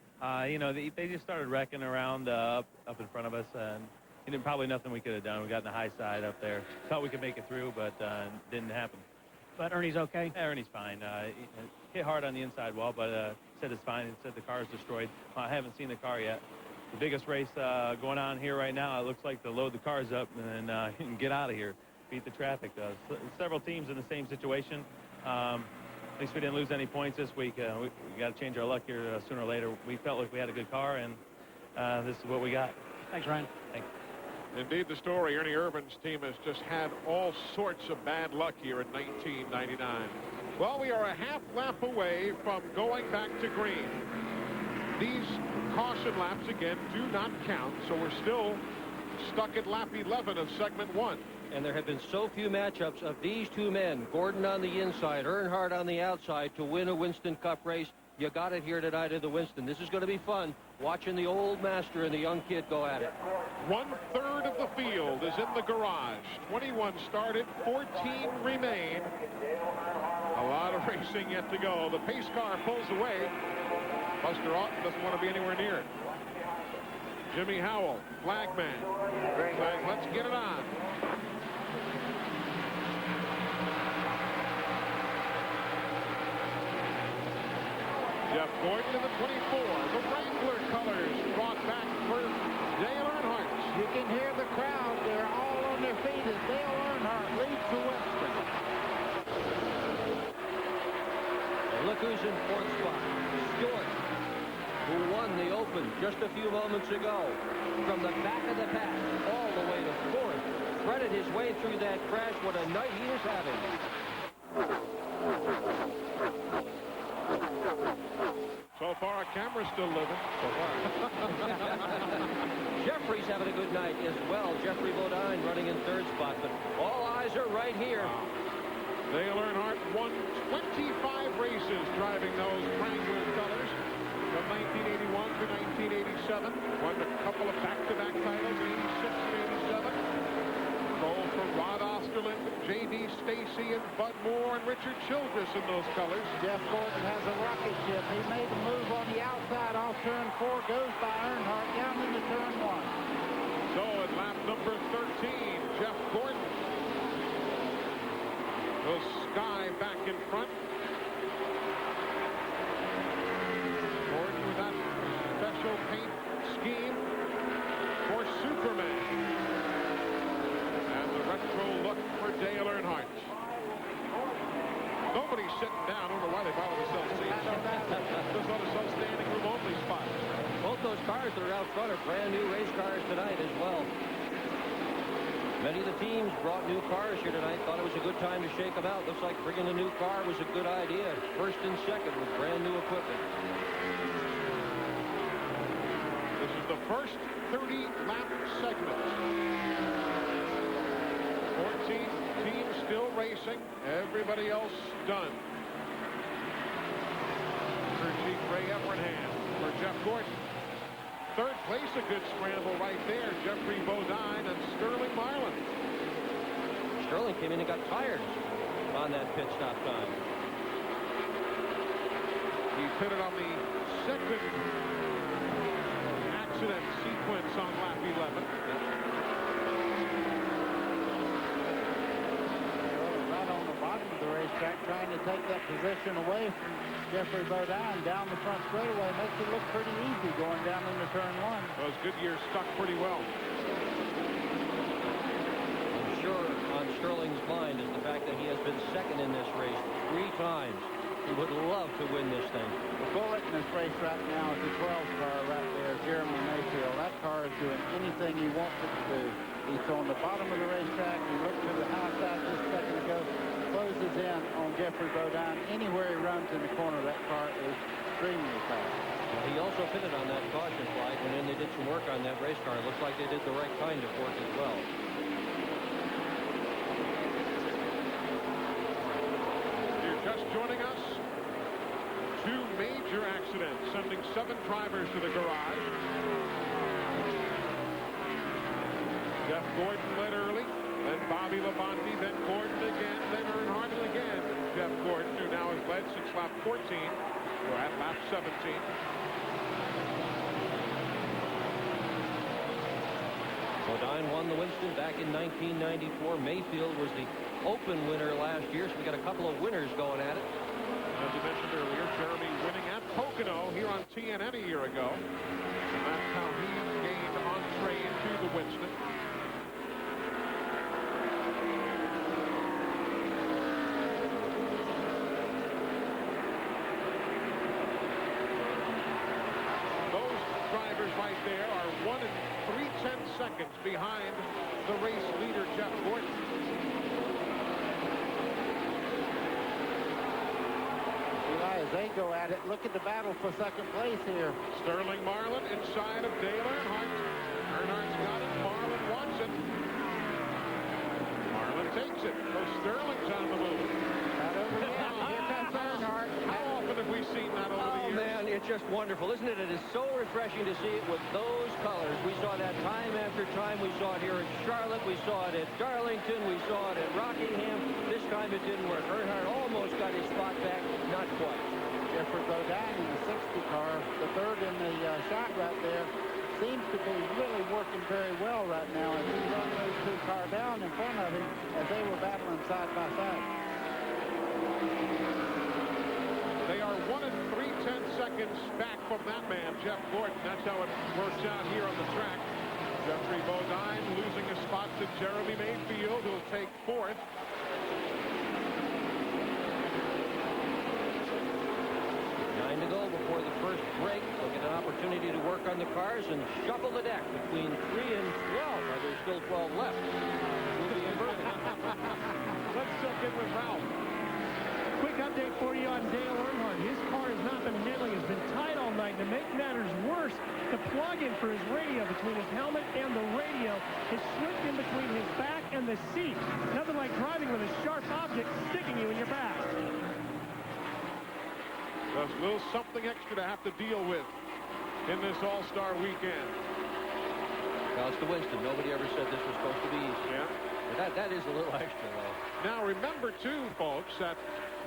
You know, they just started wrecking around up in front of us, and probably nothing we could have done. We got in the high side up there. Thought we could make it through, but didn't happen. But Ernie's okay? Yeah, Ernie's fine. Hit hard on the inside wall, but said it's fine. He said the car is destroyed. I haven't seen the car yet. The biggest race going on here right now, it looks like to load the cars up and then get out of here, beat the traffic. Several teams in the same situation. At least we didn't lose any points this week. We got to change our luck here sooner or later. We felt like we had a good car, and this is what we got. Thanks, Ryan. Thanks. Indeed, the story. Ernie Irvin's team has just had all sorts of bad luck here in 1999. Well, we are a half lap away from going back to green. These caution laps, again, do not count, so we're still stuck at lap 11 of segment 1. And there have been so few matchups of these two men, Gordon on the inside, Earnhardt on the outside, to win a Winston Cup race. You got it here tonight at the Winston. This is going to be fun, watching the old master and the young kid go at it. 1/3 of the field is in the garage. 21 started, 14 remain. A lot of racing yet to go. The pace car pulls away. Buster Otten doesn't want to be anywhere near it. Jimmy Howell, flagman. Let's get it on. Jeff Gordon in the 24. The Wrangler colors brought back for Dale Earnhardt. You can hear the crowd. They're all on their feet as Dale Earnhardt leads the Winston. And look who's in fourth spot. Stewart, who won the Open just a few moments ago. From the back of the pack all the way to fourth. Threaded his way through that crash. What a night he is having. So far, our camera's still living. So far. Jeffrey's having a good night as well. Jeffrey Bodine running in third spot, but all eyes are right here. Dale Earnhardt won 25 races driving those Wrangler colors from 1981 to 1987. Won a couple of back-to-back titles, 86 and 87. Gold for Rod Osterland, J.D. Stacy, and Bud Moore, and Richard Childress in those colors. Jeff Gordon has a rocket ship. He made a move on the outside off turn 4, goes by Earnhardt down into turn 1. So at lap number 13, Jeff Gordon. The Sky back in front. Gordon with that special paint scheme for Superman. Retro look for Dale Earnhardt. Nobody's sitting down. I don't know why they bother to sell seats. Just ought to sell standing room only spots. Both those cars that are out front are brand new race cars tonight as well. Many of the teams brought new cars here tonight. Thought it was a good time to shake them out. Looks like bringing a new car was a good idea. First and second with brand new equipment. This is the first 30-lap segment. 14 teams still racing. Everybody else done. Crew Chief Ray Evernham for Jeff Gordon. Third place, a good scramble right there. Jeffrey Bodine and Sterling Marlin. Sterling came in and got tired on that pit stop time. He pitted on the second accident sequence on lap 11. Right on the bottom of the racetrack, trying to take that position away from Jeffrey Bodine down the front straightaway. Makes it look pretty easy going down into turn 1. Those Goodyear stuck pretty well. I'm sure on Sterling's mind is the fact that he has been second in this race 3 times. He would love to win this thing. The bullet in this race right now is the 12 car right there, Jeremy Mayfield. That car is doing anything he wants it to do. He's on the bottom of the racetrack. He looked to the high side just a second ago. Closes in on Jeffrey Bodine. Anywhere he runs in the corner, that car is extremely fast. Well, he also pitted on that caution flag, and then they did some work on that race car. It looks like they did the right kind of work as well. If you're just joining us, 2 major accidents, sending 7 drivers to the garage. Jeff Gordon led early, then Bobby Labonte, then Gordon again, then Earnhardt again. Jeff Gordon, who now has led since lap 14, or at lap 17. Bodine won the Winston back in 1994. Mayfield was the Open winner last year, so we got a couple of winners going at it. As you mentioned earlier, Jeremy winning at Pocono here on TNN a year ago. And that's how he gained entree into the Winston. Those drivers right there are 1 3/10 seconds behind the race leader, Jeff Gordon. As they go at it, look at the battle for second place here. Sterling Marlin inside of Dale Earnhardt. Earnhardt's got it. Marlin wants it. Marlin takes it. So Sterling's on the move. Not over yet. Here comes Earnhardt. How often have we seen that over the years? Oh, man, it's just wonderful, isn't it? It is so refreshing to see it with those colors. We saw that time after time. We saw it here at Charlotte. We saw it at Darlington. We saw it at Rockingham. This time it didn't work. Earnhardt almost got his spot back. Not quite. Jeffrey Bodine in the 60 car, the third in the shot right there, seems to be really working very well right now as he run those 2 cars down in front of him as they were battling side by side. They are 1 3/10 seconds back from that man, Jeff Gordon. That's how it works out here on the track. Jeffrey Bodine losing a spot to Jeremy Mayfield, who'll take 4th. 9 to go before the first break. They'll get an opportunity to work on the cars and shuffle the deck between 3 and 12. There's still 12 left. Let's check in with Ralph. Quick update for you on Dale Earnhardt. His car has not been handling. It's been tight all night. To make matters worse, the plug-in for his radio between his helmet and the radio is slipped in between his back and the seat. Nothing like driving with a sharp object sticking you in your back. There's a little something extra to have to deal with in this All-Star weekend. Well, it's the Winston. Nobody ever said this was supposed to be easy. Yeah. But that is a little extra, though. Now, remember, too, folks, that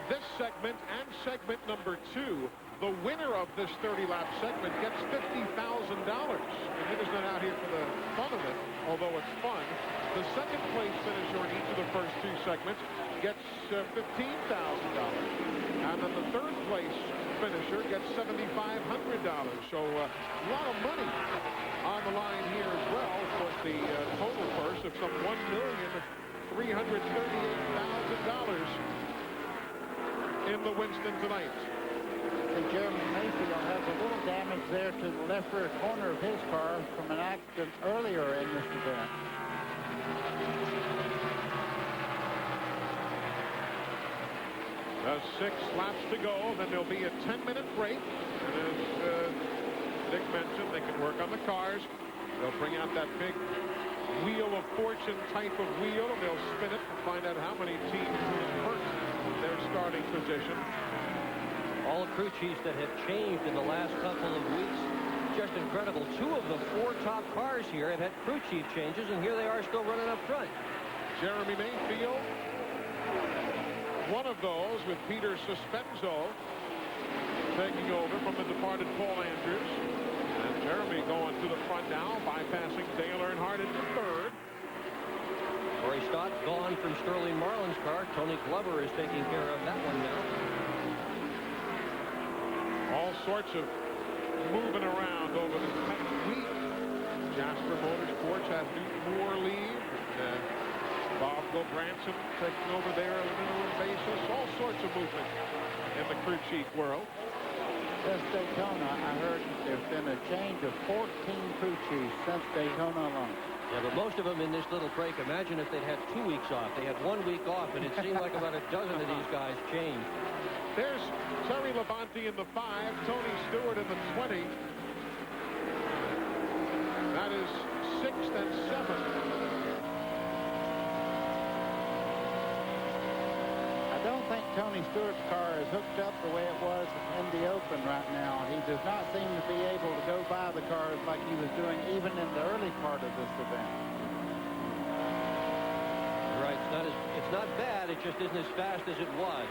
this segment and segment number 2, the winner of this 30-lap segment gets $50,000. And it is not out here for the fun of it, although it's fun. The second place finisher in each of the first 2 segments gets $15,000. And then the third place finisher gets $7,500. So a lot of money on the line here as well. Of course, the total purse of some $1,338,000 in the Winston tonight. And Jeremy Mayfield has a little damage there to the left rear corner of his car from an accident earlier in this event. There's 6 laps to go, then there'll be a 10-minute break. And as Dick mentioned, they can work on the cars. They'll bring out that big wheel of fortune type of wheel, and they'll spin it and find out how many teams hurt their starting position. All the crew chiefs that have changed in the last couple of weeks. Just incredible. 2 of the 4 top cars here have had crew chief changes, and here they are still running up front. Jeremy Mayfield, one of those with Peter Suspenzo taking over from the departed Paul Andrews. And Jeremy going to the front now, bypassing Dale Earnhardt into third. Corey Stott gone from Sterling Marlin's car. Tony Glover is taking care of that one now. All sorts of moving around over this past week. Jasper Motorsports had Newton Moore leave. Bob Gobranson taking over there on an interim basis. All sorts of movement in the crew chief world. Since Daytona, I heard there's been a change of 14 crew chiefs since Daytona alone. Yeah, but most of them in this little break, imagine if they'd had 2 weeks off. They had 1 week off, and it seemed like about a dozen of these guys changed. There's Terry Labonte in the 5, Tony Stewart in the 20. That is 6th and 7th. I don't think Tony Stewart's car is hooked up the way it was in the Open right now. He does not seem to be able to go by the cars like he was doing even in the early part of this event. Right, it's not bad, it just isn't as fast as it was.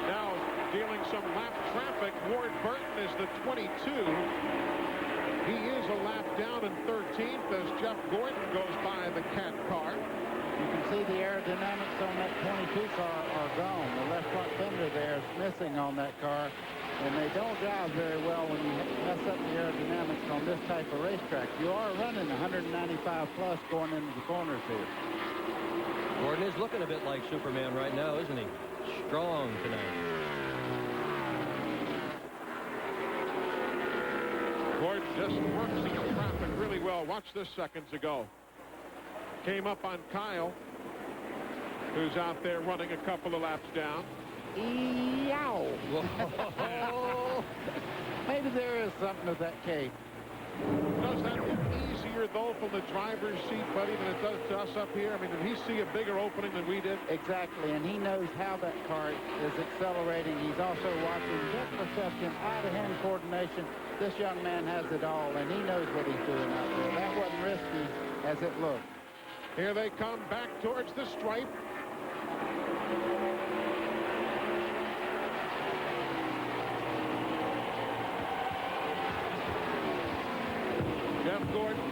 Now dealing some lap traffic, Ward Burton is the 22. He is a lap down in 13th as Jeff Gordon goes by the Cat car. You can see the aerodynamics on that 22 car are gone. The left front fender there is missing on that car, and they don't drive very well when you mess up the aerodynamics on this type of racetrack. You are running 195 plus going into the corners here. Gordon is looking a bit like Superman right now, isn't he? Strong tonight. Gordon just works the traffic really well. Watch this seconds ago. Came up on Kyle, who's out there running a couple of laps down. Yow! Maybe there is something to that cape. Does that look easier, though, from the driver's seat, buddy, than it does to us up here? I mean, did he see a bigger opening than we did? Exactly, and he knows how that car is accelerating. He's also watching depth perception, eye-to-hand coordination. This young man has it all, and he knows what he's doing out there. That wasn't risky as it looked. Here they come back towards the stripe. Jeff Gordon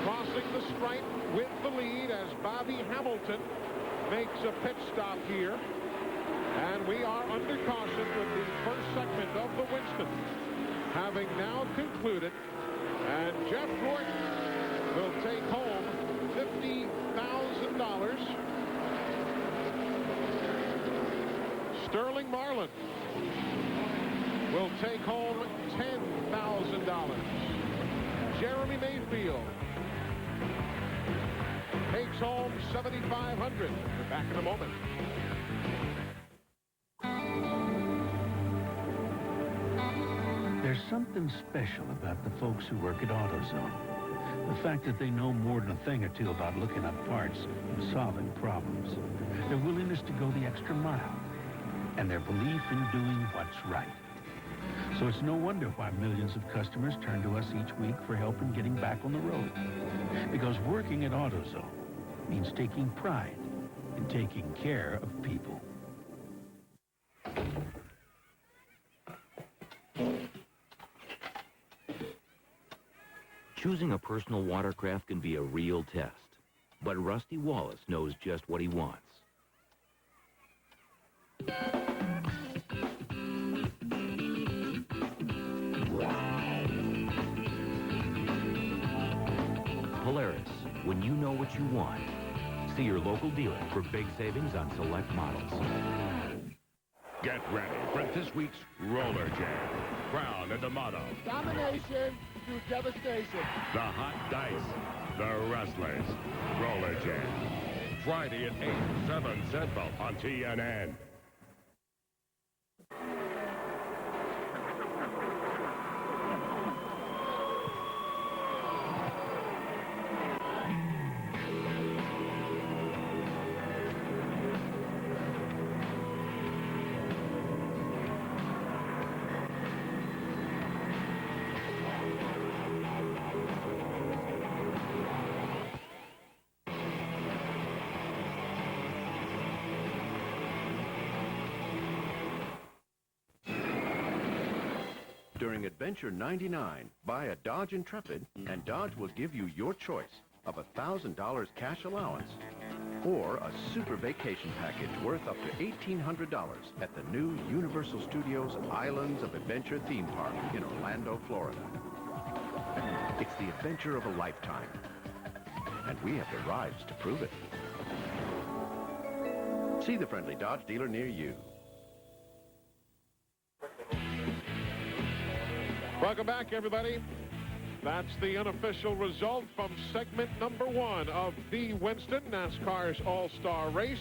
crossing the stripe with the lead as Bobby Hamilton makes a pit stop here. And we are under caution with the first segment of the Winston having now concluded. And Jeff Gordon will take home $50,000. Sterling Marlin will take home $10,000. Jeremy Mayfield takes home $7,500. We're back in a moment. There's something special about the folks who work at AutoZone. The fact that they know more than a thing or two about looking up parts and solving problems. Their willingness to go the extra mile. And their belief in doing what's right. So it's no wonder why millions of customers turn to us each week for help in getting back on the road. Because working at AutoZone means taking pride in taking care of people. Choosing a personal watercraft can be a real test, but Rusty Wallace knows just what he wants. Polaris, when you know what you want. See your local dealer for big savings on select models. Get ready for this week's Roller Jam. Crown and the motto. Domination through devastation. The Hot Dice. The Wrestlers. Roller Jam. Friday at 8, 7 Central on TNN. During Adventure 99, buy a Dodge Intrepid, and Dodge will give you your choice of a $1,000 cash allowance or a super vacation package worth up to $1,800 at the new Universal Studios Islands of Adventure theme park in Orlando, Florida. It's the adventure of a lifetime, and we have the rides to prove it. See the friendly Dodge dealer near you. Welcome back, everybody. That's the unofficial result from segment number 1 of the Winston, NASCAR's All-Star Race.